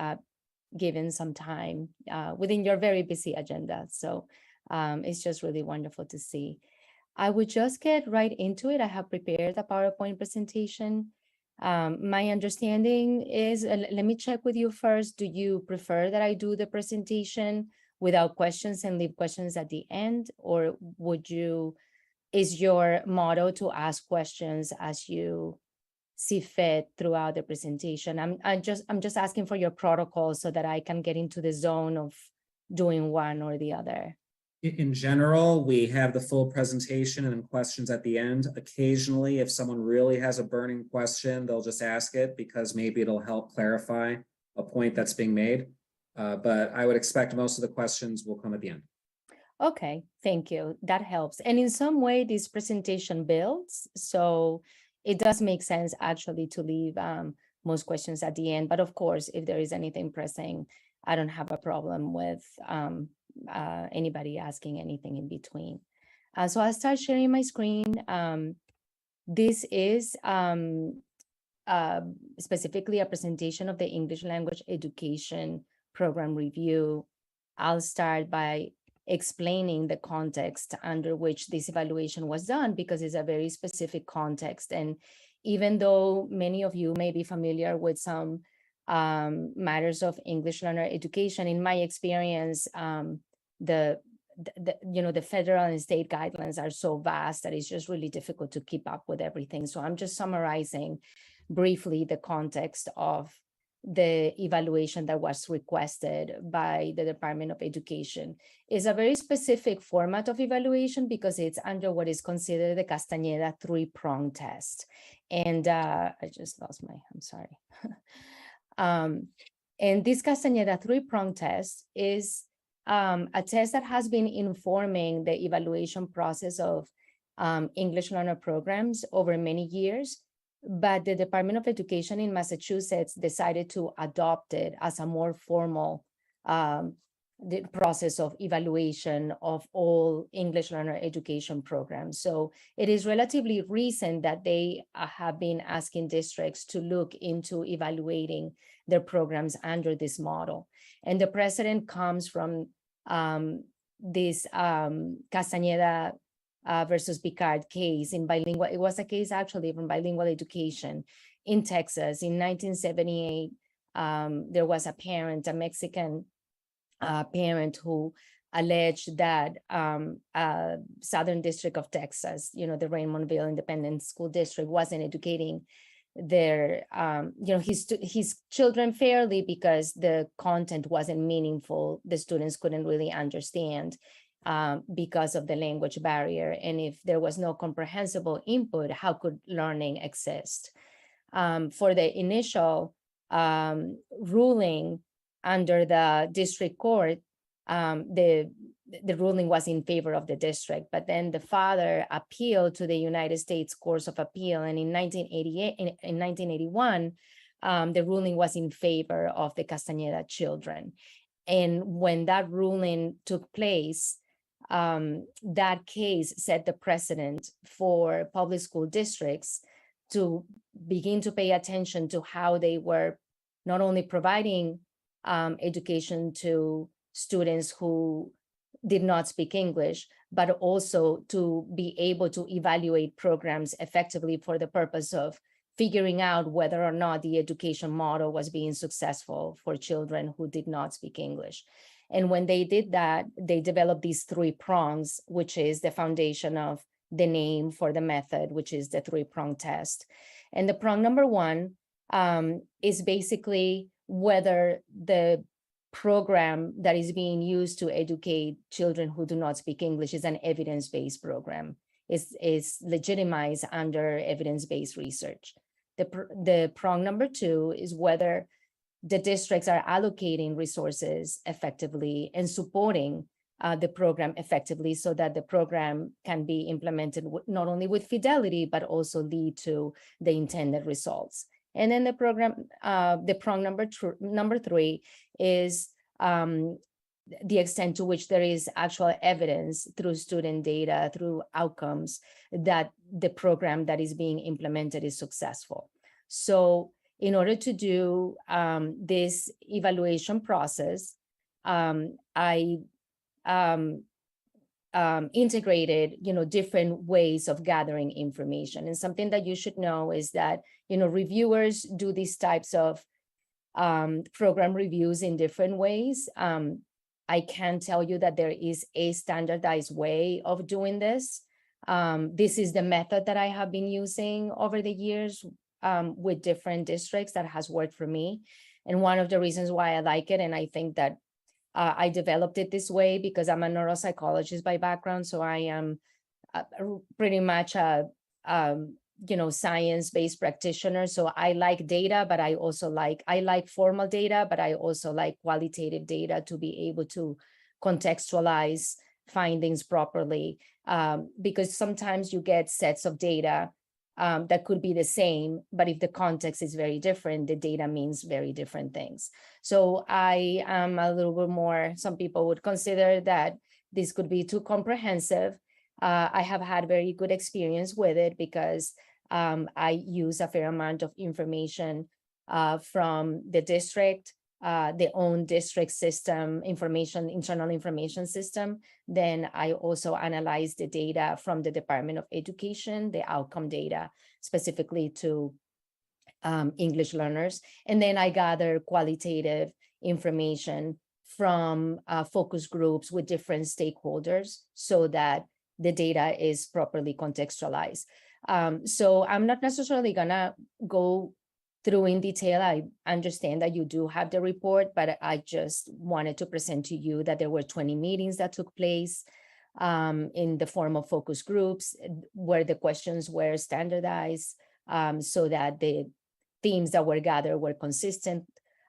given some time within your very busy agenda. So it's just really wonderful to see. I would just get right into it. I have prepared a PowerPoint presentation. My understanding is, let me check with you first. Do you prefer that I do the presentation without questions and leave questions at the end? Or is your motto to ask questions as you see fit throughout the presentation? I'm just asking for your protocol so that I can get into the zone of doing one or the other. In general, we have the full presentation and then questions at the end. Occasionally, if someone really has a burning question, they'll just ask it because maybe it'll help clarify a point that's being made. But I would expect most of the questions will come at the end. Okay, thank you. That helps. And in some way, this presentation builds. So it does make sense actually to leave most questions at the end. But of course, if there is anything pressing, I don't have a problem with anybody asking anything in between. So I'll start sharing my screen. This is specifically a presentation of the English language education program review. I'll start by explaining the context under which this evaluation was done, because it's a very specific context. And even though many of you may be familiar with some matters of English learner education, in my experience, the federal and state guidelines are so vast that it's just really difficult to keep up with everything. So I'm just summarizing briefly the context of the evaluation that was requested by the Department of Education. Is a very specific format of evaluation because it's under what is considered the Castañeda three-prong test. And I just lost I'm sorry. And this Castañeda three-prong test is a test that has been informing the evaluation process of English learner programs over many years, but the Department of Education in Massachusetts decided to adopt it as a more formal the process of evaluation of all English learner education programs. So it is relatively recent that they have been asking districts to look into evaluating their programs under this model. And the precedent comes from this Castañeda versus Picard case in bilingual. It was a case actually from bilingual education in Texas in 1978. There was a parent, a Mexican parent, who alleged that Southern District of Texas, the Raymondville Independent School District, wasn't educating their his children fairly because the content wasn't meaningful. The students couldn't really understand because of the language barrier, and if there was no comprehensible input, how could learning exist? For the initial ruling under the district court, the ruling was in favor of the district, but then the father appealed to the United States Courts of Appeal, and in 1981, the ruling was in favor of the Castañeda children. And when that ruling took place, that case set the precedent for public school districts to begin to pay attention to how they were not only providing education to students who did not speak English, but also to be able to evaluate programs effectively for the purpose of figuring out whether or not the education model was being successful for children who did not speak English. And when they did that, they developed these 3 prongs, which is the foundation of the name for the method, which is the 3-prong test. And the prong number 1 is basically whether the program that is being used to educate children who do not speak English is an evidence-based program, is legitimized under evidence-based research. The prong number 2 is whether the districts are allocating resources effectively and supporting the program effectively so that the program can be implemented not only with fidelity, but also lead to the intended results. And then the prong number 3 is the extent to which there is actual evidence through student data, through outcomes, that the program that is being implemented is successful. So in order to do this evaluation process, I integrated, different ways of gathering information. And something that you should know is that, reviewers do these types of program reviews in different ways. I can tell you that there is a standardized way of doing this. This is the method that I have been using over the years with different districts that has worked for me. And one of the reasons why I like it, and I think that I developed it this way because I'm a neuropsychologist by background. So I am pretty much a, science-based practitioner. So I like data, but I like formal data, but I also like qualitative data to be able to contextualize findings properly. Because sometimes you get sets of data that could be the same, but if the context is very different, the data means very different things. So I am a little bit more, some people would consider that this could be too comprehensive. I have had very good experience with it because I use a fair amount of information from the district, their own district system, internal information system. Then I also analyze the data from the Department of Education, the outcome data, specifically to English learners. And then I gather qualitative information from focus groups with different stakeholders so that the data is properly contextualized. So I'm not necessarily gonna go through in detail. I understand that you do have the report, but I just wanted to present to you that there were 20 meetings that took place in the form of focus groups where the questions were standardized so that the themes that were gathered were consistent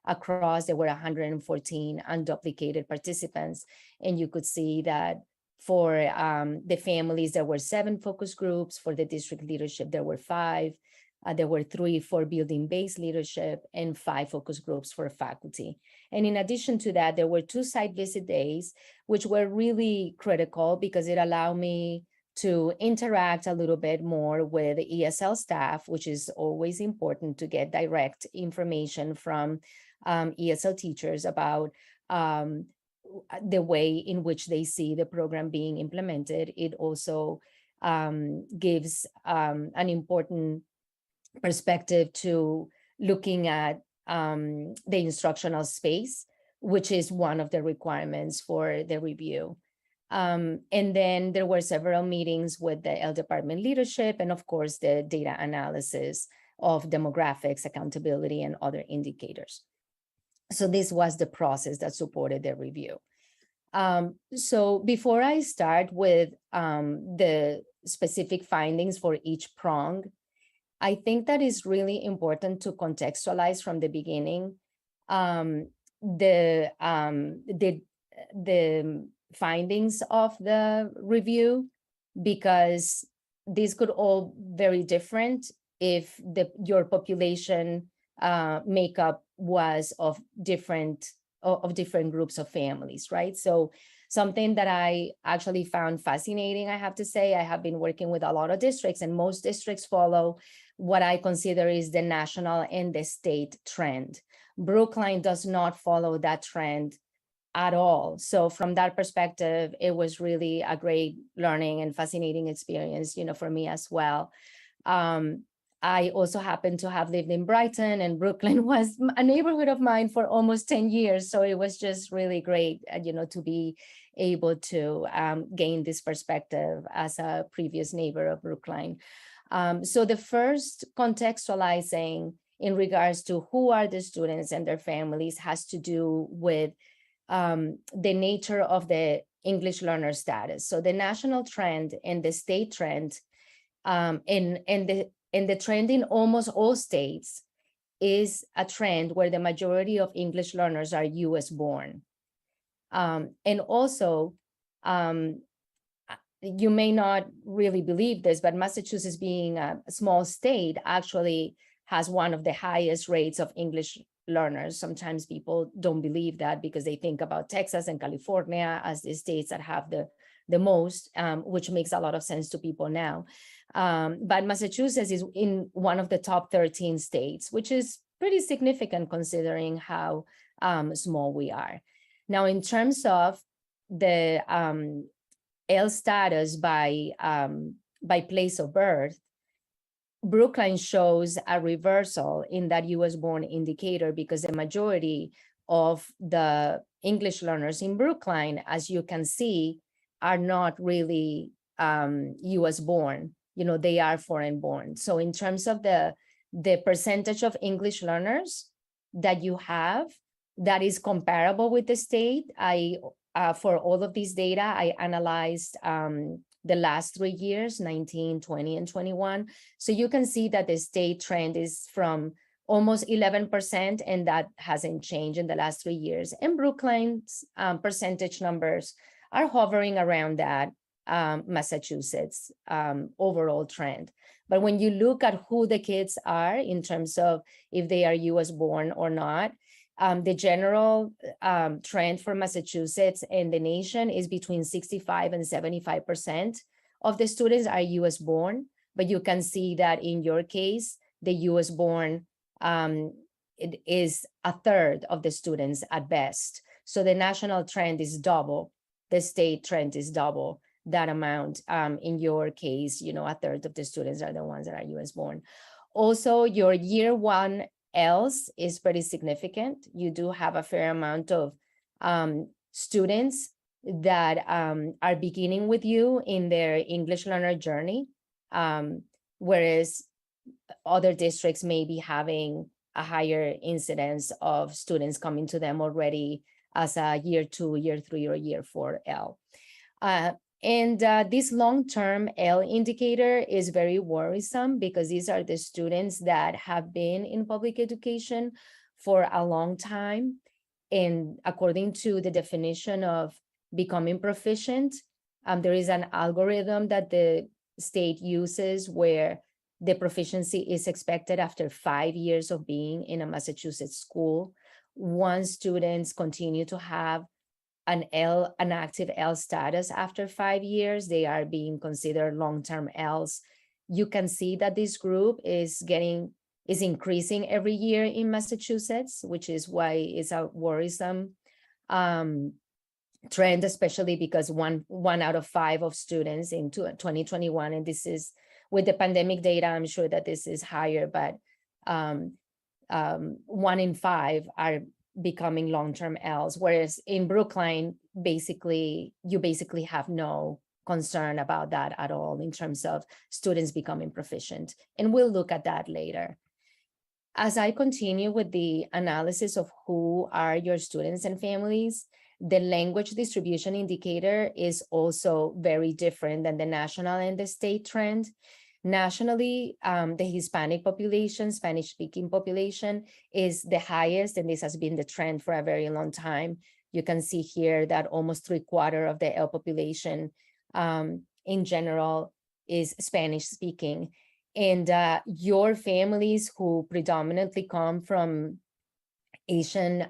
across. There were 114 unduplicated participants. And you could see that for the families, there were 7 focus groups. For the district leadership, there were 5. There were 3 for building-based leadership and 5 focus groups for faculty. And in addition to that, there were 2 site visit days, which were really critical because it allowed me to interact a little bit more with the ESL staff, which is always important to get direct information from ESL teachers about the way in which they see the program being implemented. It also gives an important perspective to looking at the instructional space, which is one of the requirements for the review. And then there were several meetings with the L department leadership and of course the data analysis of demographics, accountability, and other indicators. So this was the process that supported the review. So before I start with the specific findings for each prong, I think that is really important to contextualize from the beginning the findings of the review, because these could all very different if your population makeup was of different groups of families, right? So something that I actually found fascinating, I have to say. I have been working with a lot of districts, and most districts follow what I consider is the national and the state trend. Brookline does not follow that trend at all. So from that perspective, it was really a great learning and fascinating experience, for me as well. I also happen to have lived in Brighton, and Brookline was a neighborhood of mine for almost 10 years. So it was just really great, to be able to gain this perspective as a previous neighbor of Brookline. So the first contextualizing in regards to who are the students and their families has to do with the nature of the English learner status. So the national trend and the state trend, and the trend in almost all states is a trend where the majority of English learners are US born. And also, you may not really believe this, but Massachusetts, being a small state, actually has one of the highest rates of English learners. Sometimes people don't believe that because they think about Texas and California as the states that have the most, which makes a lot of sense to people now. But Massachusetts is in one of the top 13 states, which is pretty significant considering how small we are. Now, in terms of the L status by place of birth, Brookline shows a reversal in that US born indicator because the majority of the English learners in Brookline, as you can see, are not really US born. They are foreign born. So in terms of the percentage of English learners that you have, that is comparable with the state. For all of these data, I analyzed the last 3 years, 19, 20, and 21. So you can see that the state trend is from almost 11%, and that hasn't changed in the last 3 years. And Brookline's percentage numbers are hovering around that Massachusetts overall trend. But when you look at who the kids are in terms of if they are US born or not, the general trend for Massachusetts and the nation is between 65 and 75% of the students are US born. But you can see that in your case, the US born it is a third of the students at best. So the national trend is double. The state trend is double that amount. In your case, a third of the students are the ones that are US born. Also, your year one else is pretty significant. You do have a fair amount of students that are beginning with you in their English learner journey, whereas other districts may be having a higher incidence of students coming to them already as a year 2, year 3, or year 4 L. And this long-term L indicator is very worrisome because these are the students that have been in public education for a long time. And according to the definition of becoming proficient, there is an algorithm that the state uses where the proficiency is expected after 5 years of being in a Massachusetts school. Once students continue to have an active L status after 5 years, they are being considered long-term Ls. You can see that this group is increasing every year in Massachusetts, which is why it's a worrisome trend, especially because one out of 5 of students in 2021, and this is with the pandemic data, I'm sure that this is higher, but 1 in 5 are becoming long-term Ls, whereas in Brookline, you basically have no concern about that at all in terms of students becoming proficient. And we'll look at that later. As I continue with the analysis of who are your students and families, the language distribution indicator is also very different than the national and the state trend. Nationally, the Hispanic population, Spanish-speaking population, is the highest, and this has been the trend for a very long time. You can see here that almost 3/4 of the L population in general is Spanish-speaking. And your families who predominantly come from Asian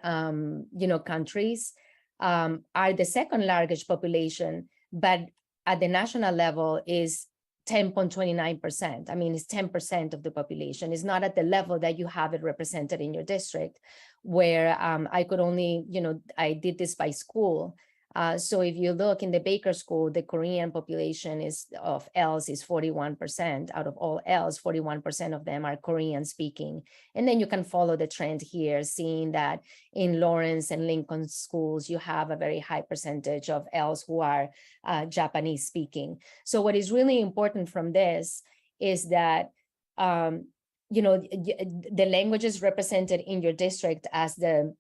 countries, are the second largest population, but at the national level is 10.29%. I mean, it's 10% of the population. It's not at the level that you have it represented in your district, where I could only, I did this by school. So if you look in the Baker School, the Korean population of ELs is 41%. Out of all ELs, 41% of them are Korean speaking. And then you can follow the trend here, seeing that in Lawrence and Lincoln schools, you have a very high percentage of ELs who are Japanese speaking. So what is really important from this is that the languages represented in your district as the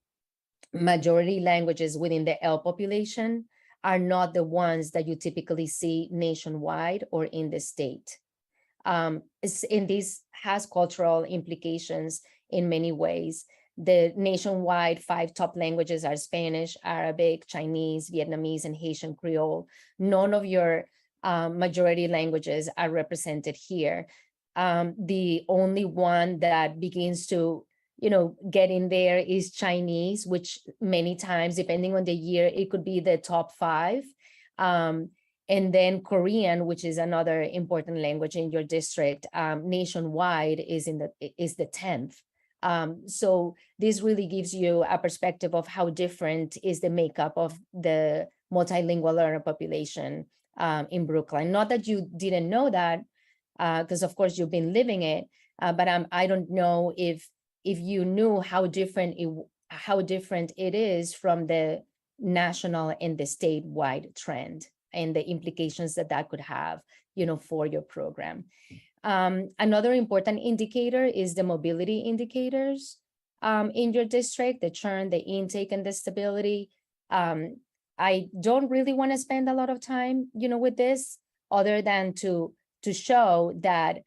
majority languages within the L population are not the ones that you typically see nationwide or in the state. And this has cultural implications in many ways. The nationwide 5 top languages are Spanish, Arabic, Chinese, Vietnamese, and Haitian Creole. None of your majority languages are represented here. The only one that begins to get in there is Chinese, which many times, depending on the year, it could be the top 5. And then Korean, which is another important language in your district, nationwide is the 10th. So this really gives you a perspective of how different is the makeup of the multilingual learner population in Brookline. Not that you didn't know that, because of course you've been living it, but I don't know if you knew how different it is from the national and the statewide trend and the implications that could have, for your program. Another important indicator is the mobility indicators in your district, the churn, the intake, and the stability. I don't really want to spend a lot of time, with this, other than to show that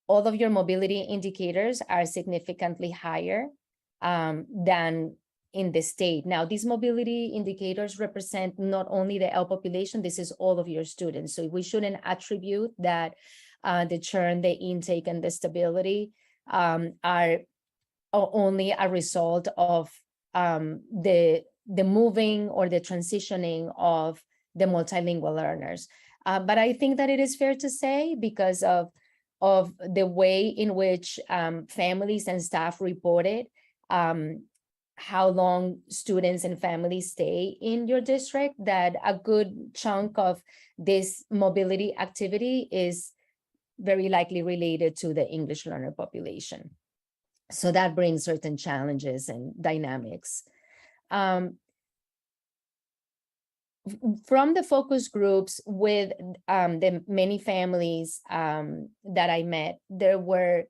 all of your mobility indicators are significantly higher than in the state. Now, these mobility indicators represent not only the L population, this is all of your students. So we shouldn't attribute that the churn, the intake, and the stability are only a result of the moving or the transitioning of the multilingual learners. But I think that it is fair to say, because of the way in which families and staff reported how long students and families stay in your district, that a good chunk of this mobility activity is very likely related to the English learner population. So that brings certain challenges and dynamics. From the focus groups with the many families that I met, there were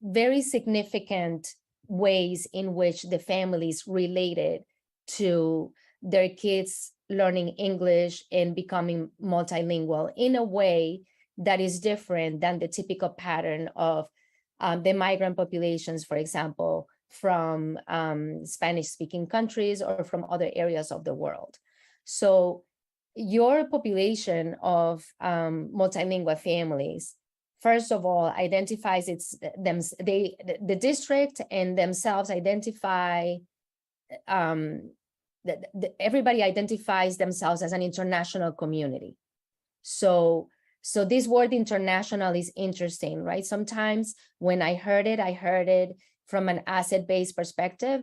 very significant ways in which the families related to their kids learning English and becoming multilingual in a way that is different than the typical pattern of the migrant populations, for example, from Spanish-speaking countries or from other areas of the world. So your population of multilingual families, first of all, identifies the district and themselves identify, everybody identifies themselves as an international community. So this word international is interesting, right? Sometimes when I heard it from an asset-based perspective.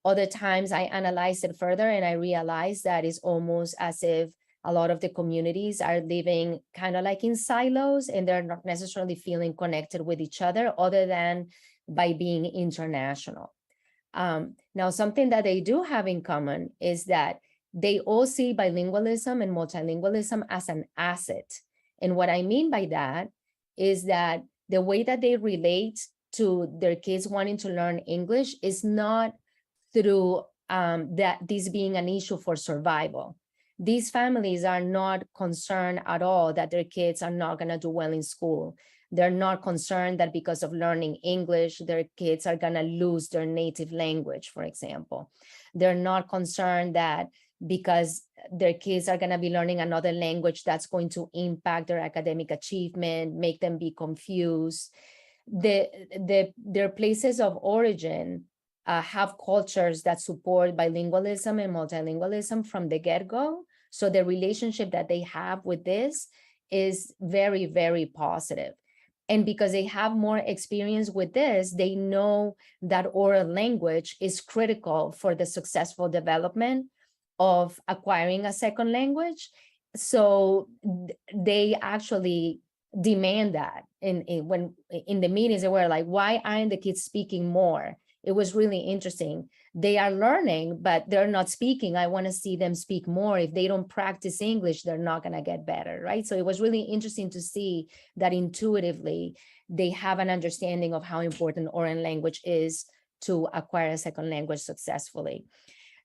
Other times I analyzed it further and I realized that it's almost as if a lot of the communities are living kind of like in silos and they're not necessarily feeling connected with each other other than by being international. Now, something that they do have in common is that they all see bilingualism and multilingualism as an asset. And what I mean by that is that the way that they relate to their kids wanting to learn English is not through this being an issue for survival. These families are not concerned at all that their kids are not going to do well in school. They're not concerned that because of learning English, their kids are going to lose their native language, for example. They're not concerned that because their kids are going to be learning another language that's going to impact their academic achievement, make them be confused. Their places of origin have cultures that support bilingualism and multilingualism from the get-go. So the relationship that they have with this is very, very positive. And because they have more experience with this, they know that oral language is critical for the successful development of acquiring a second language. So they actually demand that. In the meetings, they were like, why aren't the kids speaking more? It was really interesting. They are learning, but they're not speaking. I want to see them speak more. If they don't practice English, they're not going to get better, right? So it was really interesting to see that intuitively they have an understanding of how important oral language is to acquire a second language successfully.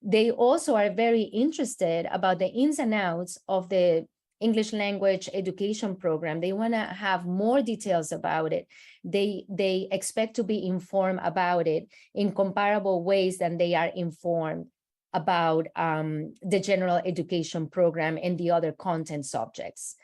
They also are very interested about the ins and outs of the English language education program. They want to have more details about it. They expect to be informed about it in comparable ways than they are informed about the general education program and the other content subjects.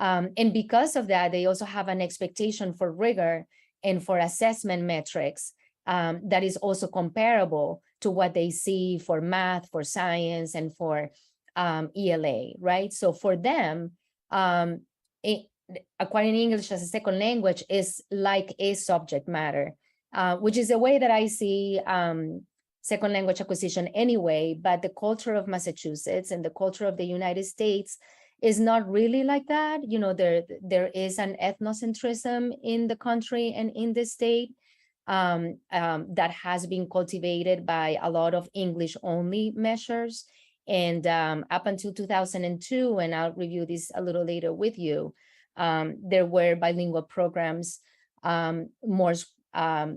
And because of that, they also have an expectation for rigor and for assessment metrics that is also comparable to what they see for math, for science, and for ELA, right? So for them, acquiring English as a second language is like a subject matter, which is the way that I see second language acquisition anyway, but the culture of Massachusetts and the culture of the United States is not really like that. You know, there is an ethnocentrism in the country and in the state that has been cultivated by a lot of English-only measures. And up until 2002, and I'll review this a little later with you, there were bilingual programs more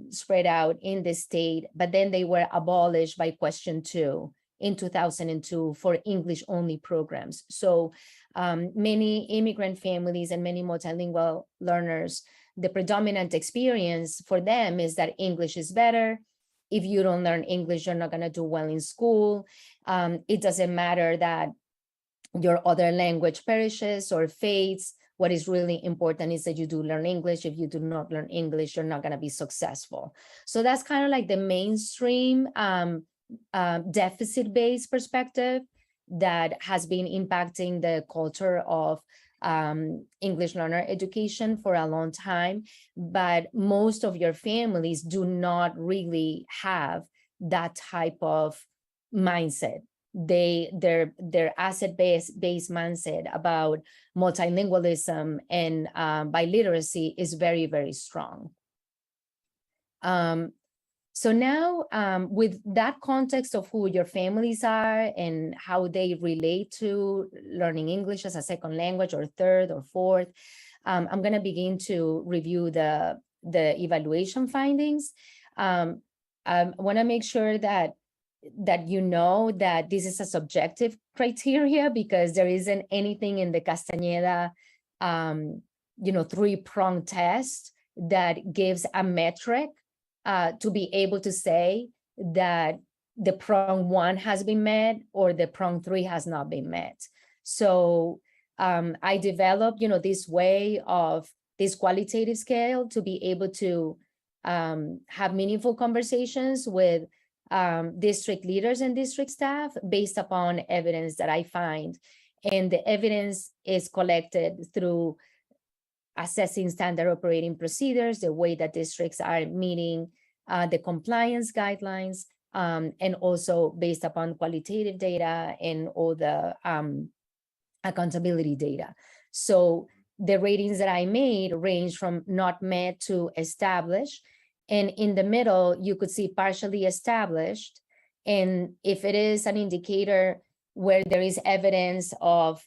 spread out in the state, but then they were abolished by Question 2 in 2002 for English-only programs. So many immigrant families and many multilingual learners, the predominant experience for them is that English is better. If you don't learn English, you're not going to do well in school. It doesn't matter that your other language perishes or fades. What is really important is that you do learn English. If you do not learn English, you're not going to be successful. So that's kind of like the mainstream deficit-based perspective that has been impacting the culture of English learner education for a long time, but most of your families do not really have that type of mindset. Their asset-based mindset about multilingualism and biliteracy is very, very strong. So now with that context of who your families are and how they relate to learning English as a second language or third or fourth, I'm going to begin to review the evaluation findings. I want to make sure that you know that this is a subjective criteria because there isn't anything in the Castañeda, three-pronged test that gives a metric to be able to say that the prong 1 has been met or the prong 3 has not been met. So I developed, this way of this qualitative scale to be able to have meaningful conversations with district leaders and district staff based upon evidence that I find. And the evidence is collected through assessing standard operating procedures, the way that districts are meeting the compliance guidelines, and also based upon qualitative data and all the accountability data. So the ratings that I made range from not met to established. And in the middle, you could see partially established. And if it is an indicator where there is evidence of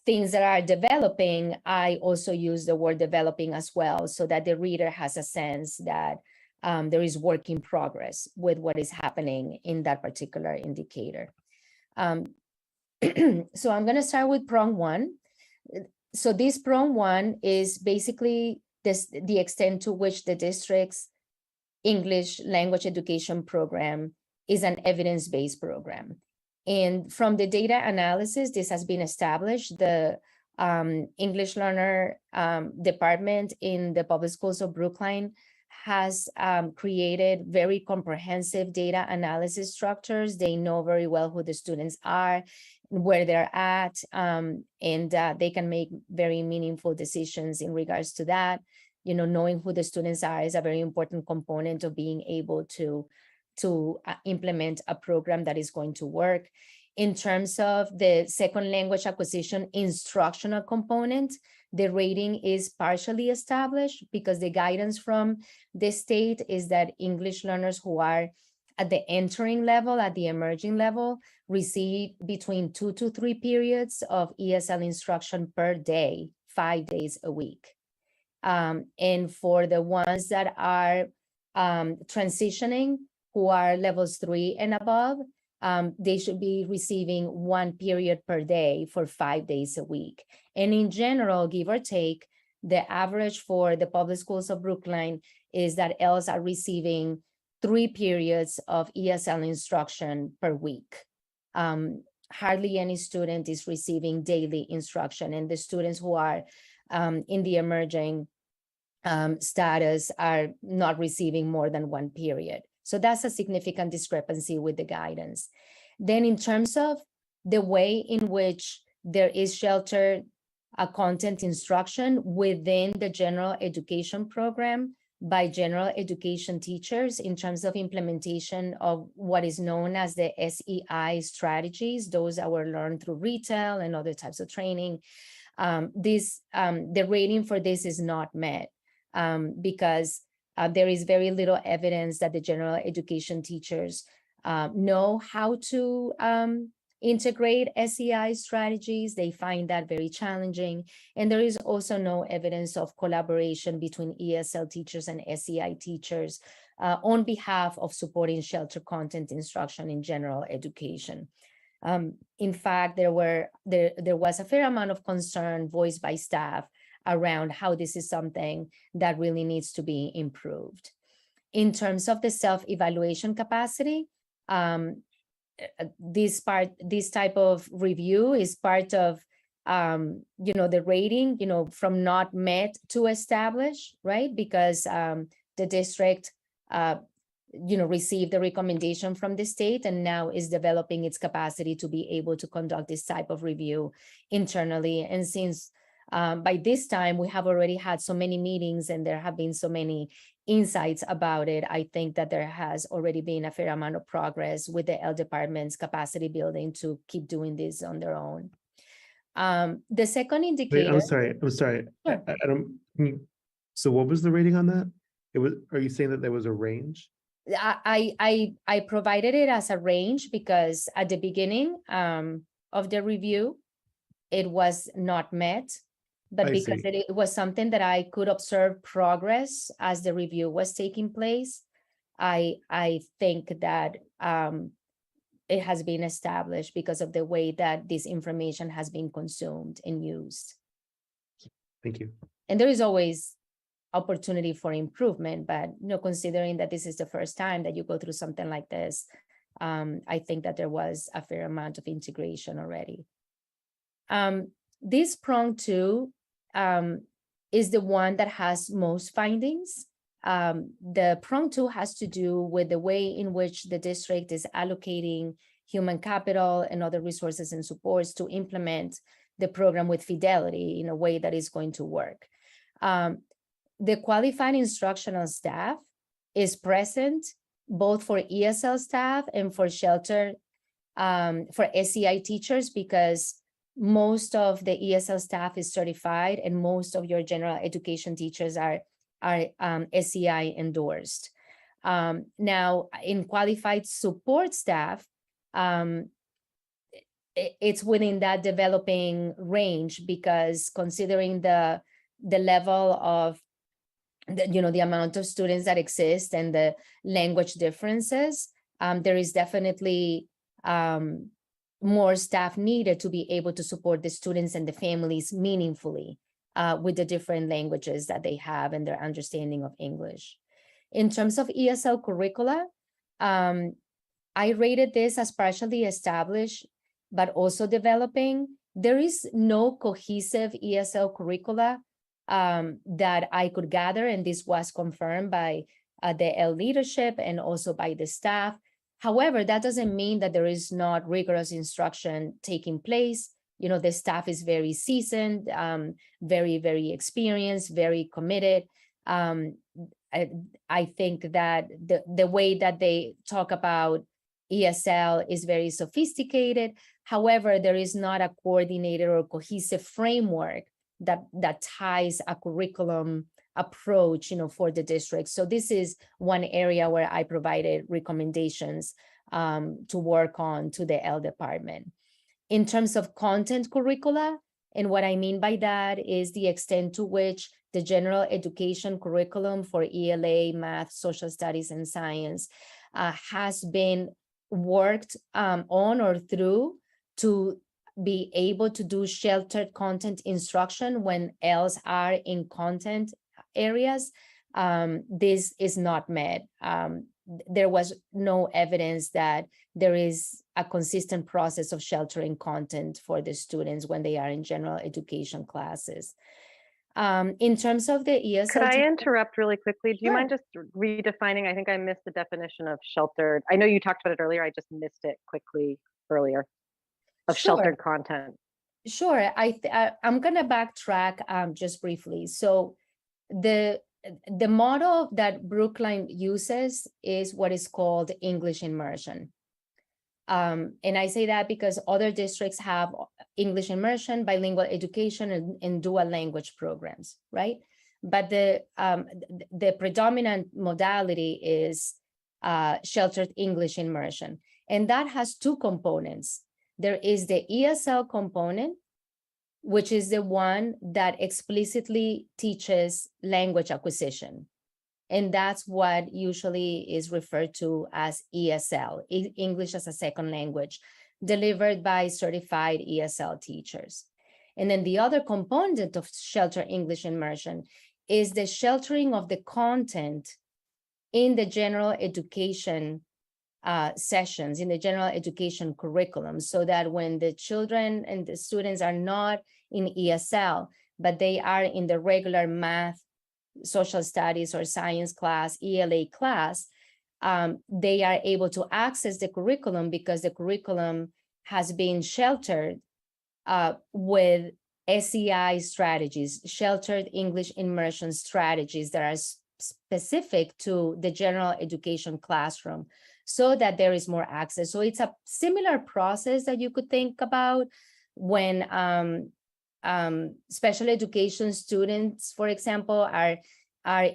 things that are developing, I also use the word developing as well, so that the reader has a sense that there is work in progress with what is happening in that particular indicator. So I'm going to start with prong 1. So this prong 1 is basically the extent to which the district's English language education program is an evidence-based program. And from the data analysis, this has been established. The English learner department in the public schools of Brookline has created very comprehensive data analysis structures. They know very well who the students are, where they're at, and they can make very meaningful decisions in regards to that. You know, knowing who the students are is a very important component of being able to implement a program that is going to work. In terms of the second language acquisition instructional component, the rating is partially established because the guidance from the state is that English learners who are at the entering level, at the emerging level, receive between 2 to 3 periods of ESL instruction per day, 5 days a week. And for the ones that are transitioning, who are levels 3 and above, they should be receiving 1 period per day for 5 days a week. And in general, give or take, the average for the public schools of Brookline is that ELs are receiving 3 periods of ESL instruction per week. Hardly any student is receiving daily instruction, and the students who are in the emerging status are not receiving more than 1 period. So that's a significant discrepancy with the guidance. Then in terms of the way in which there is sheltered content instruction within the general education program by general education teachers in terms of implementation of what is known as the SEI strategies, those that were learned through retail and other types of training, the rating for this is not met because there is very little evidence that the general education teachers know how to integrate SEI strategies. They find that very challenging. And there is also no evidence of collaboration between ESL teachers and SEI teachers on behalf of supporting sheltered content instruction in general education. In fact, there was a fair amount of concern voiced by staff around how this is something that really needs to be improved. In terms of the self-evaluation capacity, this type of review is part of the rating, from not met to established, right? Because the district received the recommendation from the state and now is developing its capacity to be able to conduct this type of review internally. And since by this time we have already had so many meetings and there have been so many insights about it, I think that there has already been a fair amount of progress with the L department's capacity building to keep doing this on their own. The second indicator. Wait, I'm sorry. Sure. I don't. So what was the rating on that? Are you saying that there was a range? I provided it as a range because at the beginning of the review, it was not met. But because it was something that I could observe progress as the review was taking place, I think that it has been established because of the way that this information has been consumed and used. Thank you. And there is always opportunity for improvement, but considering that this is the first time that you go through something like this, I think that there was a fair amount of integration already. This prong 2 is the one that has most findings. The prong 2 has to do with the way in which the district is allocating human capital and other resources and supports to implement the program with fidelity in a way that is going to work. The qualified instructional staff is present both for ESL staff and for shelter, for SEI teachers, because most of the ESL staff is certified and most of your general education teachers are SEI endorsed. Now, in qualified support staff, it's within that developing range because considering the level of the amount of students that exist and the language differences, there is definitely more staff needed to be able to support the students and the families meaningfully with the different languages that they have and their understanding of English. In terms of ESL curricula, I rated this as partially established, but also developing. There is no cohesive ESL curricula that I could gather, and this was confirmed by the L leadership and also by the staff. However, that doesn't mean that there is not rigorous instruction taking place. You know, the staff is very seasoned, very, very experienced, very committed. I think that the way that they talk about ESL is very sophisticated. However, there is not a coordinated or cohesive framework that ties a curriculum approach, you know, for the district. So this is one area where I provided recommendations to work on to the L department. In terms of content curricula, and what I mean by that is the extent to which the general education curriculum for ELA, math, social studies, and science has been worked on or through to be able to do sheltered content instruction when Ls are in content areas. This is not met. There was no evidence that there is a consistent process of sheltering content for the students when they are in general education classes. In terms of the ESL. Could I interrupt really quickly? Do you Sure. mind just redefining? I think I missed the definition of sheltered. I know you talked about it earlier. I just missed it quickly earlier of Sure. sheltered content. Sure, I'm gonna backtrack just briefly. So the model that Brookline uses is what is called English immersion. And I say that because other districts have English immersion, bilingual education, and dual language programs, right? But the predominant modality is sheltered English immersion. And that has two components. There is the ESL component, which is the one that explicitly teaches language acquisition. And that's what usually is referred to as ESL, English as a second language, delivered by certified ESL teachers. And then the other component of sheltered English immersion is the sheltering of the content in the general education sessions, in the general education curriculum, so that when the children and the students are not in ESL, but they are in the regular math, social studies, or science class, ELA class, they are able to access the curriculum because the curriculum has been sheltered with SEI strategies, sheltered English immersion strategies that are specific to the general education classroom, so that there is more access. So it's a similar process that you could think about when special education students, for example, are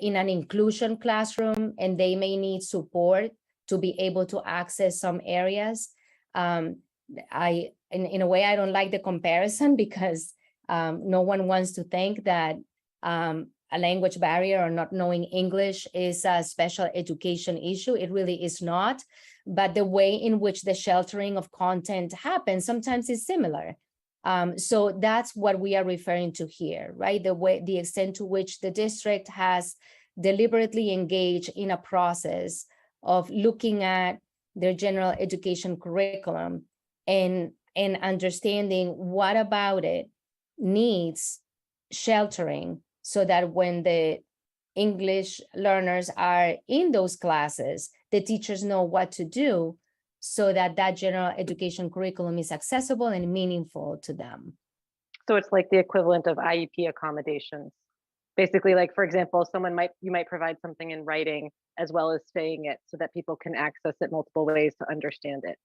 in an inclusion classroom and they may need support to be able to access some areas. In a way, I don't like the comparison because no one wants to think that a language barrier or not knowing English is a special education issue. It really is not. But the way in which the sheltering of content happens sometimes is similar. So that's what we are referring to here, right? The extent to which the district has deliberately engaged in a process of looking at their general education curriculum and understanding what about it needs sheltering, so that when the English learners are in those classes, the teachers know what to do so that that general education curriculum is accessible and meaningful to them. So it's like the equivalent of IEP accommodations. Basically, like, for example, you might provide something in writing as well as saying it so that people can access it multiple ways to understand it,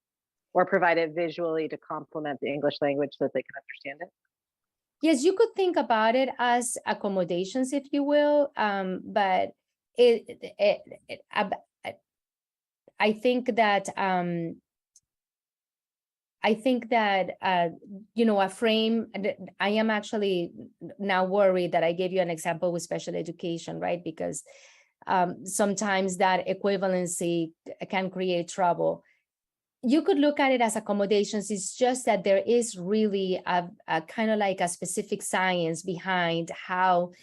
or provide it visually to complement the English language so that they can understand it. Yes, you could think about it as accommodations, if you will, but I think that a frame. I am actually now worried that I gave you an example with special education, right? Because sometimes that equivalency can create trouble. You could look at it as accommodations. It's just that there is really a kind of like a specific science behind how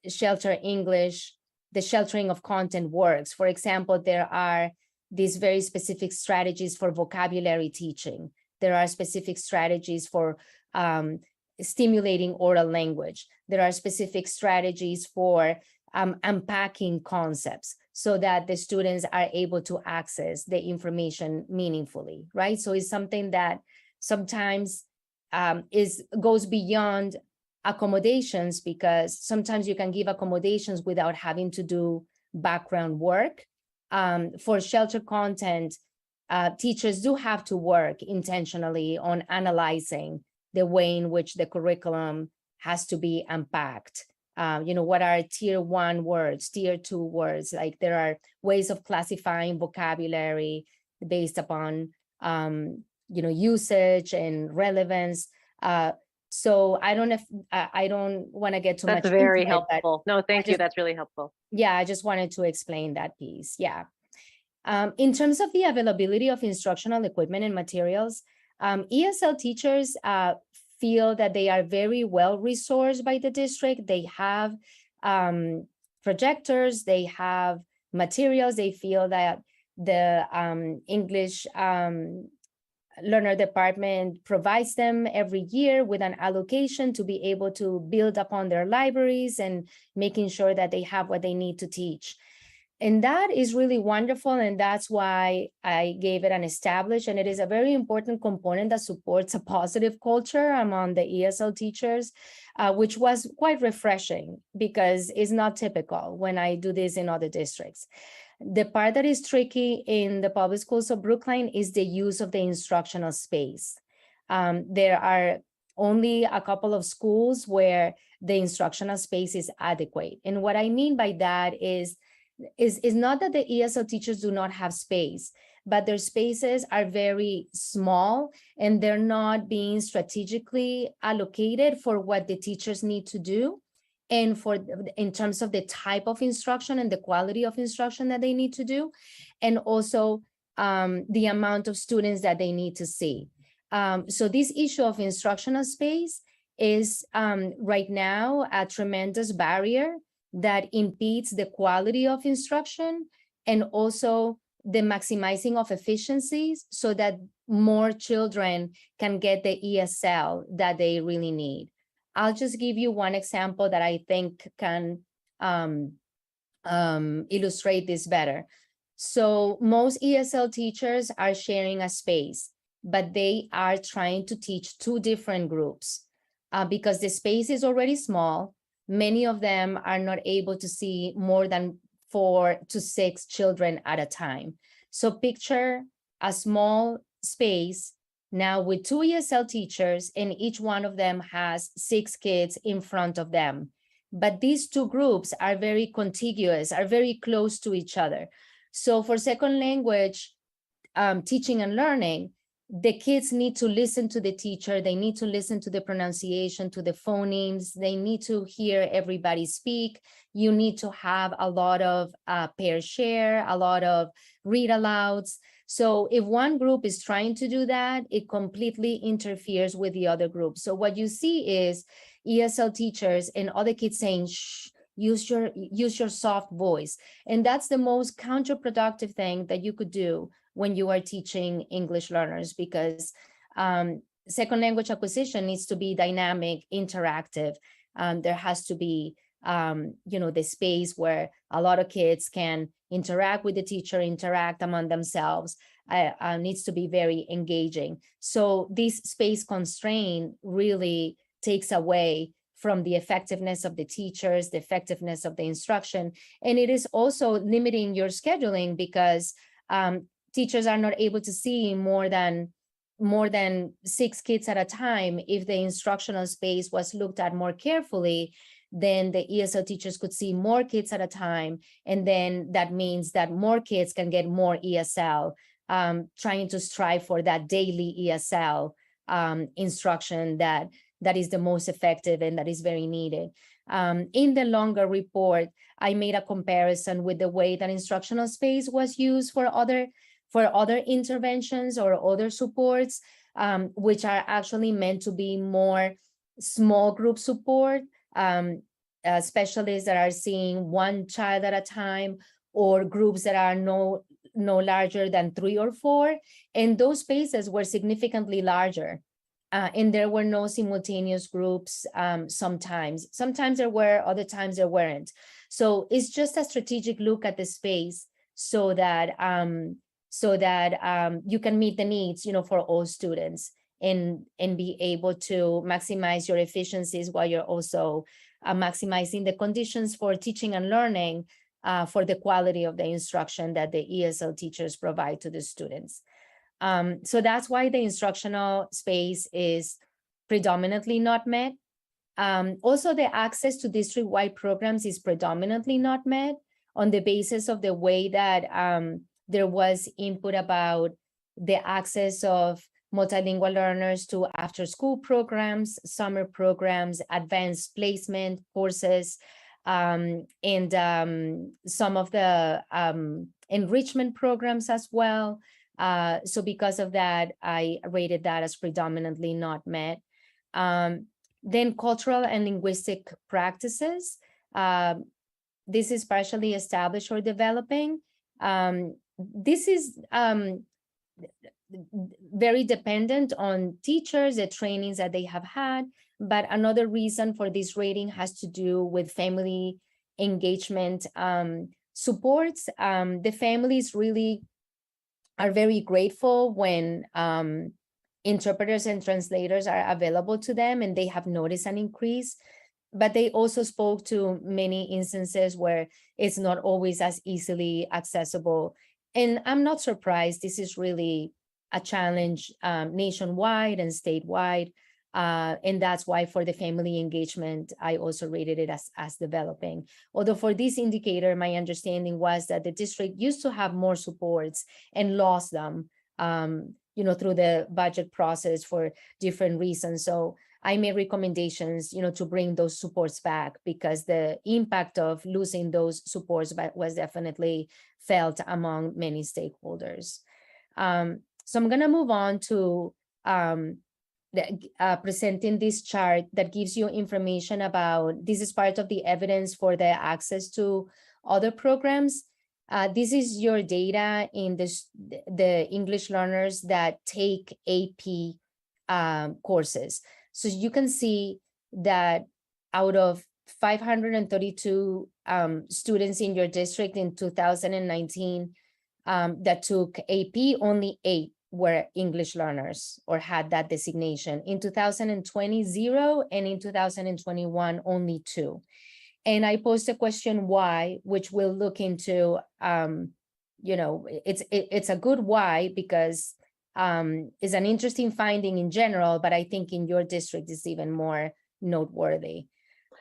shelter English, the sheltering of content works. For example, there are these very specific strategies for vocabulary teaching. There are specific strategies for stimulating oral language. There are specific strategies for unpacking concepts so that the students are able to access the information meaningfully, right? So it's something that sometimes goes beyond accommodations, because sometimes you can give accommodations without having to do background work. For shelter content, teachers do have to work intentionally on analyzing the way in which the curriculum has to be unpacked. What are tier 1 words, tier 2 words? Like, there are ways of classifying vocabulary based upon usage and relevance. So I don't want to get too much. That's very into it, but helpful. No, thank you. That's really helpful. yeah, I just wanted to explain that piece. Yeah. In terms of the availability of instructional equipment and materials, ESL teachers feel that they are very well resourced by the district. They have projectors, they have materials. They feel that the English learner department provides them every year with an allocation to be able to build upon their libraries and making sure that they have what they need to teach. And that is really wonderful. And that's why I gave it an established, and it is a very important component that supports a positive culture among the ESL teachers, which was quite refreshing because it's not typical when I do this in other districts. The part that is tricky in the public schools of Brookline is the use of the instructional space. There are only a couple of schools where the instructional space is adequate. And what I mean by that is not that the ESL teachers do not have space, but their spaces are very small and they're not being strategically allocated for what the teachers need to do, and in terms of the type of instruction and the quality of instruction that they need to do, and also the amount of students that they need to see. So this issue of instructional space is right now a tremendous barrier that impedes the quality of instruction and also the maximizing of efficiencies so that more children can get the ESL that they really need. I'll just give you one example that I think can illustrate this better. So most ESL teachers are sharing a space, but they are trying to teach 2 different groups because the space is already small. Many of them are not able to see more than 4 to 6 children at a time. So picture a small space now with 2 ESL teachers, and each one of them has 6 kids in front of them. But these 2 groups are very contiguous, are very close to each other. So for second language teaching and learning, the kids need to listen to the teacher. They need to listen to the pronunciation, to the phonemes. They need to hear everybody speak. You need to have a lot of pair share, a lot of read alouds. So if one group is trying to do that, it completely interferes with the other group. So what you see is ESL teachers and other kids saying, shh, use your soft voice. And that's the most counterproductive thing that you could do when you are teaching English learners, because second language acquisition needs to be dynamic, interactive. There has to be, the space where a lot of kids can interact with the teacher, interact among themselves. Needs to be very engaging. So this space constraint really takes away from the effectiveness of the teachers, the effectiveness of the instruction. And it is also limiting your scheduling because teachers are not able to see more than 6 kids at a time. If the instructional space was looked at more carefully, then the ESL teachers could see more kids at a time. And then that means that more kids can get more ESL, trying to strive for that daily ESL instruction that is the most effective and that is very needed. In the longer report, I made a comparison with the way that instructional space was used for other interventions or other supports, which are actually meant to be more small group support, specialists that are seeing 1 child at a time, or groups that are no larger than 3 or 4. And those spaces were significantly larger And there were no simultaneous groups sometimes. Sometimes there were, other times there weren't. So it's just a strategic look at the space so that you can meet the needs, for all students and be able to maximize your efficiencies while you're also maximizing the conditions for teaching and learning for the quality of the instruction that the ESL teachers provide to the students. So that's why the instructional space is predominantly not met. Also, the access to district-wide programs is predominantly not met on the basis of the way that there was input about the access of multilingual learners to after-school programs, summer programs, advanced placement courses, and some of the enrichment programs as well. So because of that, I rated that as predominantly not met. Then cultural and linguistic practices. This is partially established or developing. This is very dependent on teachers, the trainings that they have had. But another reason for this rating has to do with family engagement supports. The families really are very grateful when interpreters and translators are available to them, and they have noticed an increase. But they also spoke to many instances where it's not always as easily accessible. And I'm not surprised. This is really a challenge nationwide and statewide. And that's why for the family engagement, I also rated it as developing. Although for this indicator, my understanding was that the district used to have more supports and lost them, through the budget process for different reasons. So I made recommendations, to bring those supports back, because the impact of losing those supports was definitely felt among many stakeholders. So I'm going to move on to presenting this chart that gives you information about, this is part of the evidence for the access to other programs. This is your data in the English learners that take AP courses. So you can see that out of 532 students in your district in 2019 that took AP, only 8 were English learners or had that designation. In 2020, 0, and in 2021, only 2. And I posed a question why, which we'll look into. It's a good why, because it's an interesting finding in general, but I think in your district is even more noteworthy.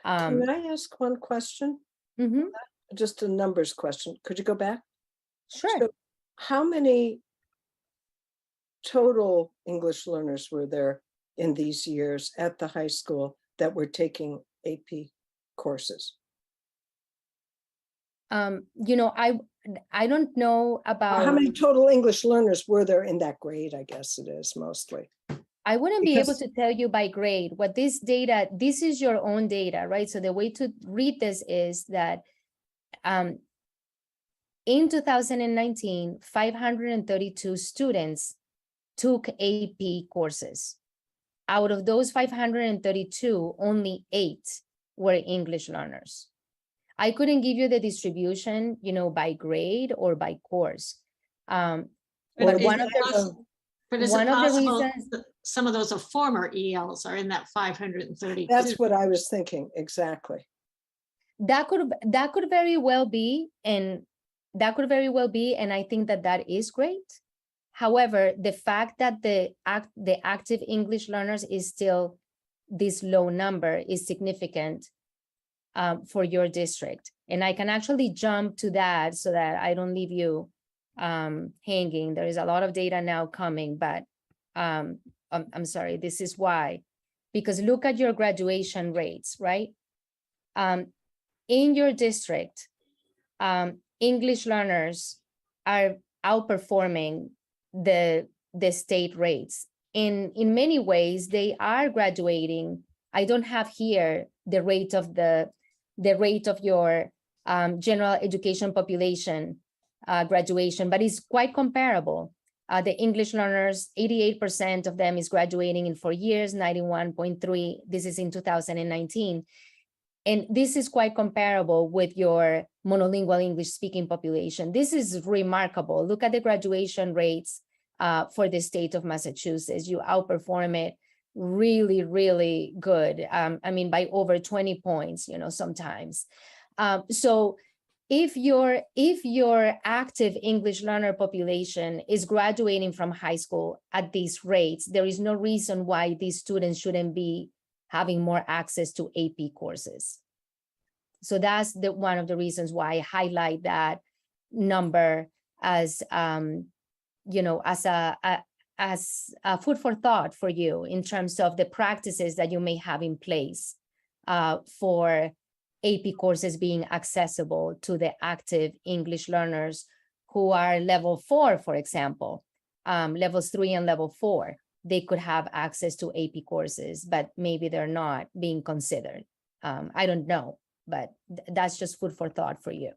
Can I ask one question? Mm-hmm. Just a numbers question. Could you go back? Sure. So how many total English learners were there in these years at the high school that were taking AP courses? I don't know about how many total English learners were there in that grade, I guess it is mostly. I wouldn't be able to tell you by grade. What this data, this is your own data, right? So the way to read this is that in 2019, 532 students took AP courses. Out of those 532, only 8 were English learners. I couldn't give you the distribution, by grade or by course. But one of the reasons that some of those are former ELs are in that 530. That's what I was thinking, exactly. That could very well be, and I think that is great. However, the fact that the active English learners is still this low number is significant for your district. And I can actually jump to that so that I don't leave you hanging. There is a lot of data now coming, but I'm sorry, this is why. Because look at your graduation rates, right? In your district, English learners are outperforming the state rates. In many ways, they are graduating. I don't have here the rate of your general education population graduation, but it's quite comparable. The English learners, 88% of them is graduating in 4 years, 91.3. This is in 2019. And this is quite comparable with your monolingual English speaking population. This is remarkable. Look at the graduation rates for the state of Massachusetts. You outperform it really, really good. I mean, by over 20 points, sometimes. So if your active English learner population is graduating from high school at these rates, there is no reason why these students shouldn't be having more access to AP courses. So that's one of the reasons why I highlight that number as as a food for thought for you in terms of the practices that you may have in place for AP courses being accessible to the active English learners who are level 4, for example, levels 3 and level 4. They could have access to AP courses, but maybe they're not being considered. I don't know, but that's just food for thought for you.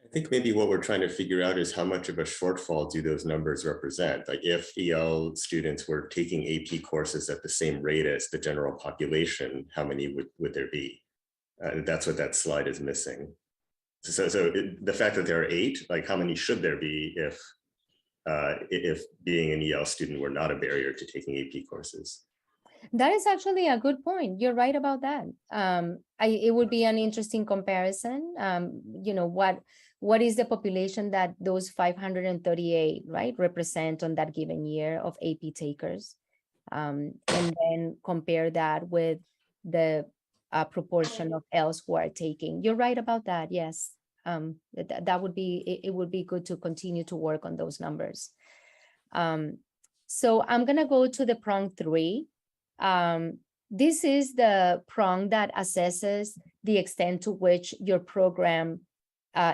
I think maybe what we're trying to figure out is how much of a shortfall do those numbers represent? Like if EL students were taking AP courses at the same rate as the general population, how many would there be? That's what that slide is missing. So the fact that there are 8, like how many should there be if being an EL student were not a barrier to taking AP courses? That is actually a good point. You're right about that. It would be an interesting comparison. What is the population that those 538, right, represent on that given year of AP takers? And then compare that with the proportion of ELs who are taking. You're right about that. Yes. That would be, it would be good to continue to work on those numbers. So I'm gonna go to the prong 3. This is the prong that assesses the extent to which your program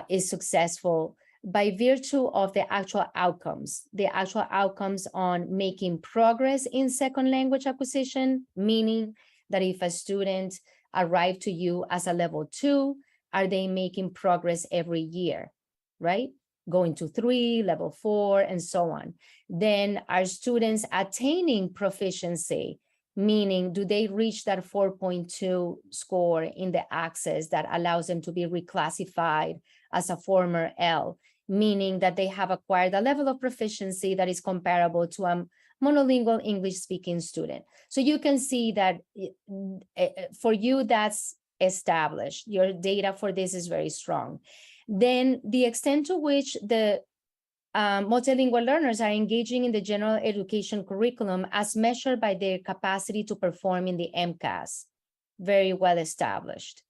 is successful by virtue of the actual outcomes on making progress in second language acquisition, meaning that if a student arrived to you as a level 2, are they making progress every year, right? Going to 3, level 4, and so on. Then are students attaining proficiency, meaning do they reach that 4.2 score in the access that allows them to be reclassified as a former L, meaning that they have acquired a level of proficiency that is comparable to a monolingual English speaking student. So you can see that for you, that's established. Your data for this is very strong. Then the extent to which the multilingual learners are engaging in the general education curriculum as measured by their capacity to perform in the MCAS, very well established.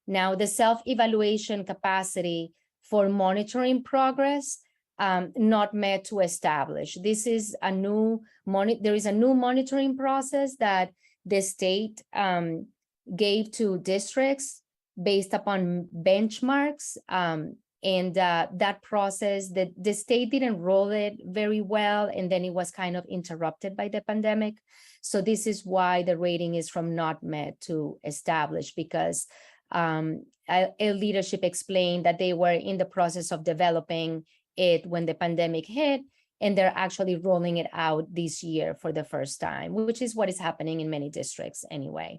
Now, the self-evaluation capacity for monitoring progress, not met to establish. This is a new, there is a new monitoring process that the state gave to districts based upon benchmarks. And that process, the state didn't roll it very well, and then it was kind of interrupted by the pandemic. So this is why the rating is from not met to established, because leadership explained that they were in the process of developing it when the pandemic hit, and they're actually rolling it out this year for the first time, which is what is happening in many districts anyway.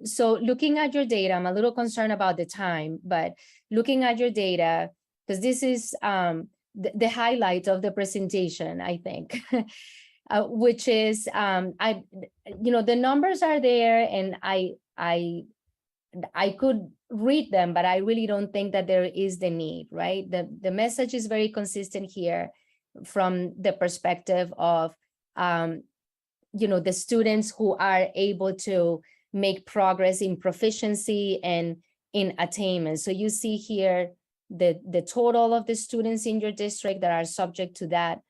So looking at your data, I'm a little concerned about the time, but looking at your data, because this is the highlight of the presentation, I think, which is, the numbers are there, and I could read them, but I really don't think that there is the need, right? The message is very consistent here from the perspective of, the students who are able to make progress in proficiency and in attainment. So you see here the total of the students in your district that are subject to that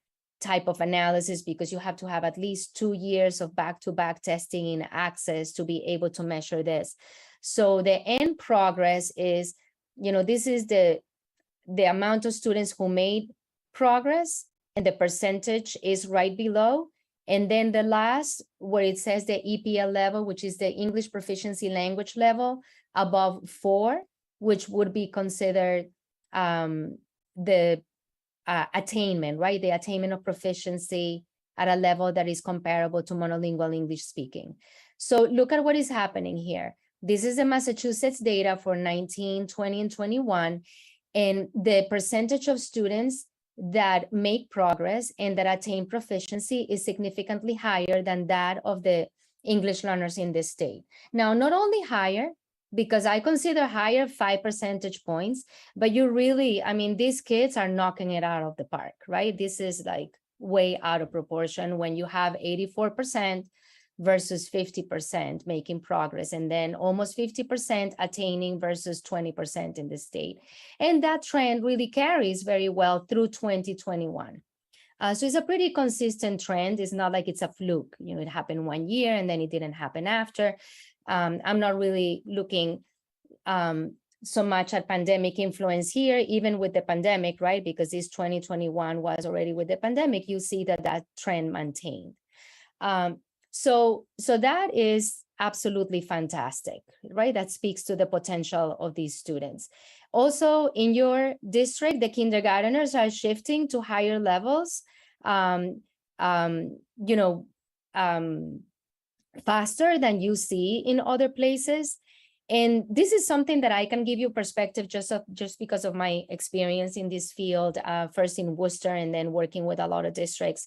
type of analysis, because you have to have at least 2 years of back-to-back testing in access to be able to measure this. So the end progress is, this is the amount of students who made progress, and the percentage is right below. And then the last, where it says the EPL level, which is the English proficiency language level, above 4, which would be considered the attainment, right? The attainment of proficiency at a level that is comparable to monolingual English speaking. So look at what is happening here. This is the Massachusetts data for 19, 20, and 21. And the percentage of students that make progress and that attain proficiency is significantly higher than that of the English learners in the state. Now, not only higher, because I consider higher 5 percentage points, but you really, I mean, these kids are knocking it out of the park, right? This is like way out of proportion when you have 84% versus 50% making progress, and then almost 50% attaining versus 20% in the state. And that trend really carries very well through 2021. So it's a pretty consistent trend. It's not like it's a fluke. You know, it happened 1 year and then it didn't happen after. I'm not really looking so much at pandemic influence here, even with the pandemic, right? Because this 2021 was already with the pandemic, you see that that trend maintained. So that is absolutely fantastic, right? That speaks to the potential of these students. Also, in your district, the kindergarteners are shifting to higher levels, faster than you see in other places. And this is something that I can give you perspective just because of my experience in this field, first in Worcester and then working with a lot of districts.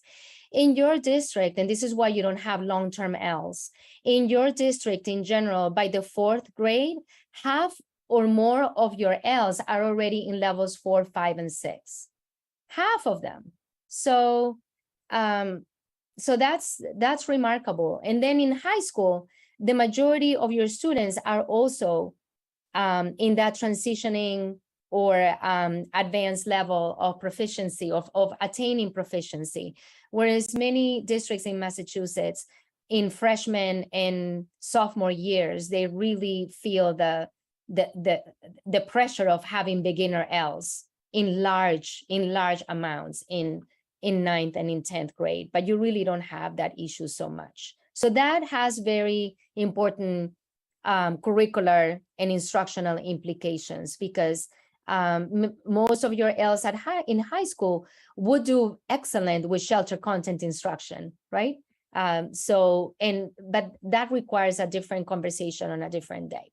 In your district, and this is why you don't have long-term Ls, in your district in general, by the 4th grade, half or more of your Ls are already in levels 4, 5, and 6. Half of them. So that's remarkable. And then in high school, the majority of your students are also in that transitioning or advanced level of proficiency, of attaining proficiency. Whereas many districts in Massachusetts, in freshman and sophomore years, they really feel the pressure of having beginner Ls in large amounts in 9th and in 10th grade, but you really don't have that issue so much. So that has very important curricular and instructional implications, because most of your Ls in high school would do excellent with shelter content instruction, right? But that requires a different conversation on a different day.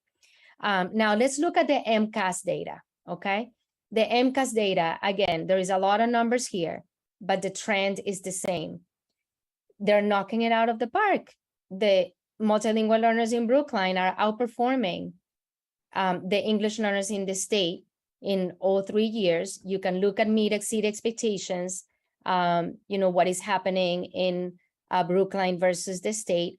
Now let's look at the MCAS data, okay? The MCAS data, again, there is a lot of numbers here, but the trend is the same. They're knocking it out of the park. The multilingual learners in Brookline are outperforming the English learners in the state in all 3 years. You can look at meet, exceed expectations, what is happening in Brookline versus the state.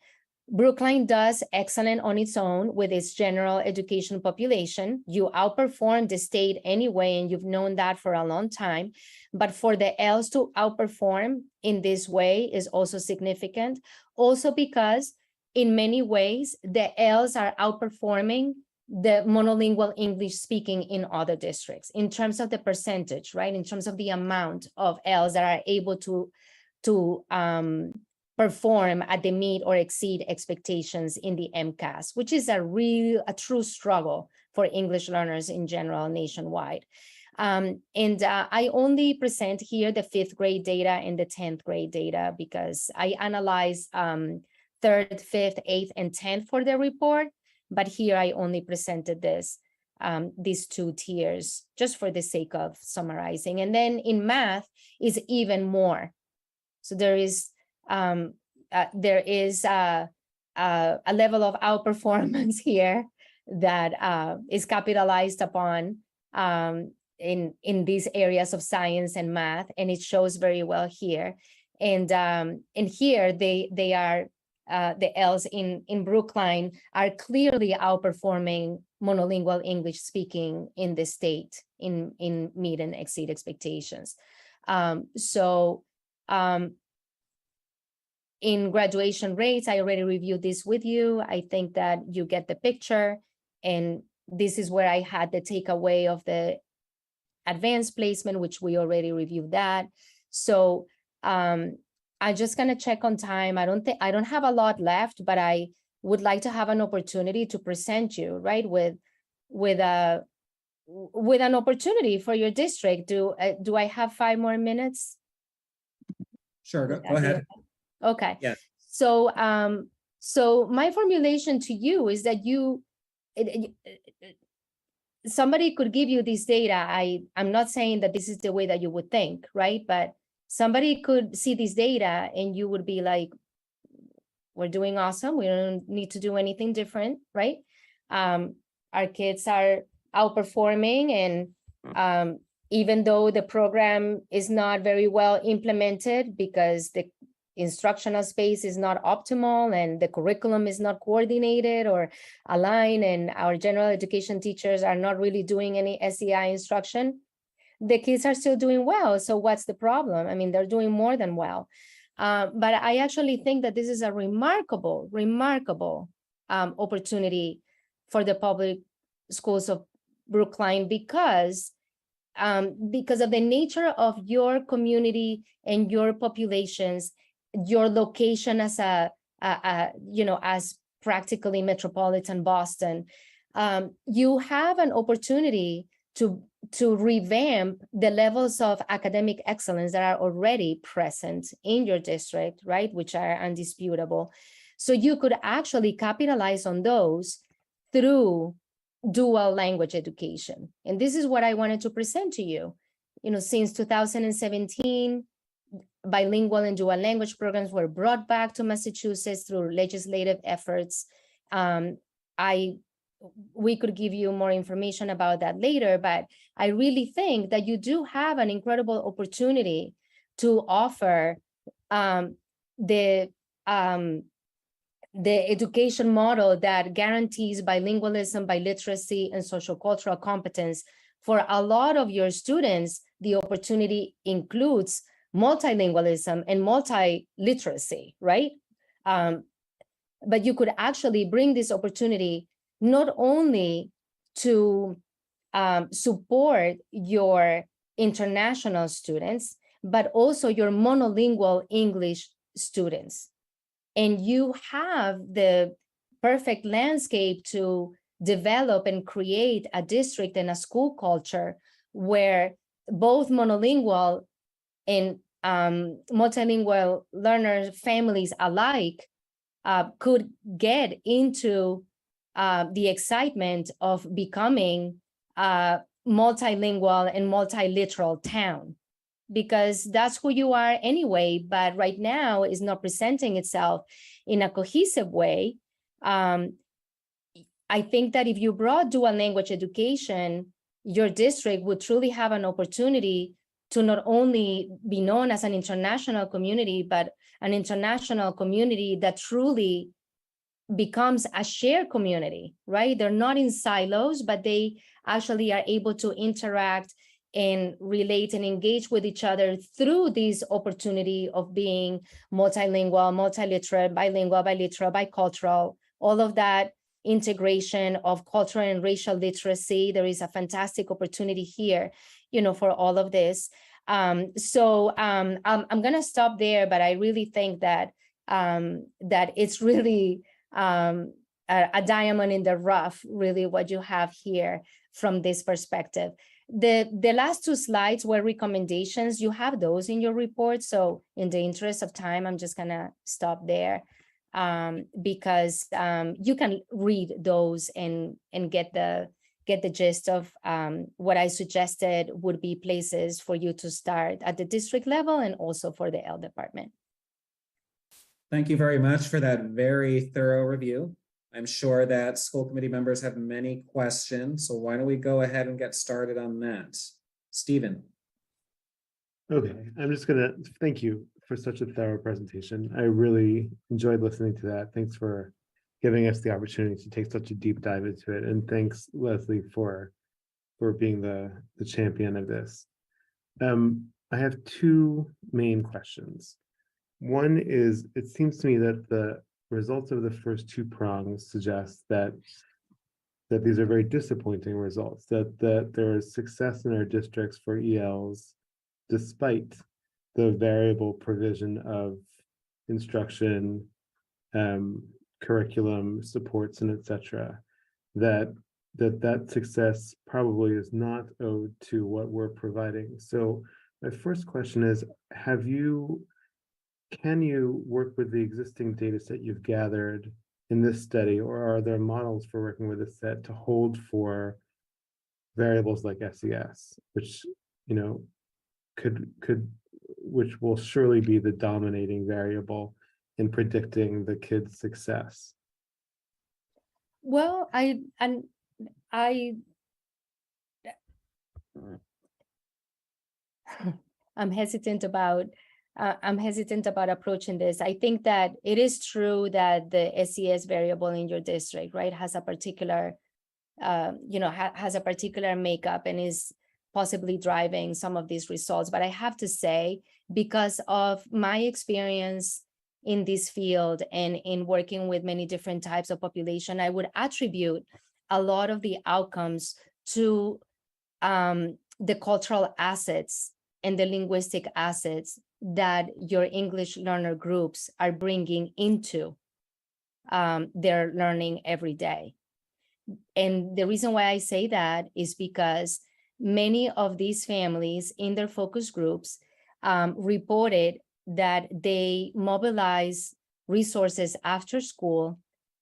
Brookline does excellent on its own with its general education population. You outperform the state anyway, and you've known that for a long time. But for the Ls to outperform in this way is also significant. Also because in many ways, the Ls are outperforming the monolingual English speaking in other districts in terms of the percentage, right? In terms of the amount of Ls that are able to perform at the meet or exceed expectations in the MCAS, which is a true struggle for English learners in general nationwide. I only present here the 5th grade data and the 10th grade data because I analyze 3rd, 5th, 8th, and 10th for the report, but here I only presented these 2 tiers just for the sake of summarizing. And then in math is even more. So there is a level of outperformance here that is capitalized upon in these areas of science and math, and it shows very well here. And here they are, the Ls in Brookline are clearly outperforming monolingual English speaking in the state in meet and exceed expectations. In graduation rates, I already reviewed this with you. I think that you get the picture. And this is where I had the takeaway of the advanced placement, which we already reviewed that. So I'm just gonna check on time. I don't have a lot left, but I would like to have an opportunity to present you, right, with with an opportunity for your district. Do I have 5 more minutes? Sure, Would go that be ahead. Okay. Yeah. So, so my formulation to you is that somebody could give you this data. I'm not saying that this is the way that you would think, right? But somebody could see this data and you would be like, we're doing awesome. We don't need to do anything different, right? Our kids are outperforming, and even though the program is not very well implemented because the instructional space is not optimal and the curriculum is not coordinated or aligned, and our general education teachers are not really doing any SEI instruction, the kids are still doing well. So what's the problem? I mean, they're doing more than well. But I actually think that this is a remarkable opportunity for the public schools of Brookline because of the nature of your community and your populations, your location as as practically metropolitan Boston. You have an opportunity to revamp the levels of academic excellence that are already present in your district, right, which are undisputable. So you could actually capitalize on those through dual language education. And this is what I wanted to present to you. Since 2017, bilingual and dual language programs were brought back to Massachusetts through legislative efforts. We could give you more information about that later, but I really think that you do have an incredible opportunity to offer the education model that guarantees bilingualism, biliteracy, and social cultural competence. For a lot of your students, the opportunity includes multilingualism and multiliteracy, right? But you could actually bring this opportunity not only to support your international students, but also your monolingual English students. And you have the perfect landscape to develop and create a district and a school culture where both monolingual and multilingual learner families alike could get into the excitement of becoming a multilingual and multiliteral town, because that's who you are anyway, but right now is not presenting itself in a cohesive way. I think that if you brought dual language education, your district would truly have an opportunity to not only be known as an international community, but an international community that truly becomes a shared community, right? They're not in silos, but they actually are able to interact and relate and engage with each other through this opportunity of being multilingual, multiliterate, bilingual, biliteral, bicultural, all of that integration of cultural and racial literacy. There is a fantastic opportunity here, for all of this. So I'm going to stop there, but I really think that that it's really a diamond in the rough, really, what you have here from this perspective. The last 2 slides were recommendations. You have those in your report. So in the interest of time, I'm just gonna stop there because you can read those and get the gist of what I suggested would be places for you to start at the district level and also for the L department. Thank you very much for that very thorough review. I'm sure that school committee members have many questions, so why don't we go ahead and get started on that? Stephen. Okay, I'm just gonna thank you for such a thorough presentation. I really enjoyed listening to that. Thanks for giving us the opportunity to take such a deep dive into it. And thanks, Leslie, for being the champion of this. I have 2 main questions. One is, it seems to me that the results of the first 2 prongs suggest that these are very disappointing results, that there is success in our districts for ELs, despite the variable provision of instruction, curriculum, supports, and etc. That that success probably is not owed to what we're providing. So my first question is, can you work with the existing data set you've gathered in this study, or are there models for working with a set to hold for variables like SES, which, you know, which will surely be the dominating variable in predicting the kid's success? Well, I'm hesitant about approaching this. I think that it is true that the SES variable in your district, right, has a particular, has a particular makeup and is possibly driving some of these results. But I have to say, because of my experience in this field and in working with many different types of population, I would attribute a lot of the outcomes to the cultural assets and the linguistic assets that your English learner groups are bringing into their learning every day. And the reason why I say that is because many of these families in their focus groups reported that they mobilize resources after school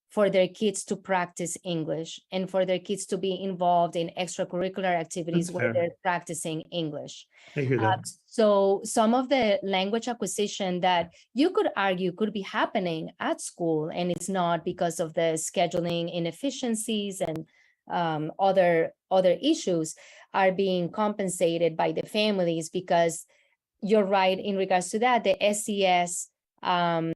for their kids to practice English and for their kids to be involved in extracurricular activities That's where fair. they're practicing English. I hear that. So some of the language acquisition that you could argue could be happening at school, and it's not because of the scheduling inefficiencies and other issues, are being compensated by the families, because you're right in regards to that. The SES I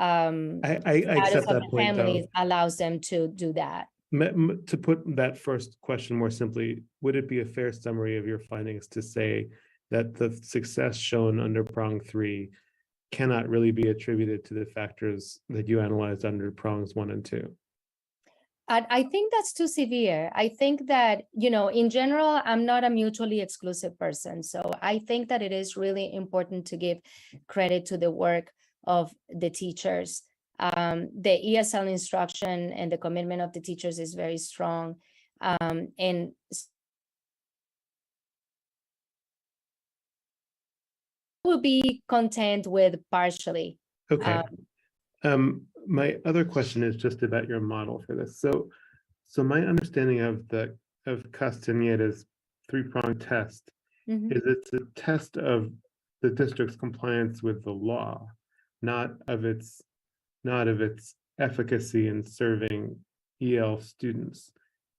status accept of that the point, though. families allows them to do that. To put that first question more simply, would it be a fair summary of your findings to say that the success shown under prong 3 cannot really be attributed to the factors that you analyzed under prongs 1 and 2? I think that's too severe. I think that, in general, I'm not a mutually exclusive person. So I think that it is really important to give credit to the work of the teachers. The ESL instruction and the commitment of the teachers is very strong. And will be content with partially. Okay. My other question is just about your model for this. So my understanding of Castaneda's 3-pronged test is it's a test of the district's compliance with the law, not of its efficacy in serving EL students.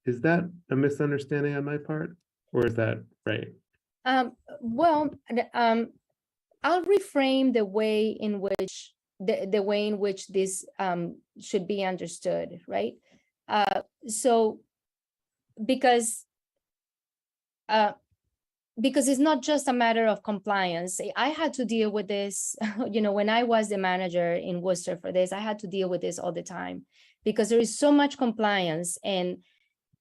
Is that a misunderstanding on my part, or is that right? Well, I'll reframe the way in which this should be understood, right? So because it's not just a matter of compliance. I had to deal with this, when I was the manager in Worcester for this, I had to deal with this all the time, because there is so much compliance, and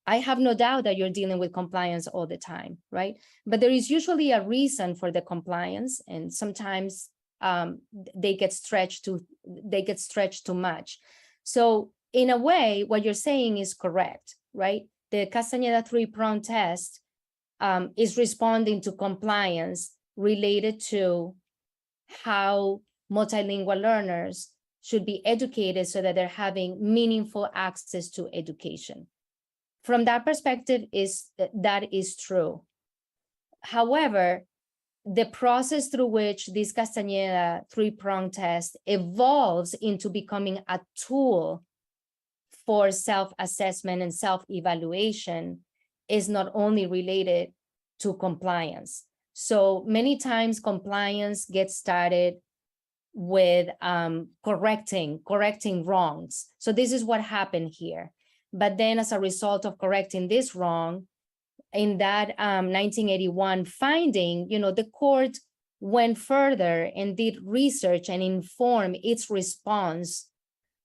I have no doubt that you're dealing with compliance all the time, right? But there is usually a reason for the compliance, and sometimes they get stretched too much. So in a way, what you're saying is correct, right? The Castaneda 3-prong test is responding to compliance related to how multilingual learners should be educated so that they're having meaningful access to education. From that perspective, that is true. However, the process through which this Castaneda 3-prong test evolves into becoming a tool for self-assessment and self-evaluation is not only related to compliance. So many times compliance gets started with correcting wrongs. So this is what happened here. But then as a result of correcting this wrong, in that 1981 finding, the court went further and did research and informed its response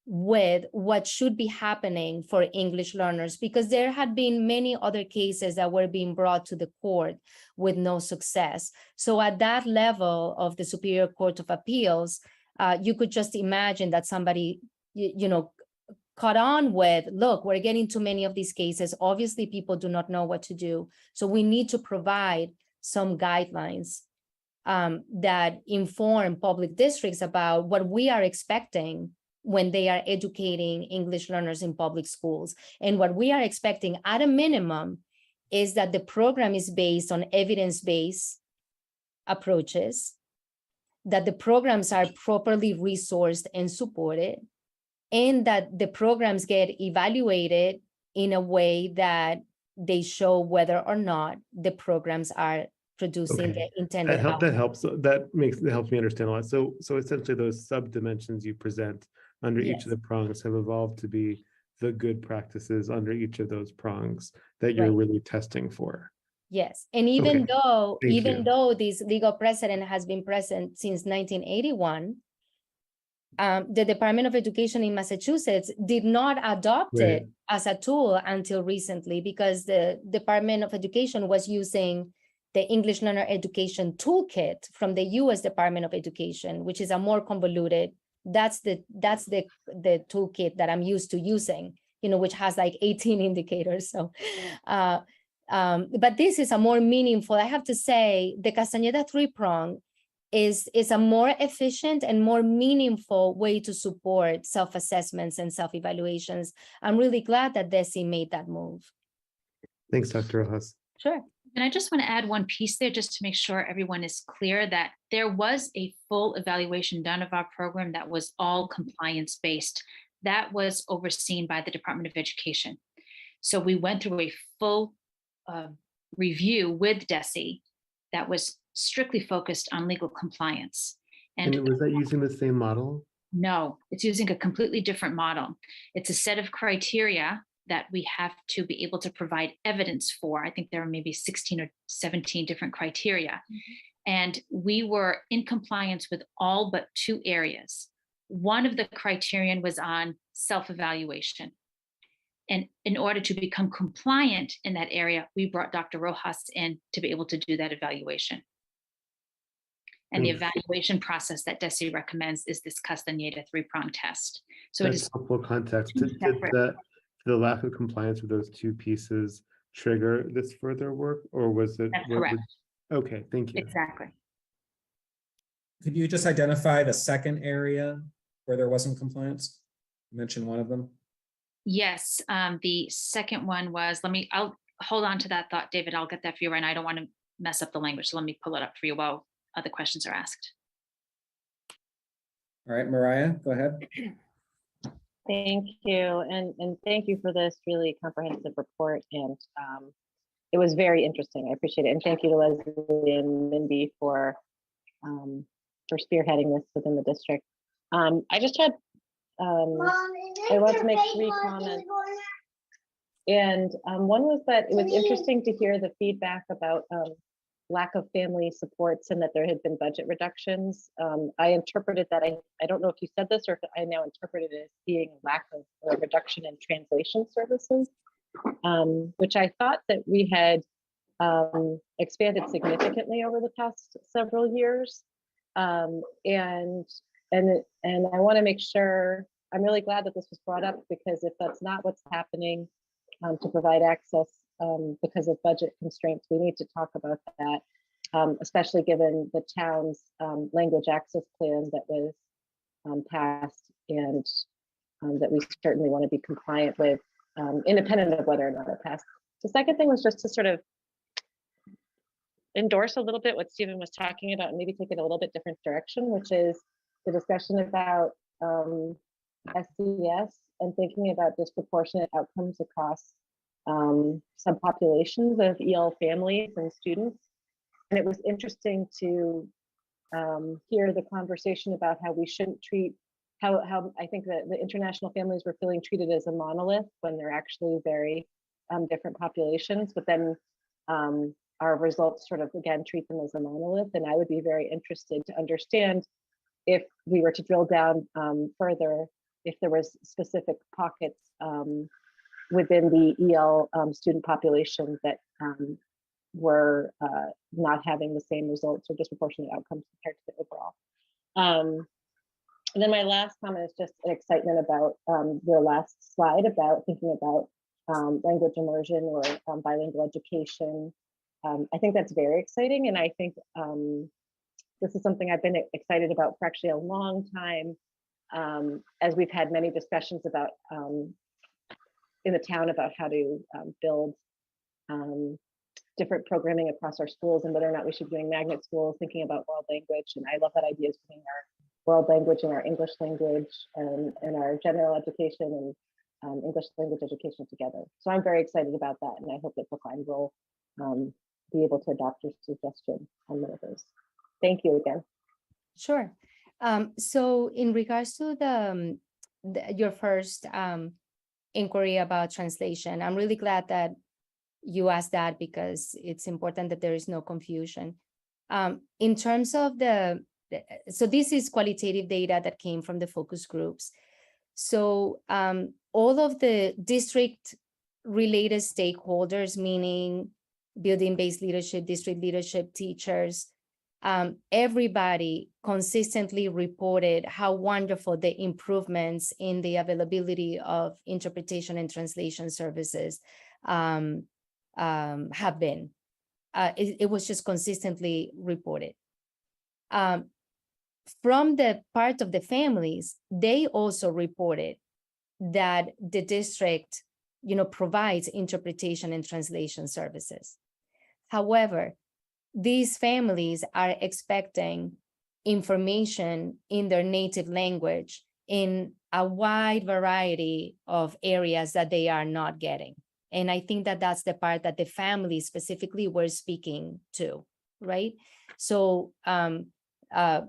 with what should be happening for English learners, because there had been many other cases that were being brought to the court with no success. So at that level of the Superior Court of Appeals, you could just imagine that somebody, caught on with, look, we're getting too many of these cases. Obviously, people do not know what to do. So we need to provide some guidelines that inform public districts about what we are expecting when they are educating English learners in public schools. And what we are expecting at a minimum is that the program is based on evidence-based approaches, that the programs are properly resourced and supported, and that the programs get evaluated in a way that they show whether or not the programs are producing the intended That outcome. helps. That helps me understand a lot. So essentially those sub-dimensions you present under each of the prongs have evolved to be the good practices under each of those prongs that you're really testing for. Yes, and even Thank though this legal precedent has been present since 1981, the Department of Education in Massachusetts did not adopt it as a tool until recently, because the Department of Education was using the English Learner Education Toolkit from the US Department of Education, which is a more convoluted, that's the toolkit that I'm used to using, which has like 18 indicators. So, but this is a more meaningful, I have to say, the Castañeda 3-prong is a more efficient and more meaningful way to support self-assessments and self-evaluations. I'm really glad that DESE made that move. Thanks, Dr. Rojas. Sure. And I just want to add one piece there just to make sure everyone is clear that there was a full evaluation done of our program that was all compliance-based. That was overseen by the Department of Education. So we went through a full review with DESE that was strictly focused on legal compliance. And was that using the same model? No, it's using a completely different model. It's a set of criteria that we have to be able to provide evidence for. I think there are maybe 16 or 17 different criteria. And we were in compliance with all but 2 areas. One of the criterion was on self-evaluation. And in order to become compliant in that area, we brought Dr. Rojas in to be able to do that evaluation. And the evaluation process that DESE recommends is this Castañeda 3-prong test. So that's it is helpful context. Did the lack of compliance with those 2 pieces trigger this further work, or was it? That's correct. Okay, thank you. Exactly. Could you just identify the second area where there wasn't compliance? You mentioned one of them. Yes, the second one was, I'll hold on to that thought, David. I'll get that for you right now. I don't want to mess up the language. So let me pull it up for you while other questions are asked. All right, Mariah, go ahead. Thank you. And thank you for this really comprehensive report. And it was very interesting. I appreciate it. And thank you to Leslie and Mindy for spearheading this within the district. I just had, I want to make 3 comments. And one was that it was interesting to hear the feedback about lack of family supports and that there had been budget reductions. I interpreted that, I don't know if you said this or if I now interpreted it as being a lack of a reduction in translation services, which I thought that we had expanded significantly over the past several years. And I want to make sure, I'm really glad that this was brought up, because if that's not what's happening to provide access because of budget constraints, we need to talk about that, especially given the town's language access plan that was passed and that we certainly want to be compliant with, independent of whether or not it passed. The second thing was just to sort of endorse a little bit what Stephen was talking about and maybe take it a little bit different direction, which is the discussion about SES and thinking about disproportionate outcomes across some populations of EL families and students. And it was interesting to hear the conversation about how we shouldn't treat, how I think that the international families were feeling treated as a monolith when they're actually very different populations, but then our results sort of again treat them as a monolith. And I would be very interested to understand, if we were to drill down further, if there was specific pockets within the EL student population that were not having the same results or disproportionate outcomes compared to the overall. And then my last comment is just an excitement about your last slide about thinking about language immersion or bilingual education. I think that's very exciting. And I think this is something I've been excited about for actually a long time, as we've had many discussions about in the town about how to build different programming across our schools and whether or not we should be doing magnet schools, thinking about world language. And I love that idea of putting our world language and our English language and our general education and English language education together. So I'm very excited about that. And I hope that Brookline will be able to adopt your suggestion on one of those. Thank you again. Sure. So in regards to your first inquiry about translation, I'm really glad that you asked that because it's important that there is no confusion. In terms of so this is qualitative data that came from the focus groups. So all of the district related stakeholders, meaning building-based leadership, district leadership, teachers, everybody consistently reported how wonderful the improvements in the availability of interpretation and translation services have been. It was just consistently reported. From the part of the families, they also reported that the district, provides interpretation and translation services. However, these families are expecting information in their native language in a wide variety of areas that they are not getting. And I think that that's the part that the families specifically were speaking to, right? So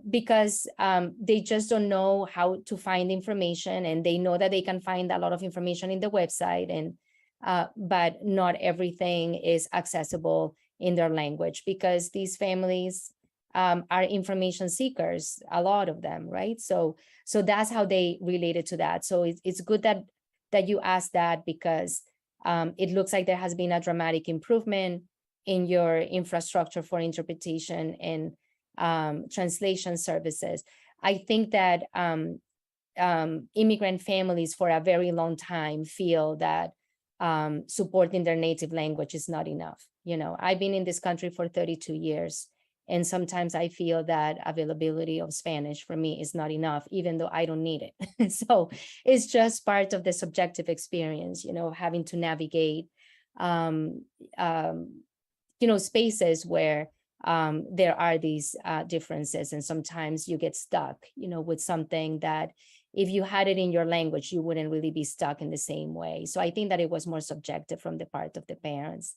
because they just don't know how to find information, and they know that they can find a lot of information in the website, and but not everything is accessible in their language, because these families are information seekers, a lot of them, right? So that's how they related to that. So it's good that you asked that, because it looks like there has been a dramatic improvement in your infrastructure for interpretation and translation services. I think that immigrant families for a very long time feel that supporting their native language is not enough. I've been in this country for 32 years, and sometimes I feel that availability of Spanish for me is not enough, even though I don't need it. So it's just part of the subjective experience, having to navigate, spaces where there are these differences, and sometimes you get stuck, with something that if you had it in your language, you wouldn't really be stuck in the same way. So I think that it was more subjective from the part of the parents.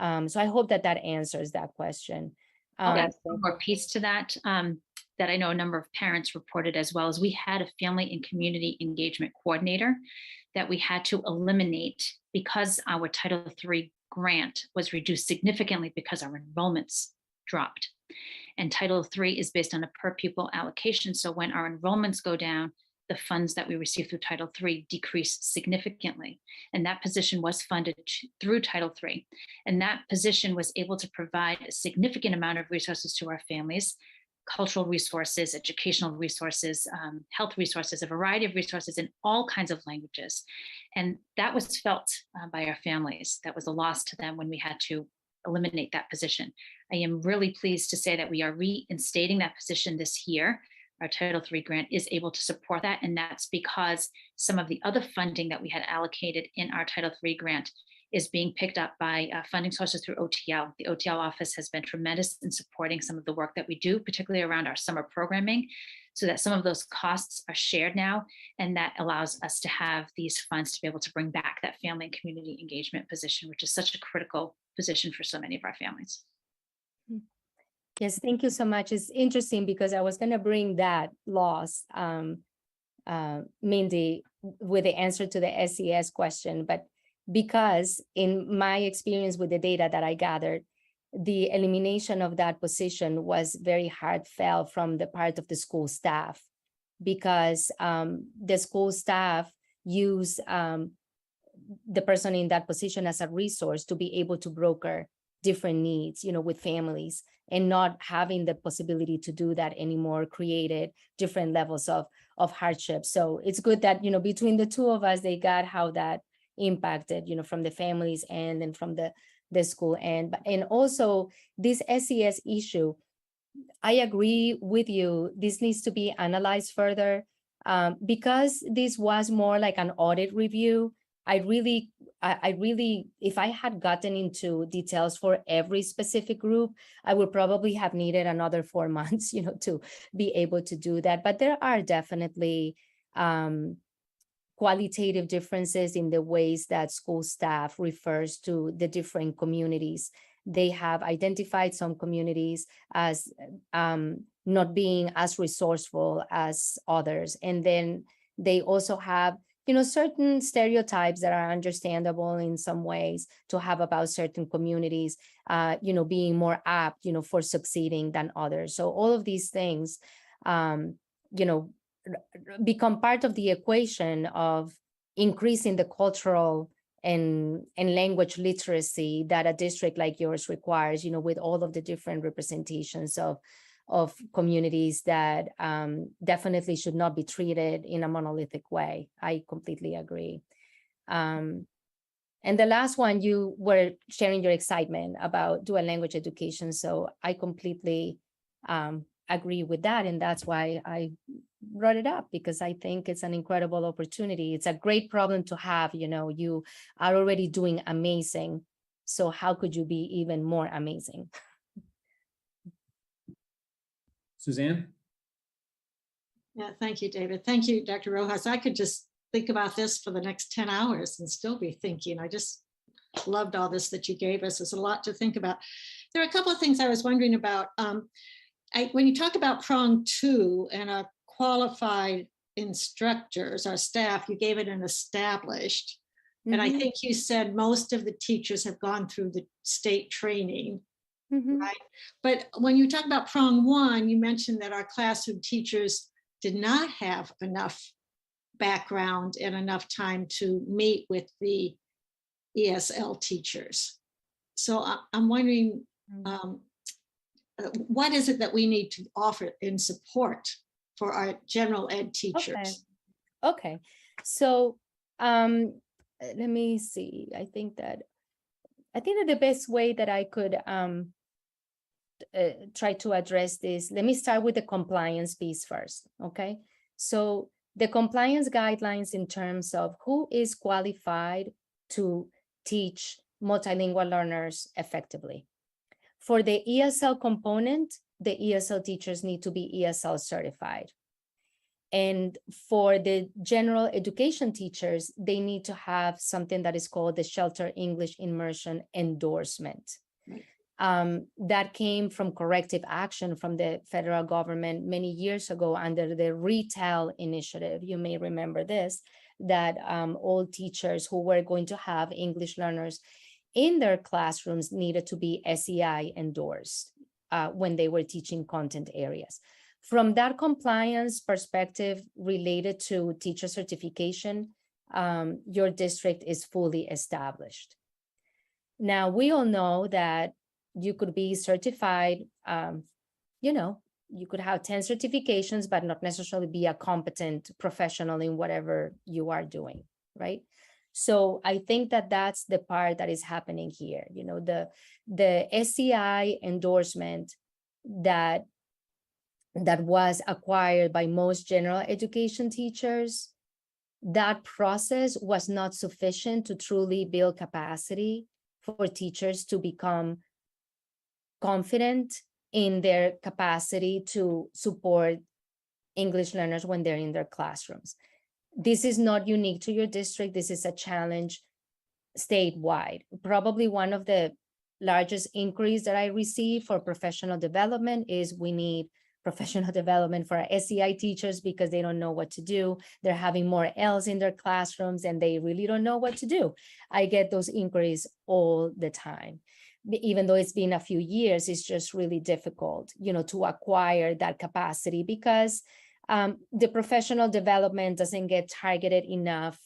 So I hope that answers that question. One more piece to that, that I know a number of parents reported as well, as we had a family and community engagement coordinator that we had to eliminate because our Title III grant was reduced significantly because our enrollments dropped. And Title III is based on a per pupil allocation. So when our enrollments go down, the funds that we receive through Title III decrease significantly. And that position was funded through Title III. And that position was able to provide a significant amount of resources to our families, cultural resources, educational resources, health resources, a variety of resources in all kinds of languages. And that was felt by our families. That was a loss to them when we had to eliminate that position. I am really pleased to say that we are reinstating that position this year. Our Title III grant is able to support that, and that's because some of the other funding that we had allocated in our Title III grant is being picked up by funding sources through OTL. The OTL office has been tremendous in supporting some of the work that we do, particularly around our summer programming, so that some of those costs are shared now, and that allows us to have these funds to be able to bring back that family and community engagement position, which is such a critical position for so many of our families. Yes, thank you so much. It's interesting because I was going to bring that loss, Mindy, with the answer to the SES question, but because in my experience with the data that I gathered, the elimination of that position was very heartfelt from the part of the school staff, because the school staff use the person in that position as a resource to be able to broker different needs, with families, and not having the possibility to do that anymore created different levels of hardship. So it's good that, between the two of us, they got how that impacted, from the families and then from the school end. And also this SES issue, I agree with you. This needs to be analyzed further. Because this was more like an audit review, I really, if I had gotten into details for every specific group, I would probably have needed another 4 months, to be able to do that. But there are definitely qualitative differences in the ways that school staff refers to the different communities. They have identified some communities as not being as resourceful as others. And then they also have, certain stereotypes that are understandable in some ways to have about certain communities, being more apt, for succeeding than others. So all of these things, become part of the equation of increasing the cultural and language literacy that a district like yours requires, with all of the different representations of communities that definitely should not be treated in a monolithic way. I completely agree. And the last one, you were sharing your excitement about dual language education. So I completely agree with that. And that's why I brought it up, because I think it's an incredible opportunity. It's a great problem to have. You are already doing amazing. So how could you be even more amazing? Suzanne? Yeah, thank you, David. Thank you, Dr. Rojas. I could just think about this for the next 10 hours and still be thinking. I just loved all this that you gave us. There's a lot to think about. There are a couple of things I was wondering about. When you talk about prong 2 and a qualified instructors or staff, you gave it an established. And I think you said most of the teachers have gone through the state training, right? But when you talk about prong 1, you mentioned that our classroom teachers did not have enough background and enough time to meet with the ESL teachers. So I'm wondering, what is it that we need to offer in support for our general ed teachers? Okay. So let me see. I think that the best way that I could try to address this, let me start with the compliance piece first. Okay. So the compliance guidelines in terms of who is qualified to teach multilingual learners effectively. For the ESL component, the ESL teachers need to be ESL certified. And for the general education teachers, they need to have something that is called the Shelter English Immersion Endorsement. That came from corrective action from the federal government many years ago under the Retell initiative. You may remember this, that all teachers who were going to have English learners in their classrooms needed to be SEI endorsed when they were teaching content areas. From that compliance perspective related to teacher certification, your district is fully established. Now, we all know that you could be certified, you could have 10 certifications, but not necessarily be a competent professional in whatever you are doing, right? So I think that that's the part that is happening here. The SEI endorsement that was acquired by most general education teachers, that process was not sufficient to truly build capacity for teachers to become confident in their capacity to support English learners when they're in their classrooms. This is not unique to your district. This is a challenge statewide. Probably one of the largest inquiries that I receive for professional development is we need professional development for our SEI teachers because they don't know what to do. They're having more L's in their classrooms and they really don't know what to do. I get those inquiries all the time. Even though it's been a few years, it's just really difficult, to acquire that capacity because the professional development doesn't get targeted enough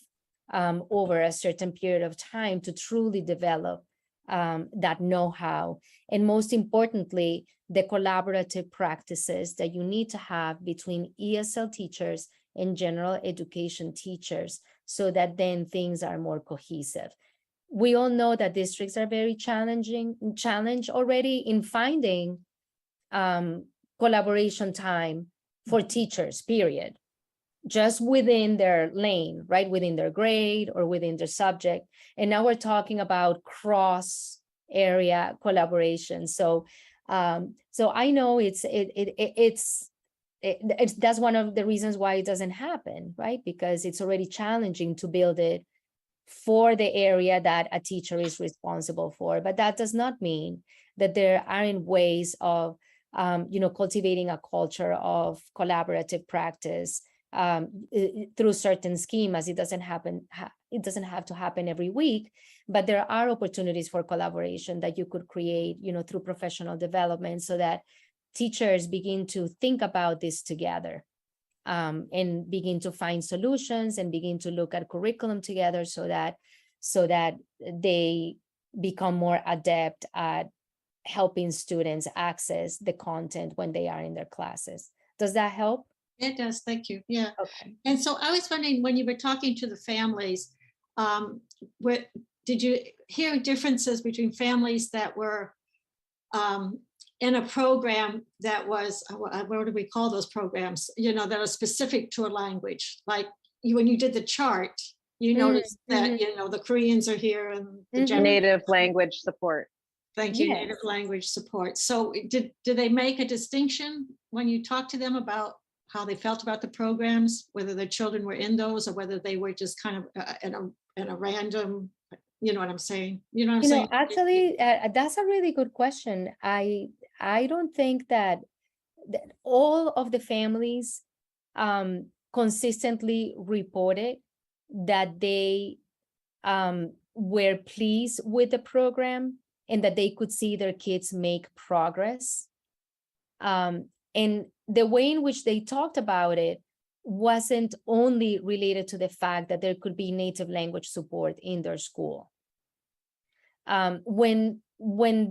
over a certain period of time to truly develop that know-how. And most importantly, the collaborative practices that you need to have between ESL teachers and general education teachers so that then things are more cohesive. We all know that districts are very challenged already in finding collaboration time for teachers, period. Just within their lane, right? Within their grade or within their subject. And now we're talking about cross area collaboration. So I know that's one of the reasons why it doesn't happen, right? Because it's already challenging to build it for the area that a teacher is responsible for. But that does not mean that there aren't ways of cultivating a culture of collaborative practice through certain schemas. It doesn't have to happen every week, but there are opportunities for collaboration that you could create, through professional development, so that teachers begin to think about this together, and begin to find solutions and begin to look at curriculum together, so that they become more adept at helping students access the content when they are in their classes. Does that help? It does, thank you. Yeah. Okay. And so I was wondering, when you were talking to the families, did you hear differences between families that were in a program that was, what do we call those programs? That are specific to a language. Like when you did the chart, you noticed that, the Koreans are here and the native language support. Thank you, Yes. native language support. So did they make a distinction when you talked to them about how they felt about the programs, whether their children were in those or whether they were just kind of in a random, you know what I'm saying? You know what I'm saying? Actually, that's a really good question. I don't think that all of the families consistently reported that they were pleased with the program and that they could see their kids make progress. And the way in which they talked about it wasn't only related to the fact that there could be native language support in their school. When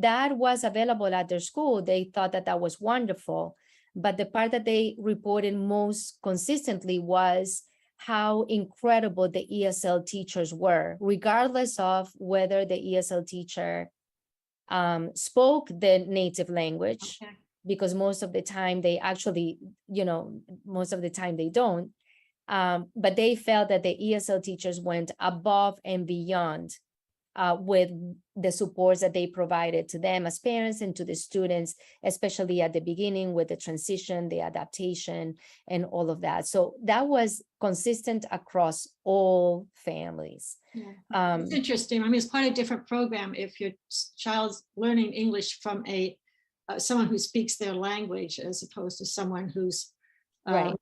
that was available at their school, they thought that that was wonderful. But the part that they reported most consistently was how incredible the ESL teachers were, regardless of whether the ESL teacher spoke the native language. Okay. Because most of the time they actually, most of the time they don't. But they felt that the ESL teachers went above and beyond with the supports that they provided to them as parents and to the students, especially at the beginning with the transition, the adaptation, and all of that. So that was consistent across all families. Yeah. It's interesting. I mean, it's quite a different program if your child's learning English from someone who speaks their language as opposed to someone who's right.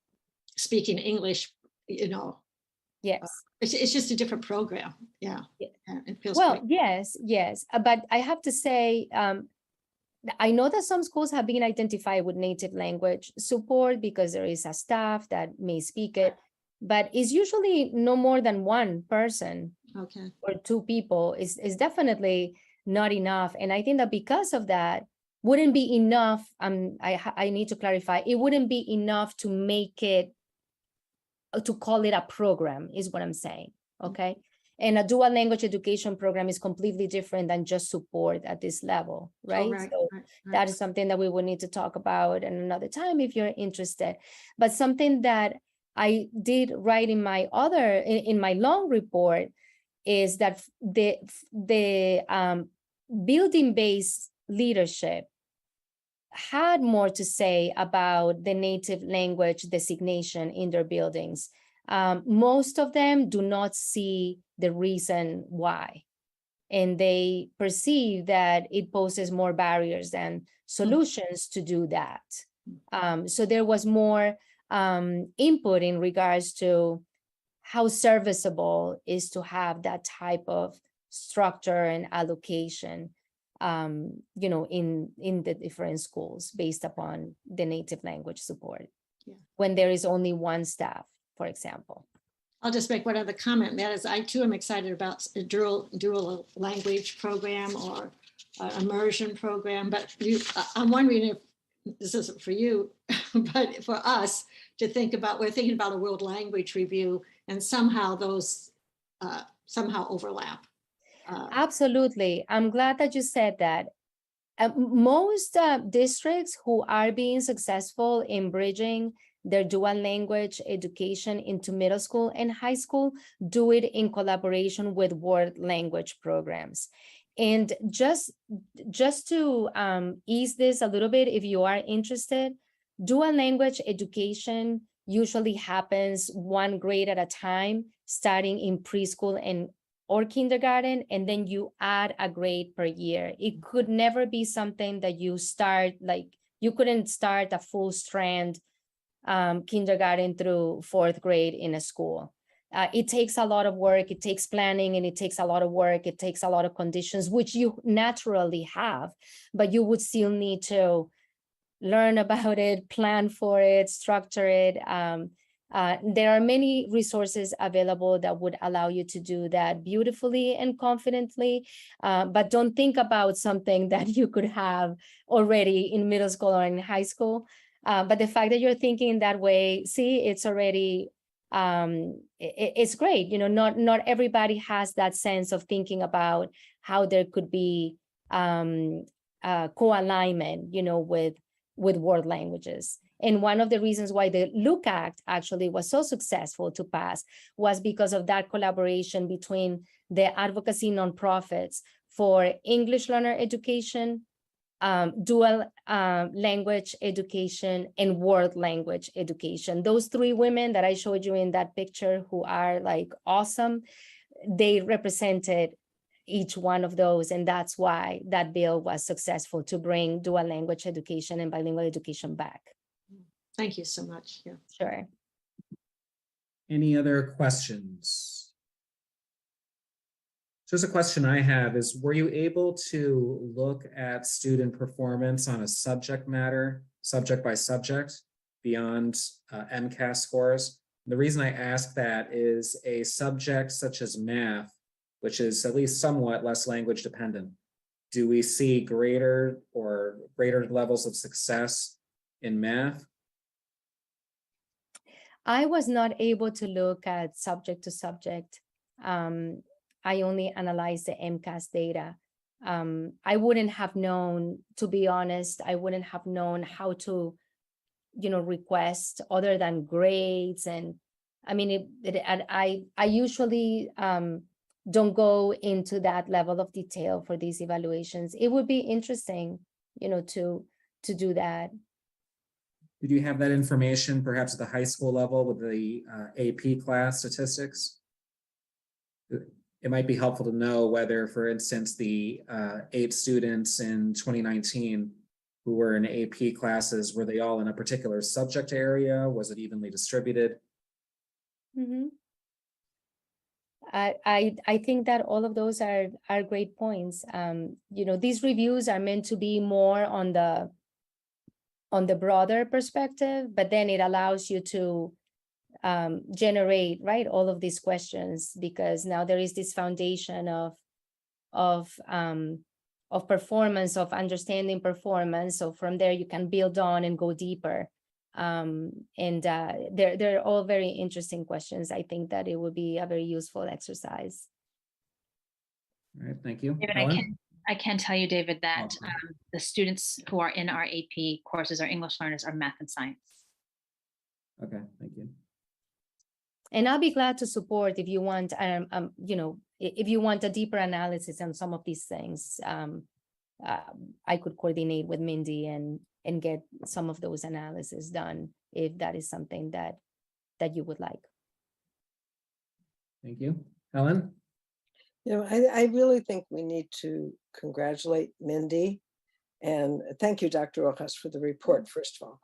Speaking English, Yes. It's just a different program. Yeah. It feels well, great. yes. But I have to say, I know that some schools have been identified with native language support because there is a staff that may speak it, but it's usually no more than one person. Okay. Or two people is definitely not enough. And I think that because of that, wouldn't be enough. I need to clarify. It wouldn't be enough to make it, to call it a program, is what I'm saying. Okay. And a dual language education program is completely different than just support at this level, right? So that is something that we will need to talk about at another time if you're interested. But something that I did write in my in my long report is that the building-based leadership had more to say about the native language designation in their buildings. Most of them do not see the reason why, and they perceive that it poses more barriers than solutions to do that. So there was more input in regards to how serviceable is to have that type of structure and allocation, in the different schools based upon the native language support. Yeah. When there is only one staff, for example. I'll just make one other comment, and that is I too am excited about a dual language program or immersion program, but I'm wondering if this isn't for you, but for us to think about, we're thinking about a world language review and somehow those somehow overlap. Absolutely. I'm glad that you said that. Most districts who are being successful in bridging their dual language education into middle school and high school do it in collaboration with world language programs. And just to ease this a little bit, if you are interested, dual language education usually happens one grade at a time, starting in preschool and or kindergarten, and then you add a grade per year. It could never be something that you start, like you couldn't start a full strand kindergarten through fourth grade in a school. It takes a lot of work, it takes planning, and it takes a lot of work, it takes a lot of conditions, which you naturally have, but you would still need to learn about it, plan for it, structure it. There are many resources available that would allow you to do that beautifully and confidently, but don't think about something that you could have already in middle school or in high school. But the fact that you're thinking that way, see, it's already, it's great. You know, not everybody has that sense of thinking about how there could be co-alignment, you know, with world languages. And one of the reasons why the Look Act actually was so successful to pass was because of that collaboration between the advocacy nonprofits for English learner education, dual language education, and world language education. Those three women that I showed you in that picture who are like awesome, they represented each one of those. And that's why that bill was successful to bring dual language education and bilingual education back. Thank you so much. Yeah. Sure. Any other questions? Just a question I have is, were you able to look at student performance on a subject matter, subject by subject, beyond MCAS scores? The reason I ask that is a subject such as math, which is at least somewhat less language dependent. Do we see greater levels of success in math? I was not able to look at subject to subject. I only analyzed the MCAS data. I wouldn't have known, to be honest, I wouldn't have known how to, you know, request other than grades. And I mean, I usually don't go into that level of detail for these evaluations. It would be interesting, you know, to do that. Did you have that information perhaps at the high school level with the AP class statistics? It might be helpful to know whether, for instance, the 8 students in 2019 who were in AP classes, were they all in a particular subject area? Was it evenly distributed? Mm-hmm. I think that all of those are great points. You know, these reviews are meant to be more on the broader perspective, but then it allows you to generate, right, all of these questions, because now there is this foundation of performance, of understanding performance. So from there you can build on and go deeper. They're all very interesting questions. I think that it would be a very useful exercise. All right, thank you. David, I can tell you, David, that the students who are in our AP courses, our English learners, are math and science. Okay, thank you. And I'll be glad to support if you want, you know, if you want a deeper analysis on some of these things. I could coordinate with Mindy and get some of those analysis done if that is something that you would like. Thank you. Helen? You know, I really think we need to congratulate Mindy, and thank you, Dr. Rojas, for the report, first of all.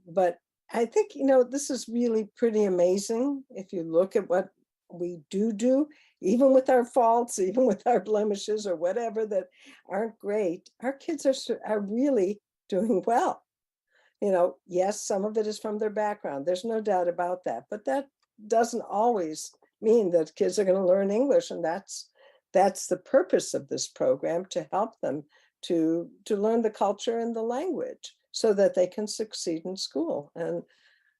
But I think, you know, this is really pretty amazing if you look at what we do, even with our faults, even with our blemishes or whatever that aren't great, our kids are really doing well. You know, yes, some of it is from their background. There's no doubt about that, but that doesn't always mean that kids are going to learn English. And that's the purpose of this program, to help them to learn the culture and the language. so that they can succeed in school. And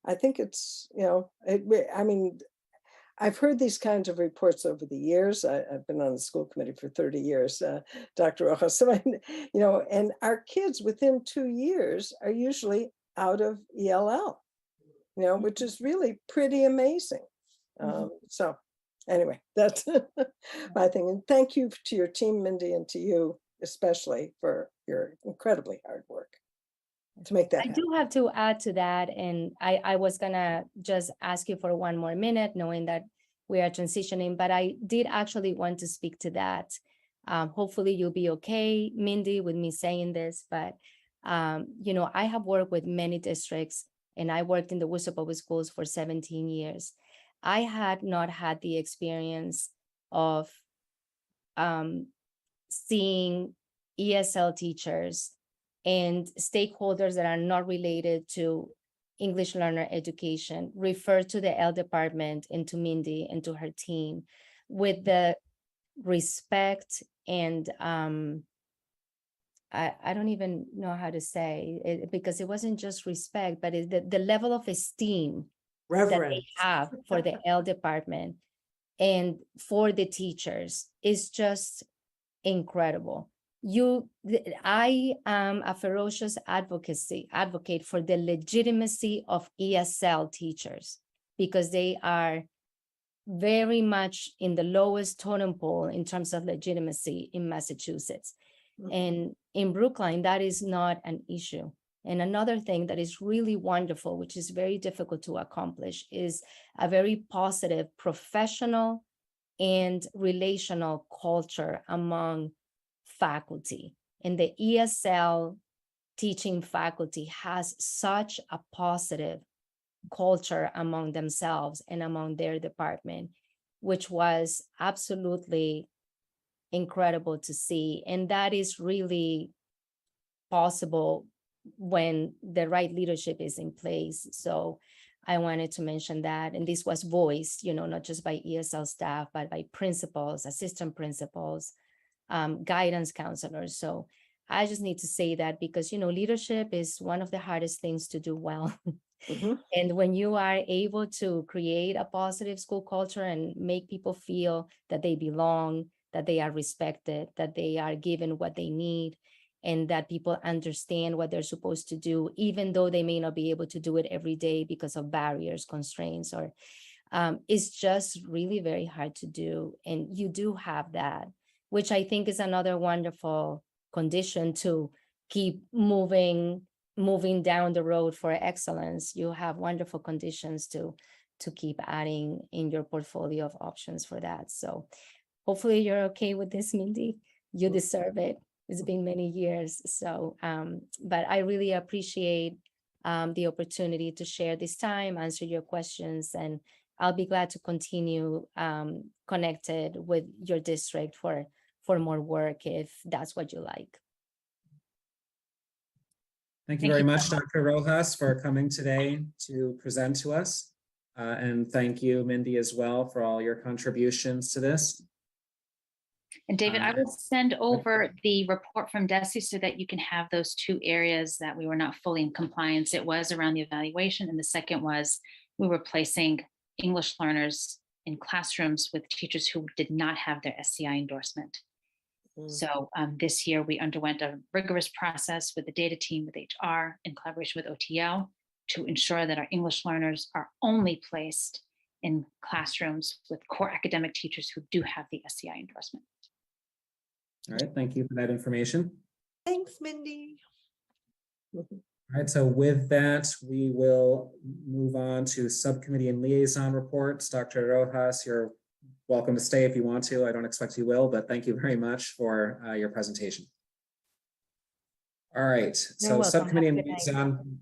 I think it's, I mean, I've heard these kinds of reports over the years. I've been on the school committee for 30 years, Dr. Rojas. So, and our kids within 2 years are usually out of ELL, which is really pretty amazing. So anyway, that's my thing. And thank you to your team, Mindy, and to you especially for your incredibly hard work to make that I happen. do have to add to that, and I was gonna just ask you for one more minute, knowing that we are transitioning, but I did actually want to speak to that. Hopefully you'll be okay, Mindy, with me saying this, but I have worked with many districts, and I worked in the Worcester Public Schools for 17 years. I had not had the experience of seeing ESL teachers and stakeholders that are not related to English learner education refer to the L department and to Mindy and to her team with the respect and I don't even know how to say it, because it wasn't just respect, but the level of esteem that they have for the L department and for the teachers is just incredible. I am a ferocious advocate for the legitimacy of ESL teachers, because they are very much in the lowest totem pole in terms of legitimacy in Massachusetts. And in Brookline, that is not an issue. And another thing that is really wonderful, which is very difficult to accomplish, is a very positive professional and relational culture among faculty. And the ESL teaching faculty has such a positive culture among themselves and among their department, which was absolutely incredible to see. And that is really possible when the right leadership is in place. So I wanted to mention that. And this was voiced, not just by ESL staff, but by principals, assistant principals, guidance counselors. So I just need to say that because, leadership is one of the hardest things to do well. And when you are able to create a positive school culture and make people feel that they belong, that they are respected, that they are given what they need, and that people understand what they're supposed to do, even though they may not be able to do it every day because of barriers, constraints, or it's just really very hard to do. And you do have that, which I think is another wonderful condition to keep moving down the road for excellence. You have wonderful conditions to keep adding in your portfolio of options for that. So hopefully you're okay with this, Mindy. You deserve it. It's been many years. So, but I really appreciate the opportunity to share this time, answer your questions, and I'll be glad to continue connected with your district for more work if that's what you like. Thank you very much, Dr. Rojas, for coming today to present to us. And thank you, Mindy, as well, for all your contributions to this. And David, I will send over the report from DESE so that you can have those two areas that we were not fully in compliance. It was around the evaluation, and the second was we were placing English learners in classrooms with teachers who did not have their SCI endorsement. So this year we underwent a rigorous process with the data team, with HR, in collaboration with OTL, to ensure that our English learners are only placed in classrooms with core academic teachers who do have the SCI endorsement. All right, thank you for that information. Thanks, Mindy. All right, so with that, we will move on to subcommittee and liaison reports. Dr. Rojas, you're welcome to stay if you want to. I don't expect you will, but thank you very much for your presentation. All right, so subcommittee and liaison,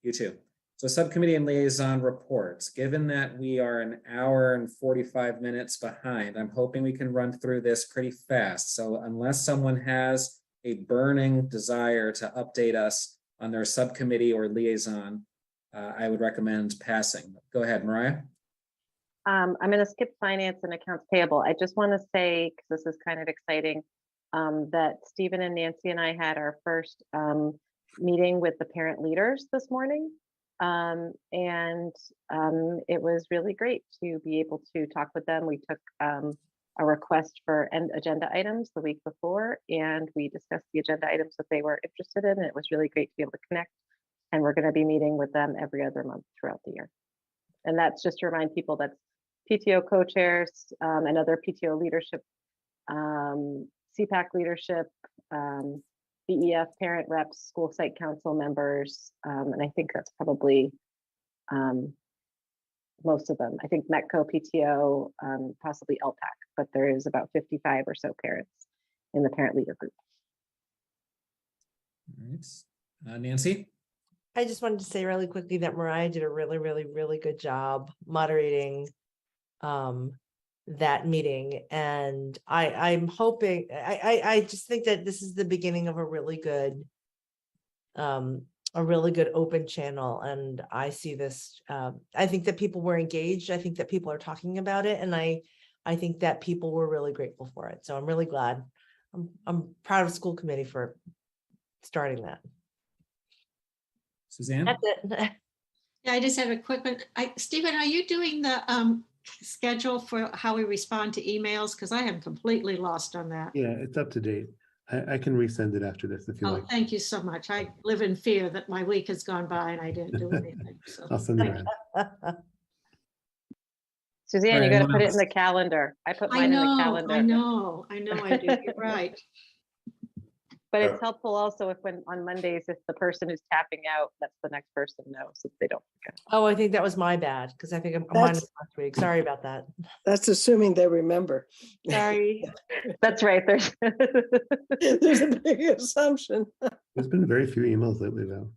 you too. So subcommittee and liaison reports. Given that we are an hour and 45 minutes behind, I'm hoping we can run through this pretty fast. So unless someone has a burning desire to update us on their subcommittee or liaison, I would recommend passing. Go ahead, Mariah. I'm going to skip finance and accounts payable. I just want to say, because this is kind of exciting, that Stephen and Nancy and I had our first meeting with the parent leaders this morning. It was really great to be able to talk with them. We took a request for agenda items the week before, and we discussed the agenda items that they were interested in. And it was really great to be able to connect. And we're going to be meeting with them every other month throughout the year. And that's just to remind people that's PTO co-chairs and other PTO leadership, CPAC leadership, BEF parent reps, school site council members, and I think that's probably most of them. I think METCO, PTO, possibly LPAC, but there is about 55 or so parents in the parent leader group. All right. Nancy? I just wanted to say really quickly that Mariah did a really, really, really good job moderating that meeting. And I'm hoping, I just think that this is the beginning of a really good open channel. And I see this, I think that people were engaged. I think that people are talking about it. And I think that people were really grateful for it. So I'm really glad. I'm proud of school committee for starting that. Suzanne? That's it. Yeah, I just have a quick one. Stephen, are you doing the schedule for how we respond to emails? Because I am completely lost on that. Yeah, it's up to date. I can resend it after this if you like. Thank you so much. I live in fear that my week has gone by and I didn't do anything. So I'll send it around. Suzanne, you got to put it in the calendar. I put mine in the calendar. I know I do. You're right. But it's helpful also if on Mondays, if the person who's tapping out, lets the next person know so they don't forget. Oh, I think that was my bad because I think I'm on last week. Sorry about that. That's assuming they remember. Sorry. That's right. There's a big assumption. There's been very few emails lately, though.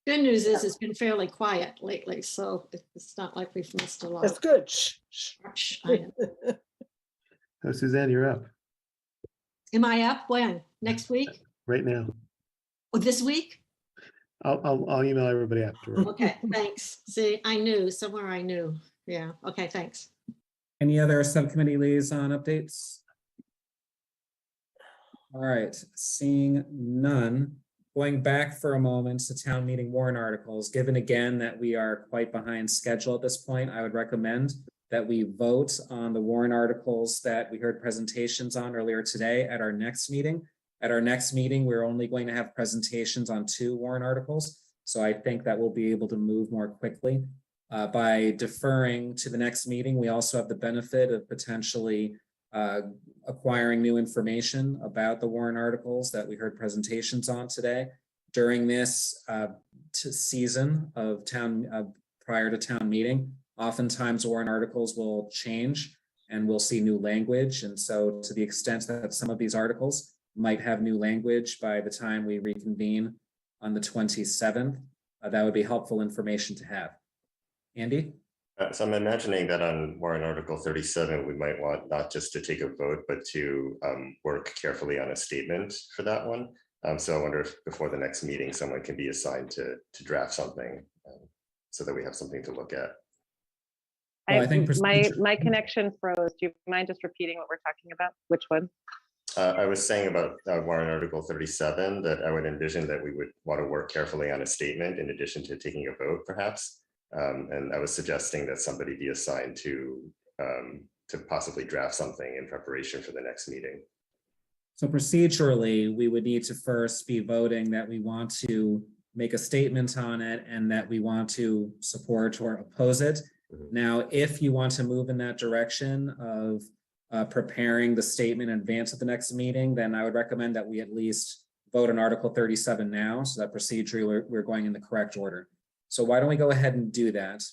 Good news is it's been fairly quiet lately, so it's not like we've missed a lot. That's good. Shh. I know. Oh, Suzanne, you're up Am I up? When? Next week? right now. Or this week? I'll email everybody afterward. Okay, thanks. See, I knew somewhere I knew. Yeah. Okay, thanks. Any other subcommittee liaison updates? All right, seeing none. Going back for a moment to town meeting warrant articles, given again that we are quite behind schedule at this point, I would recommend that we vote on the warrant articles that we heard presentations on earlier today at our next meeting. At our next meeting, we're only going to have presentations on 2 warrant articles. So I think that we'll be able to move more quickly. By deferring to the next meeting, we also have the benefit of potentially acquiring new information about the warrant articles that we heard presentations on today. During this season of prior to town meeting, oftentimes warrant articles will change and we'll see new language. And so to the extent that some of these articles might have new language by the time we reconvene on the 27th, that would be helpful information to have. Andy? So I'm imagining that on warrant article 37, we might want not just to take a vote, but to work carefully on a statement for that one. So I wonder if before the next meeting, someone can be assigned to draft something so that we have something to look at. Well, I think my connection froze. Do you mind just repeating what we're talking about? Which one? I was saying about warrant article 37 that I would envision that we would want to work carefully on a statement in addition to taking a vote, perhaps. And I was suggesting that somebody be assigned to possibly draft something in preparation for the next meeting. So procedurally, we would need to first be voting that we want to make a statement on it and that we want to support or oppose it. Now, if you want to move in that direction of preparing the statement in advance of the next meeting, then I would recommend that we at least vote on Article 37 now, so that procedurally we're going in the correct order. So why don't we go ahead and do that?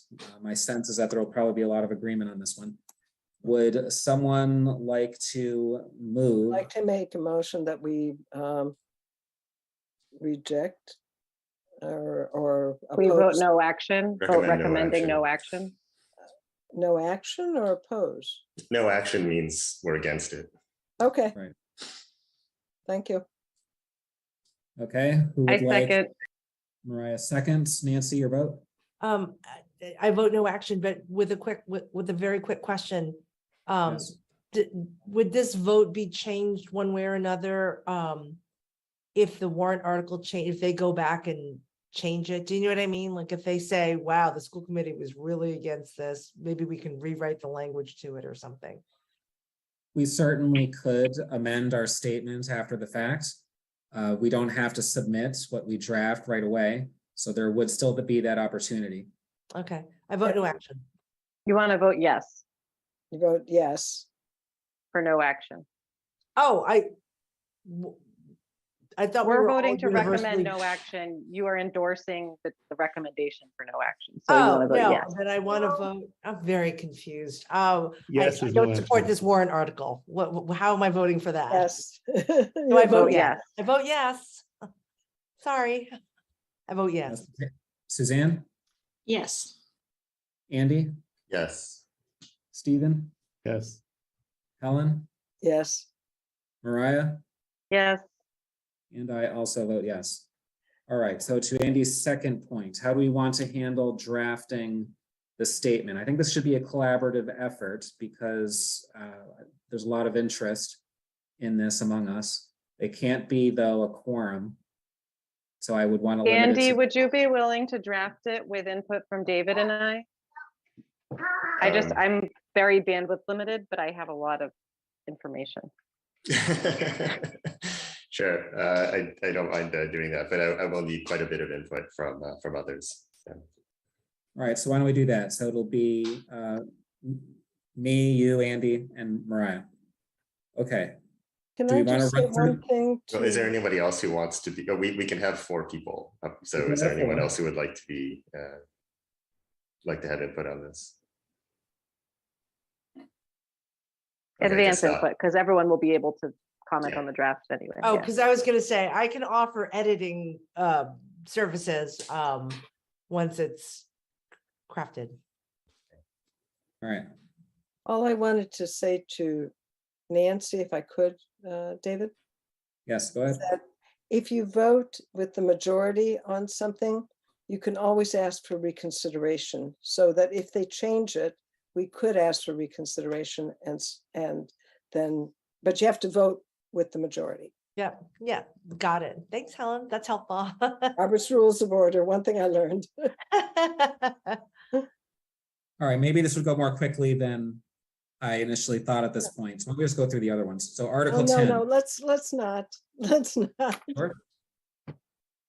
My sense is that there will probably be a lot of agreement on this one. Would someone like to move? I'd like to make a motion that we reject or we vote oppose. no action, vote recommending no action. No action or oppose? No action means we're against it. Okay. Right. Thank you. Okay. Who would I second. Mariah seconds. Nancy, your vote? I vote no action, but with a very quick question. Yes. Would this vote be changed one way or another if the warrant article change, if they go back and change it, do you know what I mean? Like if they say, wow, the school committee was really against this, maybe we can rewrite the language to it or something. We certainly could amend our statement after the fact. We don't have to submit what we draft right away, so there would still be that opportunity. Okay, I vote no action. You want to vote yes You vote yes. for no action. Oh, I thought we We're were all voting to recommend universally- no action. You are endorsing the recommendation for no action. So you Oh, want to vote no, yes. then I want to vote, I'm very confused. Yes I is no don't support action. this warrant article. How am I voting for that? Yes. Do I vote vote yes? yes. I vote yes. Sorry. I vote yes. Suzanne, Yes. Andy, Yes. Stephen, Yes. Helen, Yes. Mariah, Yes. and I also vote yes. All right, so to Andy's second point, how do we want to handle drafting the statement? I think this should be a collaborative effort because there's a lot of interest in this among us. It can't be, though, a quorum. So I would want to limit it Andy, to. would you be willing to draft it with input from David and I? I'm very bandwidth limited, but I have a lot of information. Sure, I don't mind doing that, but I will need quite a bit of input from others. So. All right, so why don't we do that? So it'll be me, you, Andy, and Mariah. Okay. Can Do I we want just to say run through? one thing? Well, is there to- anybody else who wants to be? Oh, we can have 4 people. So We is can there have anyone 4. else who would like to be like to have input on this? Okay, Advance just, input, because everyone will be able to comment Yeah. on the draft anyway. Oh, Yeah. because I was gonna say, I can offer editing services once it's crafted. All right. All I wanted to say to Nancy, if I could, David, Yes, go ahead. that if you vote with the majority on something, you can always ask for reconsideration, so that if they change it, we could ask for reconsideration and then, but you have to vote with the majority. Yeah, got it. Thanks, Helen. That's helpful. Robert's Rules of Order, one thing I learned. All right, maybe this would go more quickly than I initially thought at this point. So let me just go through the other ones. So Oh, Article no, 10. no, let's not. Sure.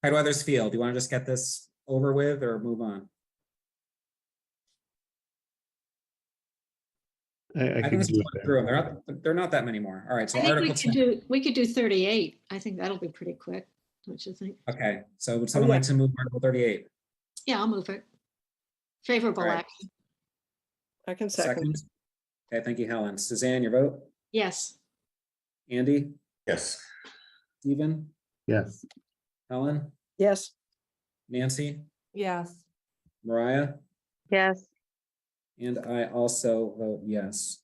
How do others feel? Do you want to just get this over with or move on? I I could think do let's it go through them. They're not that many more. All right, so I think Article 10. we could do 38. I think that'll be pretty quick. Don't you think? Okay, so would someone yeah. like to move Article 38? Yeah, I'll move it. Favorable All right. action. I can second. Okay, thank you, Helen. Suzanne, your vote? Yes. Andy? Yes. Stephen? Yes. Helen? Yes. Nancy? Yes. Mariah? Yes. And I also vote yes.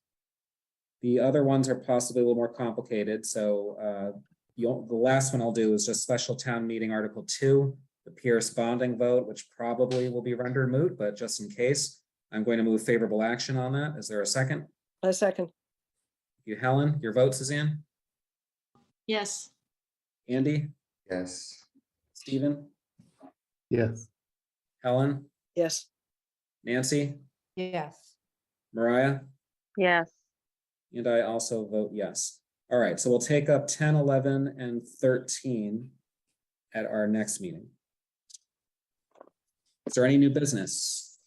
The other ones are possibly a little more complicated. So the last one I'll do is just special town meeting Article 2, the Pierce bonding vote, which probably will be rendered moot, but just in case, I'm going to move favorable action on that. Is there a second? I second. You, Helen, your vote, Suzanne? Yes. Andy? Yes. Stephen? Yes. Helen? Yes. Nancy? Yes. Mariah? Yes. And I also vote yes. All right, so we'll take up 10, 11, and 13 at our next meeting. Is there any new business?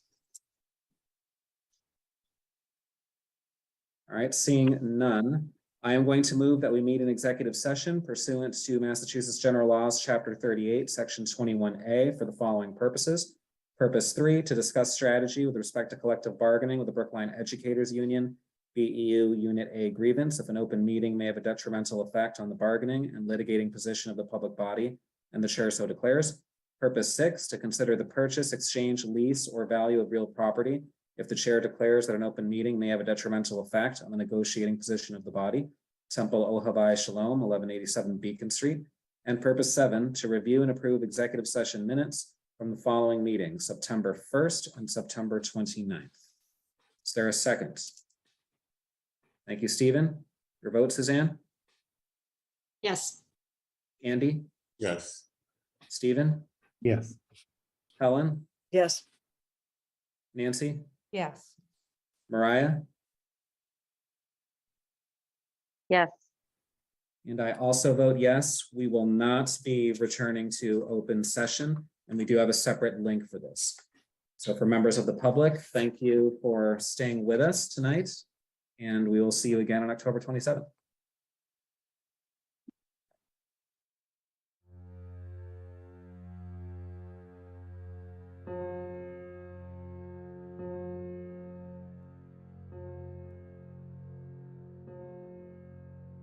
All right, seeing none, I am going to move that we meet in executive session pursuant to Massachusetts General Laws, Chapter 38, Section 21A for the following purposes. Purpose 3, to discuss strategy with respect to collective bargaining with the Brookline Educators Union, BEU Unit A grievance, if an open meeting may have a detrimental effect on the bargaining and litigating position of the public body, and the chair so declares. Purpose 6, to consider the purchase, exchange, lease, or value of real property, if the chair declares that an open meeting may have a detrimental effect on the negotiating position of the body. Temple Ohavai Shalom, 1187 Beacon Street. And purpose 7, to review and approve executive session minutes from the following meetings, September 1st and September 29th. Is there a second? Thank you, Stephen. Your vote, Suzanne? Yes. Andy? Yes. Stephen, Yes. Helen, Yes. Nancy, Yes. Mariah, Yes. and I also vote yes. We will not be returning to open session, and we do have a separate link for this. So for members of the public, thank you for staying with us tonight, and we will see you again on October 27th.